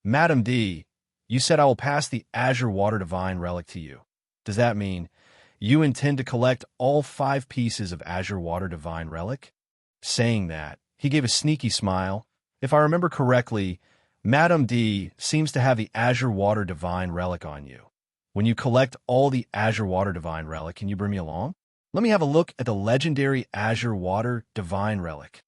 Madam D, you said I will pass the Azure Water Divine Relic to you. Does that mean you intend to collect all 5 pieces of Azure Water Divine Relic? Saying that, he gave a sneaky smile. If I remember correctly, Madam D seems to have the Azure Water Divine Relic on you. When you collect all the Azure Water Divine Relic, can you bring me along? Let me have a look at the legendary Azure Water Divine Relic.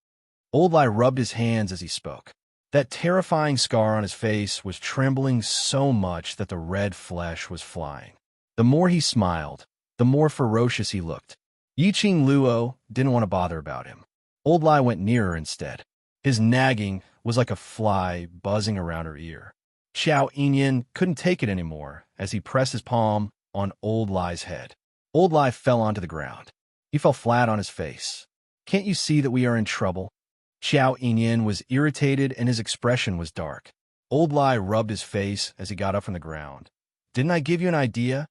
Old Lai rubbed his hands as he spoke. That terrifying scar on his face was trembling so much that the red flesh was flying. The more he smiled, the more ferocious he looked. Yiqing Luo didn't want to bother about him. Old Lai went nearer instead. His nagging was like a fly buzzing around her ear. Qiao Yinyan couldn't take it anymore as he pressed his palm on Old Lai's head. Old Lai fell onto the ground. He fell flat on his face. Can't you see that we are in trouble? Qiao Yinyan was irritated and his expression was dark. Old Lai rubbed his face as he got up from the ground. Didn't I give you an idea?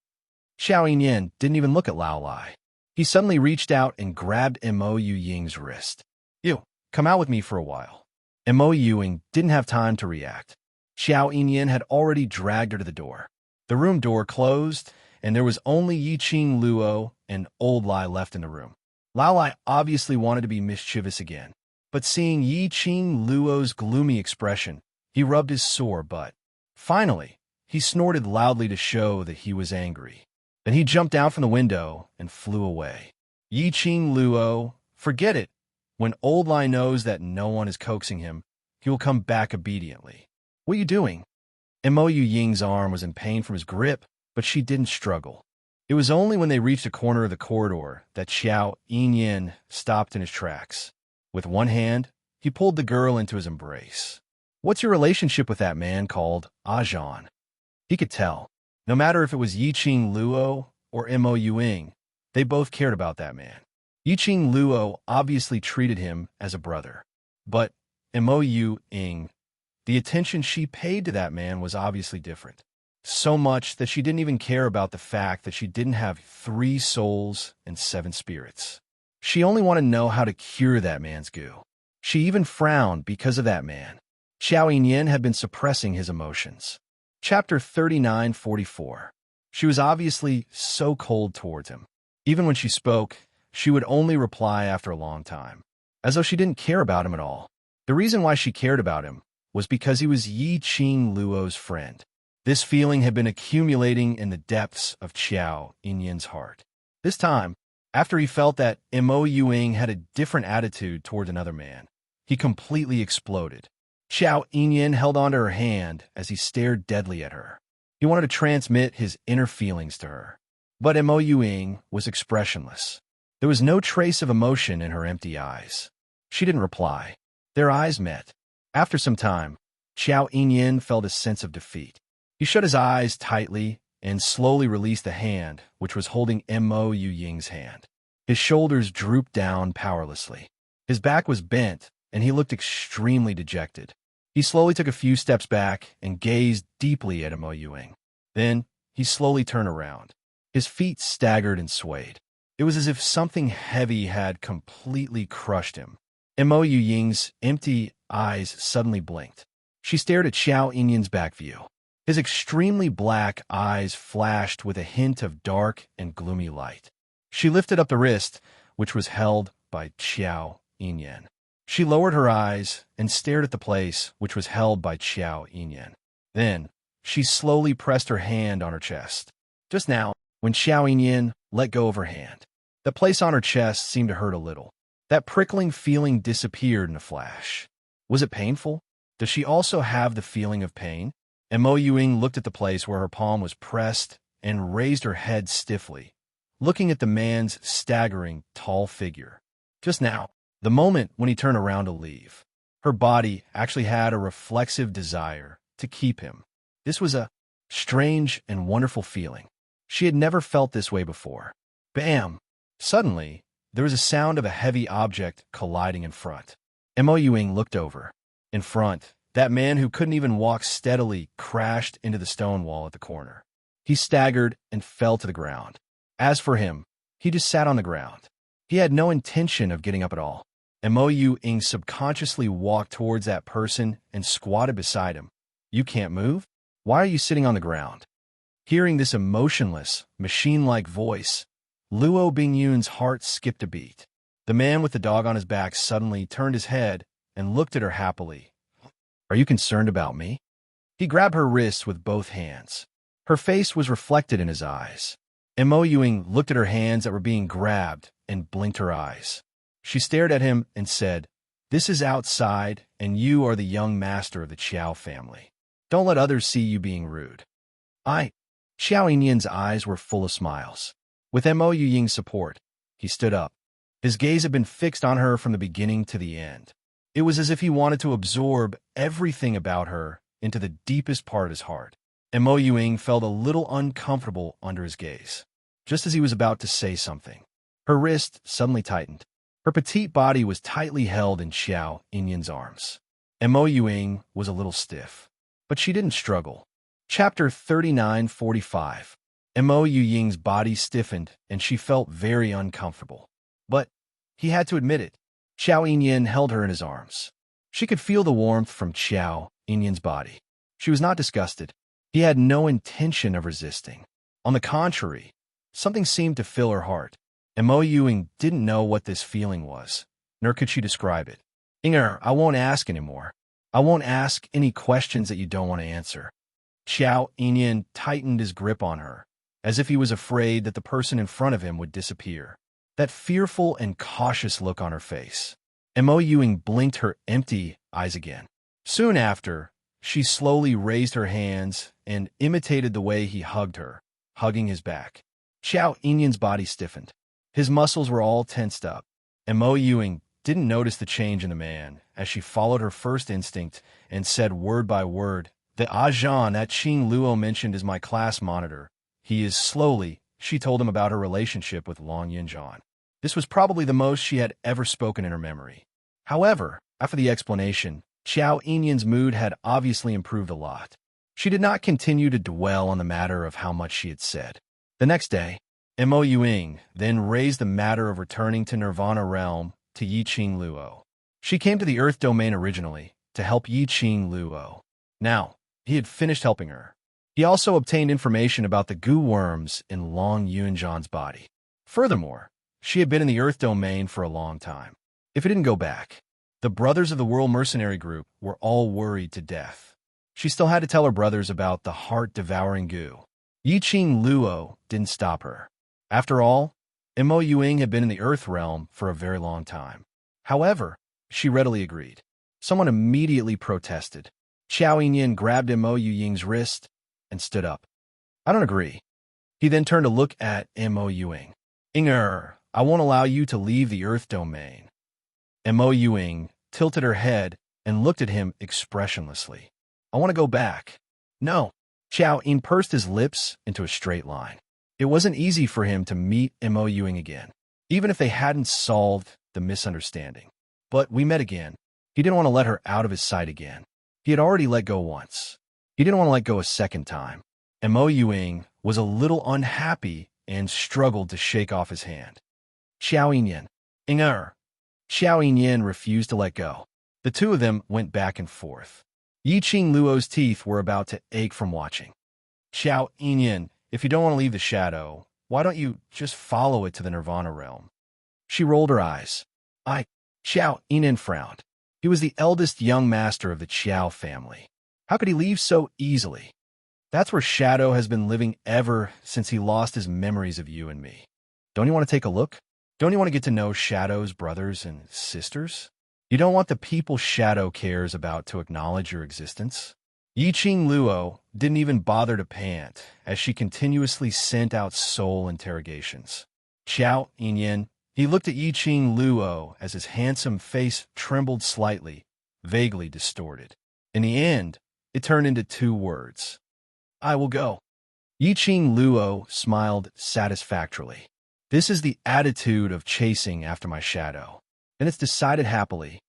Qiao Yinyan didn't even look at Lao Lai. He suddenly reached out and grabbed Mo Ying's wrist. You, come out with me for a while. Mo Ying didn't have time to react. Qiao Yinyan had already dragged her to the door. The room door closed, and there was only Yiqing Luo and Old Lai left in the room. Lao Lai obviously wanted to be mischievous again, but seeing Yiqing Luo's gloomy expression, he rubbed his sore butt. Finally, he snorted loudly to show that he was angry. Then he jumped out from the window and flew away. Yiqing Luo, forget it. When Old Lai knows that no one is coaxing him, he will come back obediently. What are you doing? Mo Ying's arm was in pain from his grip, but she didn't struggle. It was only when they reached a corner of the corridor that Qiao Yinyan stopped in his tracks. With one hand, he pulled the girl into his embrace. What's your relationship with that man called Ajan? He could tell. No matter if it was Yiqing Luo or Mo Ying, they both cared about that man. Yiqing Luo obviously treated him as a brother. But Mo Ying, the attention she paid to that man was obviously different. So much that she didn't even care about the fact that she didn't have 3 souls and 7 spirits. She only wanted to know how to cure that man's goo. She even frowned because of that man. Qiao Yinyan had been suppressing his emotions. Chapter 39:44. She was obviously so cold towards him. Even when she spoke, she would only reply after a long time. as though she didn't care about him at all. The reason why she cared about him was because he was Yi Qing Luo's friend. This feeling had been accumulating in the depths of Qiao Yinyan's heart. This time, after he felt that Mo Yuing had a different attitude toward another man, he completely exploded. Qiao Yinyan held onto her hand as he stared deadly at her. He wanted to transmit his inner feelings to her. But Mo Yuing was expressionless. There was no trace of emotion in her empty eyes. She didn't reply. Their eyes met. After some time, Qiao Yinyan felt a sense of defeat. He shut his eyes tightly and slowly released the hand which was holding Mo Yuying's hand. His shoulders drooped down powerlessly. His back was bent, and he looked extremely dejected. He slowly took a few steps back and gazed deeply at Mo Yuying. Then, he slowly turned around. His feet staggered and swayed. It was as if something heavy had completely crushed him. Mo Yuying's empty eyes suddenly blinked. She stared at Qiao Yinyan's back view. His extremely black eyes flashed with a hint of dark and gloomy light. She lifted up the wrist, which was held by Qiao Yinyan. She lowered her eyes and stared at the place which was held by Qiao Yinyan. Then, she slowly pressed her hand on her chest. Just now, when Qiao Yinyan let go of her hand, the place on her chest seemed to hurt a little. That prickling feeling disappeared in a flash. Was it painful? Does she also have the feeling of pain? Mo Yuing looked at the place where her palm was pressed and raised her head stiffly, looking at the man's staggering, tall figure. Just now, the moment when he turned around to leave, her body actually had a reflexive desire to keep him. This was a strange and wonderful feeling. She had never felt this way before. Bam! Suddenly, there was a sound of a heavy object colliding in front. Mo Yuing looked over. In front, that man who couldn't even walk steadily crashed into the stone wall at the corner. He staggered and fell to the ground. As for him, he just sat on the ground. He had no intention of getting up at all. Mo Yuing subconsciously walked towards that person and squatted beside him. You can't move? Why are you sitting on the ground? Hearing this emotionless, machine-like voice, Luo Bingyun's heart skipped a beat. The man with the dog on his back suddenly turned his head and looked at her happily. Are you concerned about me? He grabbed her wrists with both hands. Her face was reflected in his eyes. Mo Yuing looked at her hands that were being grabbed and blinked her eyes. She stared at him and said, This is outside, and you are the young master of the Qiao family. Don't let others see you being rude. Qiao Yinyan's eyes were full of smiles. With Mo Yuying's support, he stood up. His gaze had been fixed on her from the beginning to the end. It was as if he wanted to absorb everything about her into the deepest part of his heart. Mo Yuing felt a little uncomfortable under his gaze. Just as he was about to say something, her wrist suddenly tightened. Her petite body was tightly held in Qiao Yinyan's arms. Mo Yuing was a little stiff, but she didn't struggle. Chapter 39:45. Mo Yuying's body stiffened, and she felt very uncomfortable. But he had to admit it. Qiao Yinyan held her in his arms. She could feel the warmth from Qiao Yinyan's body. She was not disgusted. He had no intention of resisting. On the contrary, something seemed to fill her heart. Mo Yuing didn't know what this feeling was, nor could she describe it. I won't ask anymore. I won't ask any questions that you don't want to answer. Qiao Yinyan tightened his grip on her, as if he was afraid that the person in front of him would disappear. That fearful and cautious look on her face. Mo Yuing blinked her empty eyes again. Soon after, she slowly raised her hands and imitated the way he hugged her, hugging his back. Qiao Yinyan's body stiffened. His muscles were all tensed up. Mo Yuing didn't notice the change in the man as she followed her first instinct and said word by word, The Zhan that Qing Luo mentioned is my class monitor. He is slowly. She told him about her relationship with Long Yinzhan. This was probably the most she had ever spoken in her memory. However, after the explanation, Qiao Yinyan's mood had obviously improved a lot. She did not continue to dwell on the matter of how much she had said. The next day, Mo Yuing then raised the matter of returning to Nirvana Realm to Yi Qing Luo. She came to the Earth Domain originally to help Yi Qing Luo. Now, he had finished helping her. He also obtained information about the goo worms in Long Yunzhan's body. Furthermore, she had been in the Earth Domain for a long time. if it didn't go back. The brothers of the World Mercenary Group were all worried to death. She still had to tell her brothers about the heart-devouring goo. Yiqing Luo didn't stop her. After all, Mo Ying had been in the Earth realm for a very long time. However, she readily agreed. Someone immediately protested. Xiao Yinyan grabbed Mo Ying's wrist and stood up. I don't agree. He then turned to look at Mo Ying. Inger, I won't allow you to leave the Earth domain. Mo Ying tilted her head and looked at him expressionlessly. I want to go back. No. Xiao Yin pursed his lips into a straight line. It wasn't easy for him to meet Mo Ying again, even if they hadn't solved the misunderstanding. But we met again. He didn't want to let her out of his sight again. He had already let go once. He didn't want to let go a second time. Mo Ying was a little unhappy and struggled to shake off his hand. Xiao Yinyan. Inger. Xiao Yinyan refused to let go. The two of them went back and forth. Yiqing Luo's teeth were about to ache from watching. Xiao Yinyan, if you don't want to leave the shadow, why don't you just follow it to the Nirvana realm? She rolled her eyes. Xiao Yinyan frowned. He was the eldest young master of the Qiao family. How could he leave so easily? That's where Shadow has been living ever since he lost his memories of you and me. Don't you want to take a look? Don't you want to get to know Shadow's brothers and sisters? You don't want the people Shadow cares about to acknowledge your existence? Yiqing Luo didn't even bother to pant as she continuously sent out soul interrogations. Xiao Yinyan, he looked at Yiqing Luo as his handsome face trembled slightly, vaguely distorted. In the end, it turned into two words. I will go. Yiqing Luo smiled satisfactorily. This is the attitude of chasing after my shadow. And it's decided happily.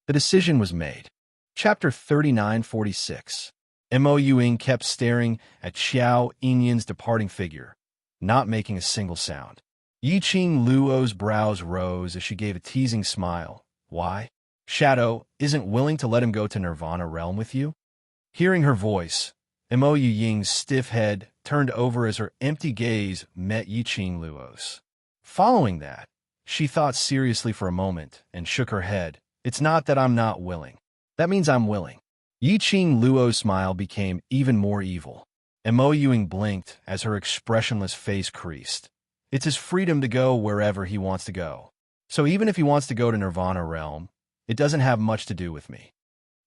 The decision was made. Chapter 3946. Mo Ying kept staring at Xiao Yinyan's departing figure, not making a single sound. Yiqing Luo's brows rose as she gave a teasing smile. Why? Shadow isn't willing to let him go to Nirvana realm with you? Hearing her voice, Mo Ying's stiff head turned over as her empty gaze met Yiqing Luo's. Following that, she thought seriously for a moment and shook her head. It's not that I'm not willing. That means I'm willing. Yiqing Luo's smile became even more evil. Mo Ying blinked as her expressionless face creased. It's his freedom to go wherever he wants to go. So even if he wants to go to Nirvana realm, it doesn't have much to do with me.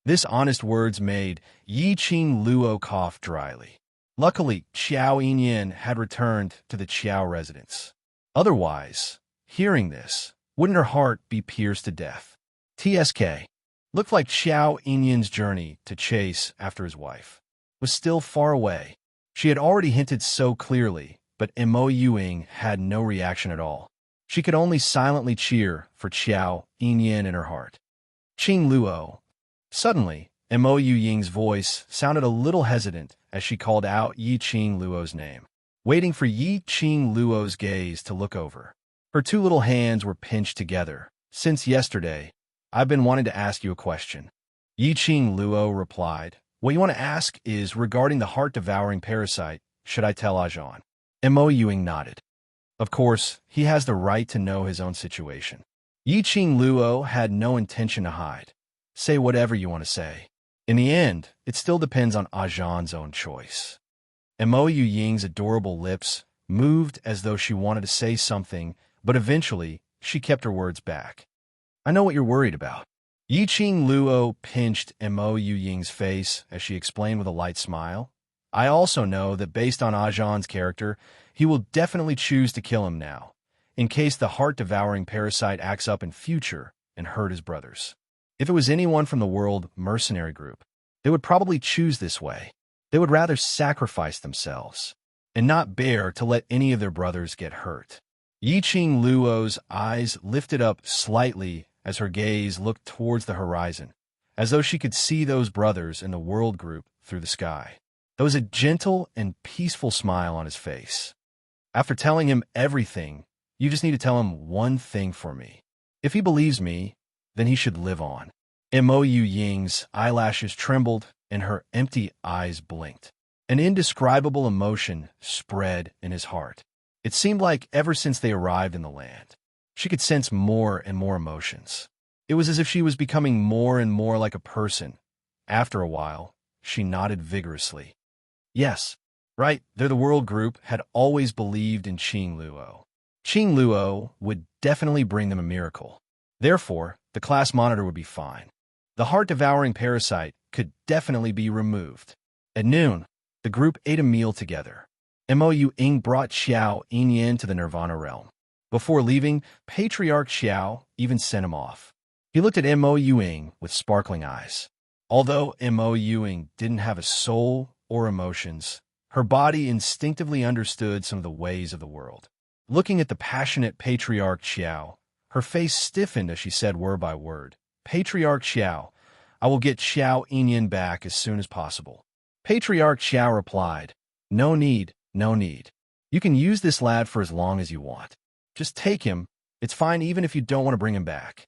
This honest words made Yiqing Luo cough dryly. Luckily, Xiao Yinyan had returned to the Qiao residence. Otherwise, hearing this, wouldn't her heart be pierced to death? TSK. Looked like Xiao Yinyan's journey to chase after his wife was still far away. She had already hinted so clearly, but Mo Ying had no reaction at all. She could only silently cheer for Xiao Yinyan in her heart. Qing Luo. Suddenly, Mo Ying's voice sounded a little hesitant as she called out Yiqing Luo's name, waiting for Yiqing Luo's gaze to look over. Her two little hands were pinched together. Since yesterday, I've been wanting to ask you a question. Yiqing Luo replied. What you want to ask is regarding the heart-devouring parasite. Should I tell Ajan? Mo Ying nodded. Of course, he has the right to know his own situation. Yiqing Luo had no intention to hide. Say whatever you want to say. In the end, it still depends on Ajan's own choice. Mo Ying's adorable lips moved as though she wanted to say something, but eventually, she kept her words back. I know what you're worried about. Yiqing Luo pinched Mo Ying's face as she explained with a light smile. I also know that based on Ajan's character, he will definitely choose to kill him now, in case the heart-devouring parasite acts up in future and hurt his brothers. If it was anyone from the World Mercenary Group, they would probably choose this way. They would rather sacrifice themselves and not bear to let any of their brothers get hurt. Yiqing Luo's eyes lifted up slightly as her gaze looked towards the horizon, as though she could see those brothers in the world group through the sky. There was a gentle and peaceful smile on his face. After telling him everything, you just need to tell him one thing for me. If he believes me, then he should live on. Mo Ying's eyelashes trembled and her empty eyes blinked. An indescribable emotion spread in his heart. It seemed like ever since they arrived in the land, she could sense more and more emotions. It was as if she was becoming more and more like a person. After a while, she nodded vigorously. Yes, right, they're the World Group had always believed in Qing Luo. Qing Luo would definitely bring them a miracle. Therefore, the class monitor would be fine. The heart-devouring parasite could definitely be removed. At noon, the group ate a meal together. Mo Ying brought Xiao Yinyan to the Nirvana realm. Before leaving, Patriarch Xiao even sent him off. He looked at Mo Ying with sparkling eyes. Although Mo Ying didn't have a soul or emotions, her body instinctively understood some of the ways of the world. Looking at the passionate Patriarch Xiao, her face stiffened as she said word by word, Patriarch Xiao, I will get Xiao Yinyan back as soon as possible. Patriarch Xiao replied, No need, no need. You can use this lad for as long as you want. Just take him. It's fine even if you don't want to bring him back.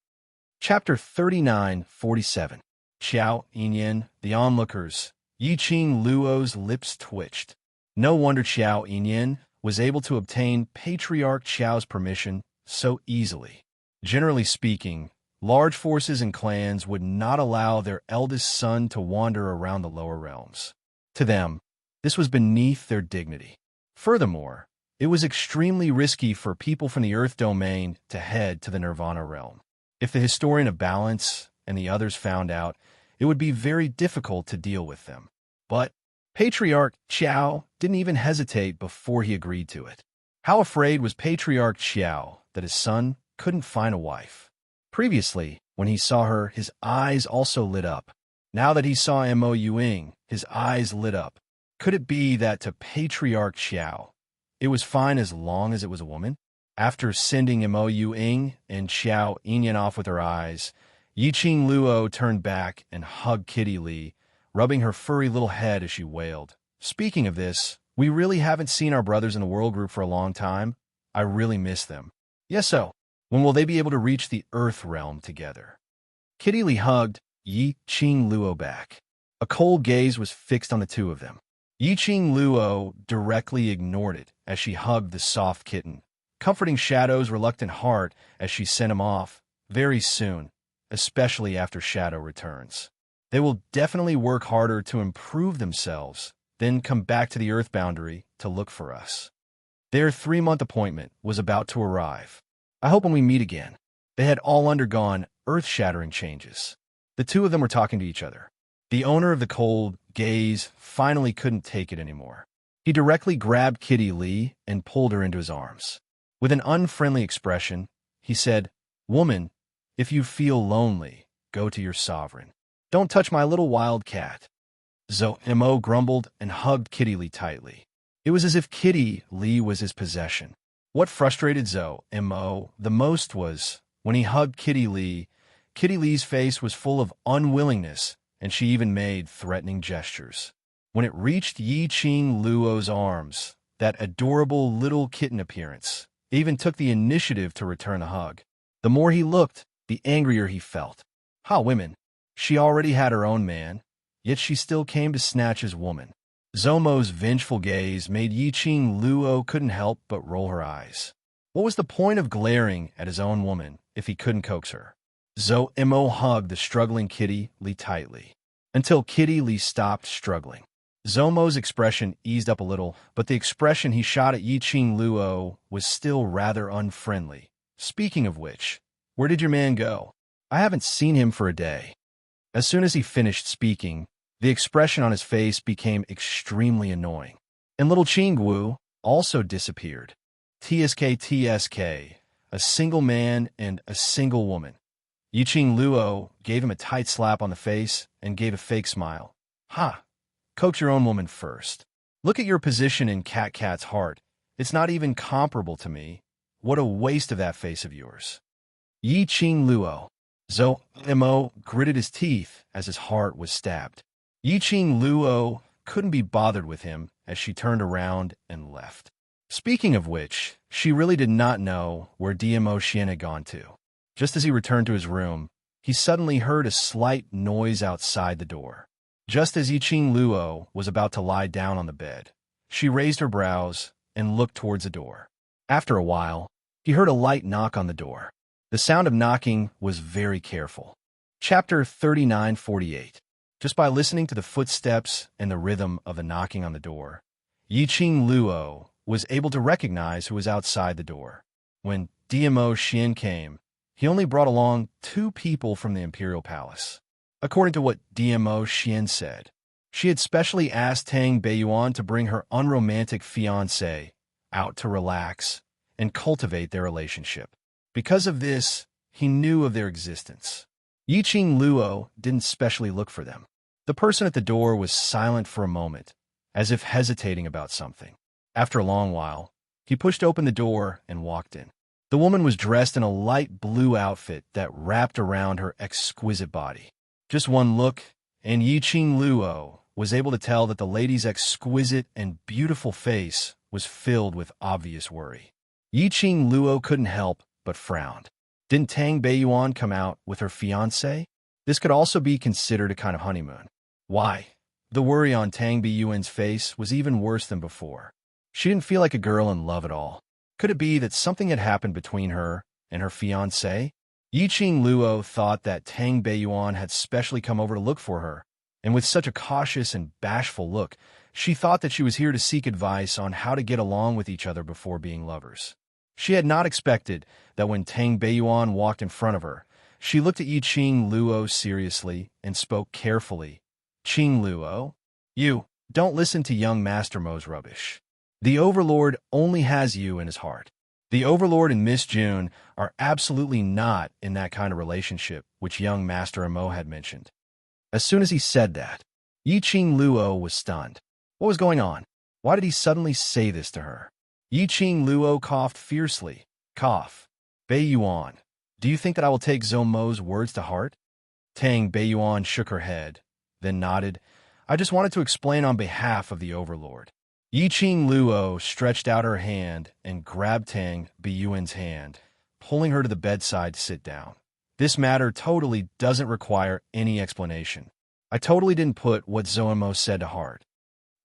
Chapter 39:47. Xiao Yinyan, the onlookers. Yiqing Luo's lips twitched. No wonder Xiao Yinyan was able to obtain Patriarch Xiao's permission so easily. Generally speaking, large forces and clans would not allow their eldest son to wander around the lower realms. To them, this was beneath their dignity. Furthermore, it was extremely risky for people from the Earth domain to head to the Nirvana realm. If the Historian of Balance and the others found out, it would be very difficult to deal with them. But Patriarch Xiao didn't even hesitate before he agreed to it. How afraid was Patriarch Xiao that his son couldn't find a wife? Previously, when he saw her, his eyes also lit up. Now that he saw Mo Ying, his eyes lit up. Could it be that to Patriarch Xiao, it was fine as long as it was a woman? After sending Mo Ying and Xiao Yinyan off with her eyes, Yiqing Luo turned back and hugged Kitty Li, rubbing her furry little head as she wailed. Speaking of this, we really haven't seen our brothers in the World Group for a long time. I really miss them. Yes, so, when will they be able to reach the Earth realm together? Kitty Li hugged Yiqing Luo back. A cold gaze was fixed on the two of them. Yiqing Luo directly ignored it as she hugged the soft kitten, comforting Shadow's reluctant heart as she sent him off very soon, especially after Shadow returns. They will definitely work harder to improve themselves, then come back to the Earth boundary to look for us. Their 3-month appointment was about to arrive. I hope when we meet again. They had all undergone earth-shattering changes. The two of them were talking to each other. The owner of the cold gaze finally couldn't take it anymore. He directly grabbed Kitty Li and pulled her into his arms. With an unfriendly expression, he said, Woman, if you feel lonely, go to your sovereign. Don't touch my little wild cat. Mo grumbled and hugged Kitty Li tightly. It was as if Kitty Li was his possession. What frustrated Mo the most was, when he hugged Kitty Li's face was full of unwillingness, and she even made threatening gestures. When it reached Yiqing Luo's arms, that adorable little kitten appearance even took the initiative to return the hug. The more he looked, the angrier he felt. Women. She already had her own man, yet she still came to snatch his woman. Zomo's vengeful gaze made Yiqing Luo couldn't help but roll her eyes. What was the point of glaring at his own woman if he couldn't coax her? Mo hugged the struggling Kitty Li tightly, until Kitty Li stopped struggling. Zomo's expression eased up a little, but the expression he shot at Yiqing Luo was still rather unfriendly. Speaking of which, where did your man go? I haven't seen him for a day. As soon as he finished speaking, the expression on his face became extremely annoying. And little Qingwu also disappeared. TSK, a single man and a single woman. Yiqing Luo gave him a tight slap on the face and gave a fake smile. Coax your own woman first. Look at your position in Cat's heart. It's not even comparable to me. What a waste of that face of yours. Yiqing Luo. Mo gritted his teeth as his heart was stabbed. Yiqing Luo couldn't be bothered with him as she turned around and left. Speaking of which, she really did not know where Mo Xian had gone to. Just as he returned to his room, he suddenly heard a slight noise outside the door. Just as Yiqing Luo was about to lie down on the bed, she raised her brows and looked towards the door. After a while, he heard a light knock on the door. The sound of knocking was very careful. Chapter 39:48. Just by listening to the footsteps and the rhythm of the knocking on the door, Yiqing Luo was able to recognize who was outside the door. When DMO Xian came, he only brought along 2 people from the imperial palace. According to what DMO Xian said, she had specially asked Tang Beiyuan to bring her unromantic fiancé out to relax and cultivate their relationship. Because of this, he knew of their existence. Yiqing Luo didn't specially look for them. The person at the door was silent for a moment, as if hesitating about something. After a long while, he pushed open the door and walked in. The woman was dressed in a light blue outfit that wrapped around her exquisite body. Just one look, and Yiqing Luo was able to tell that the lady's exquisite and beautiful face was filled with obvious worry. Yiqing Luo couldn't help but frowned. Didn't Tang Beiyuan come out with her fiancé? This could also be considered a kind of honeymoon. Why? The worry on Tang Beiyuan's face was even worse than before. She didn't feel like a girl in love at all. Could it be that something had happened between her and her fiancé? Yiqing Luo thought that Tang Beiyuan had specially come over to look for her, and with such a cautious and bashful look, she thought that she was here to seek advice on how to get along with each other before being lovers. She had not expected that when Tang Beiyuan walked in front of her, she looked at Yiqing Luo seriously and spoke carefully. Qing Luo, you, don't listen to young Master Mo's rubbish. The Overlord only has you in his heart. The Overlord and Miss June are absolutely not in that kind of relationship which young Master Mo had mentioned. As soon as he said that, Yiqing Luo was stunned. What was going on? Why did he suddenly say this to her? Yiqing Luo coughed fiercely. Cough. Beiyuan, do you think that I will take Zhou Mo's words to heart? Tang Beiyuan shook her head, then nodded. I just wanted to explain on behalf of the Overlord. Yiqing Luo stretched out her hand and grabbed Tang Beiyuan's hand, pulling her to the bedside to sit down. This matter totally doesn't require any explanation. I totally didn't put what Zhou Mo said to heart.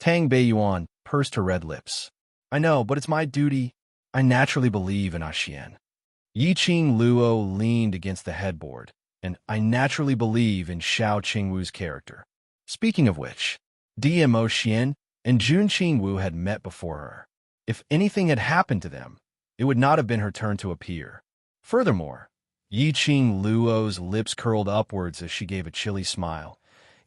Tang Beiyuan pursed her red lips. I know, but it's my duty. I naturally believe in Xian. Yiqing Luo leaned against the headboard, and I naturally believe in Xiao Qingwu's character. Speaking of which, DMO Xian and Jun Qingwu had met before her. If anything had happened to them, it would not have been her turn to appear. Furthermore, Yiqing Luo's lips curled upwards as she gave a chilly smile.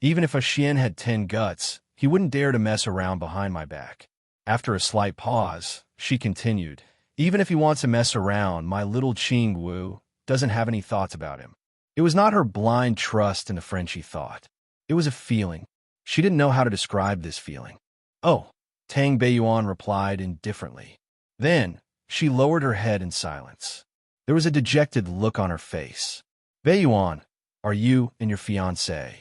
Even if Xian had 10 guts, he wouldn't dare to mess around behind my back. After a slight pause, she continued, even if he wants to mess around, my little Qingwu doesn't have any thoughts about him. It was not her blind trust in the friend she thought. It was a feeling. She didn't know how to describe this feeling. Oh, Tang Beiyuan replied indifferently. Then, she lowered her head in silence. There was a dejected look on her face. Beiyuan, are you and your fiancé?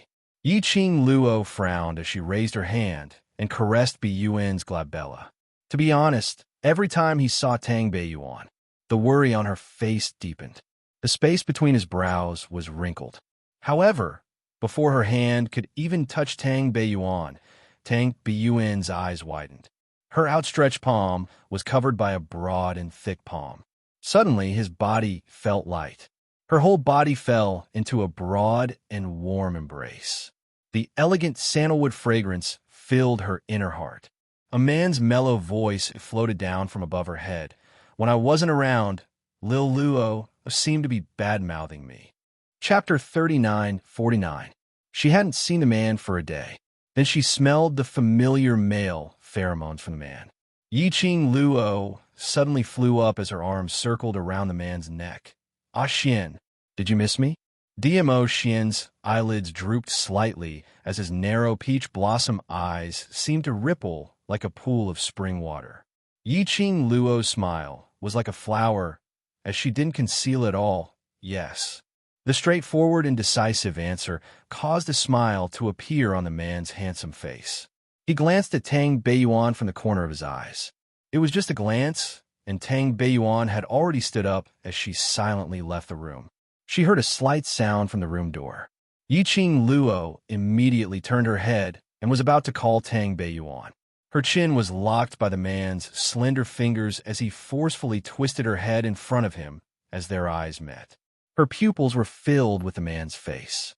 Yiqing Luo frowned as she raised her hand and caressed Beiyuan's glabella. To be honest, every time he saw Tang Beiyuan, the worry on her face deepened. The space between his brows was wrinkled. However, before her hand could even touch Tang Beiyuan, Tang Beiyuan's eyes widened. Her outstretched palm was covered by a broad and thick palm. Suddenly, his body felt light. Her whole body fell into a broad and warm embrace. The elegant sandalwood fragrance filled her inner heart. A man's mellow voice floated down from above her head. When I wasn't around, Lil Luo seemed to be bad-mouthing me. Chapter 39:49. She hadn't seen the man for a day. Then she smelled the familiar male pheromones from the man. Yiqing Luo suddenly flew up as her arms circled around the man's neck. Ah Xian, did you miss me? DMO Xian's eyelids drooped slightly as his narrow peach blossom eyes seemed to ripple like a pool of spring water. Yiqing Luo's smile was like a flower, as she didn't conceal at all. Yes. The straightforward and decisive answer caused a smile to appear on the man's handsome face. He glanced at Tang Beiyuan from the corner of his eyes. It was just a glance, and Tang Beiyuan had already stood up as she silently left the room. She heard a slight sound from the room door. Yiqing Luo immediately turned her head and was about to call Tang Beiyuan. Her chin was locked by the man's slender fingers as he forcefully twisted her head in front of him as their eyes met. Her pupils were filled with the man's face.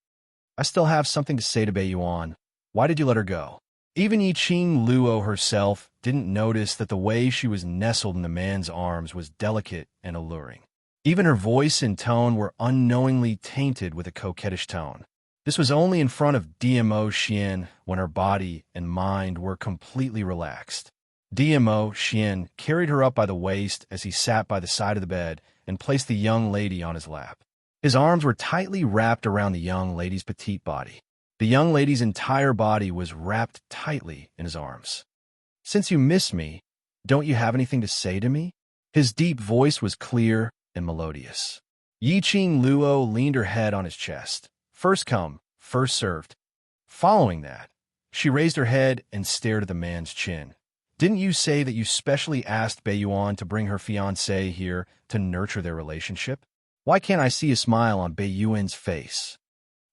I still have something to say to Baiyuan. Why did you let her go? Even Yiqing Luo herself didn't notice that the way she was nestled in the man's arms was delicate and alluring. Even her voice and tone were unknowingly tainted with a coquettish tone. This was only in front of DMO Xian when her body and mind were completely relaxed. DMO Xian carried her up by the waist as he sat by the side of the bed and placed the young lady on his lap. His arms were tightly wrapped around the young lady's petite body. The young lady's entire body was wrapped tightly in his arms. Since you miss me, don't you have anything to say to me? His deep voice was clear and melodious. Yiqing Luo leaned her head on his chest. First come, first served. Following that, she raised her head and stared at the man's chin. Didn't you say that you specially asked Baiyuan to bring her fiancé here to nurture their relationship? Why can't I see a smile on Baiyuan's face?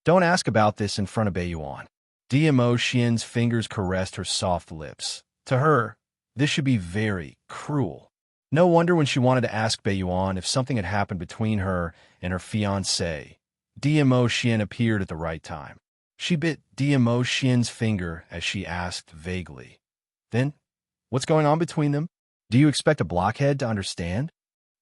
Don't ask about this in front of Baiyuan. DMO Xian's fingers caressed her soft lips. To her, this should be very cruel. No wonder when she wanted to ask Baiyuan if something had happened between her and her fiancé, DMO Xian appeared at the right time. She bit DMO Xian's finger as she asked vaguely, "Then, what's going on between them? Do you expect a blockhead to understand?"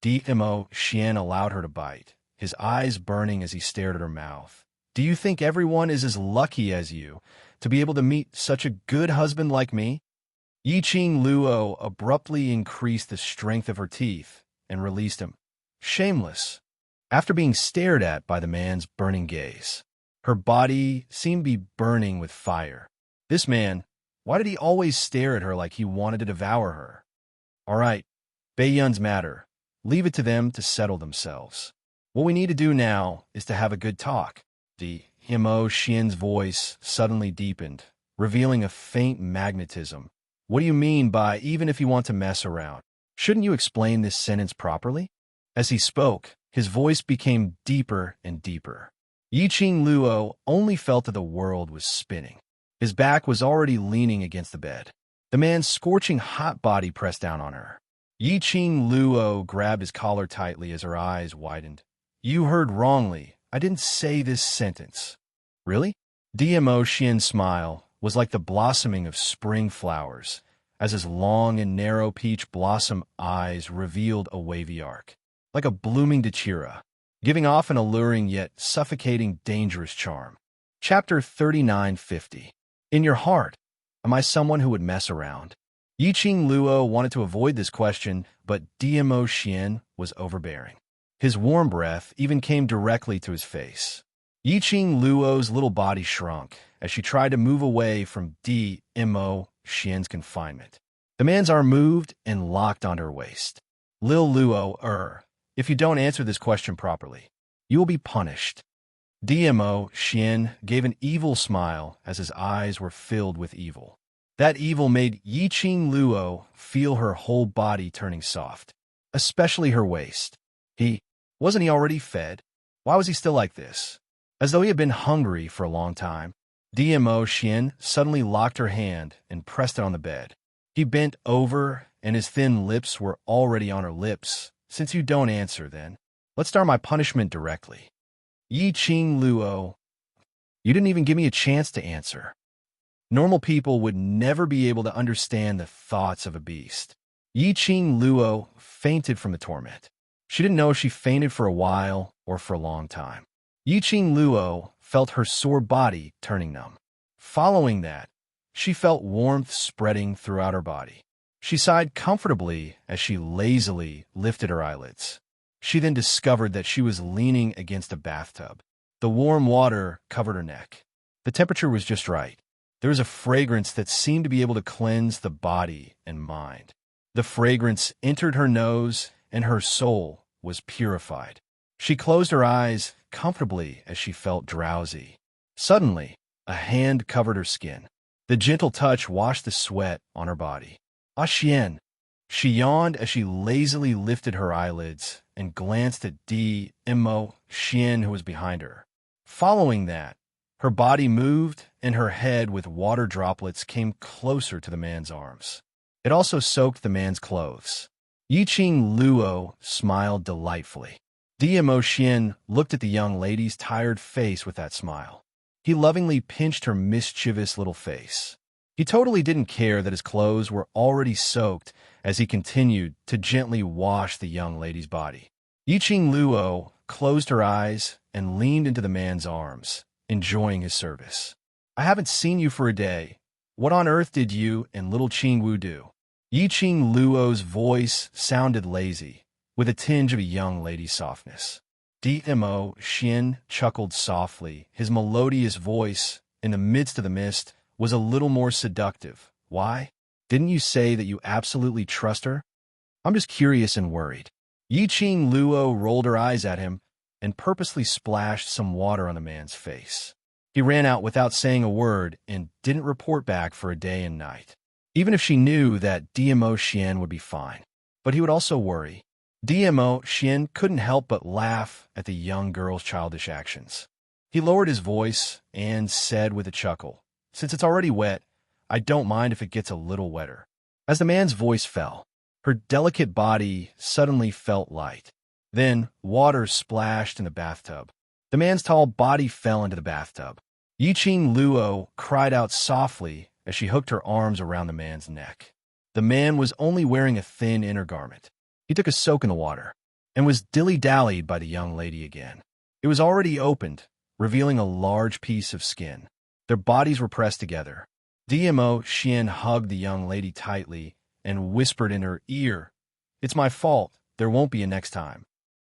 DMO Xian allowed her to bite, his eyes burning as he stared at her mouth. "Do you think everyone is as lucky as you to be able to meet such a good husband like me?" Yiqing Luo abruptly increased the strength of her teeth and released him. Shameless. After being stared at by the man's burning gaze, her body seemed to be burning with fire. This man, why did he always stare at her like he wanted to devour her? All right, Baiyun's matter. Leave it to them to settle themselves. What we need to do now is to have a good talk. The Himo Xian's voice suddenly deepened, revealing a faint magnetism. What do you mean by even if you want to mess around? Shouldn't you explain this sentence properly? As he spoke, his voice became deeper and deeper. Yiqing Luo only felt that the world was spinning. His back was already leaning against the bed. The man's scorching hot body pressed down on her. Yiqing Luo grabbed his collar tightly as her eyes widened. You heard wrongly. I didn't say this sentence. Really? DMO Xian's smile was like the blossoming of spring flowers, as his long and narrow peach blossom eyes revealed a wavy arc, like a blooming dachira, giving off an alluring yet suffocating dangerous charm. Chapter 3950. In your heart, am I someone who would mess around? Yiqing Luo wanted to avoid this question, but DMO Xian was overbearing. His warm breath even came directly to his face. Yiqing Luo's little body shrunk as she tried to move away from DMO Xian's confinement. The man's arm moved and locked onto her waist. Lil Luo, if you don't answer this question properly, you will be punished. DMO Xian gave an evil smile as his eyes were filled with evil. That evil made Yiqing Luo feel her whole body turning soft, especially her waist. Wasn't he already fed? Why was he still like this? As though he had been hungry for a long time. DMO Xian suddenly locked her hand and pressed it on the bed. He bent over, and his thin lips were already on her lips. Since you don't answer, then, let's start my punishment directly. Yiqing Luo, you didn't even give me a chance to answer. Normal people would never be able to understand the thoughts of a beast. Yiqing Luo fainted from the torment. She didn't know if she fainted for a while or for a long time. Yiqing Luo felt her sore body turning numb. Following that, she felt warmth spreading throughout her body. She sighed comfortably as she lazily lifted her eyelids. She then discovered that she was leaning against a bathtub. The warm water covered her neck. The temperature was just right. There was a fragrance that seemed to be able to cleanse the body and mind. The fragrance entered her nose, and her soul was purified. She closed her eyes comfortably as she felt drowsy. Suddenly, a hand covered her skin. The gentle touch washed the sweat on her body. Ah Xian! She yawned as she lazily lifted her eyelids and glanced at DMO Xian, who was behind her. Following that, her body moved and her head with water droplets came closer to the man's arms. It also soaked the man's clothes. Yiqing Luo smiled delightfully. DMO Xian looked at the young lady's tired face with that smile. He lovingly pinched her mischievous little face. He totally didn't care that his clothes were already soaked as he continued to gently wash the young lady's body. Yiqing Luo closed her eyes and leaned into the man's arms, enjoying his service. I haven't seen you for a day. What on earth did you and little Qing Wu do? Yiqing Luo's voice sounded lazy, with a tinge of a young lady's softness. DMO Xian chuckled softly. His melodious voice, in the midst of the mist, was a little more seductive. Why? Didn't you say that you absolutely trust her? I'm just curious and worried. Yiqing Luo rolled her eyes at him and purposely splashed some water on the man's face. He ran out without saying a word and didn't report back for a day and night, even if she knew that DMO Xian would be fine. But he would also worry. DMO Xian couldn't help but laugh at the young girl's childish actions. He lowered his voice and said with a chuckle, "Since it's already wet, I don't mind if it gets a little wetter." As the man's voice fell, her delicate body suddenly felt light. Then water splashed in the bathtub. The man's tall body fell into the bathtub. Yiqing Luo cried out softly as she hooked her arms around the man's neck. The man was only wearing a thin inner garment. He took a soak in the water and was dilly-dallied by the young lady again. It was already opened, revealing a large piece of skin. Their bodies were pressed together. DMO Xian hugged the young lady tightly and whispered in her ear, "It's my fault. There won't be a next time."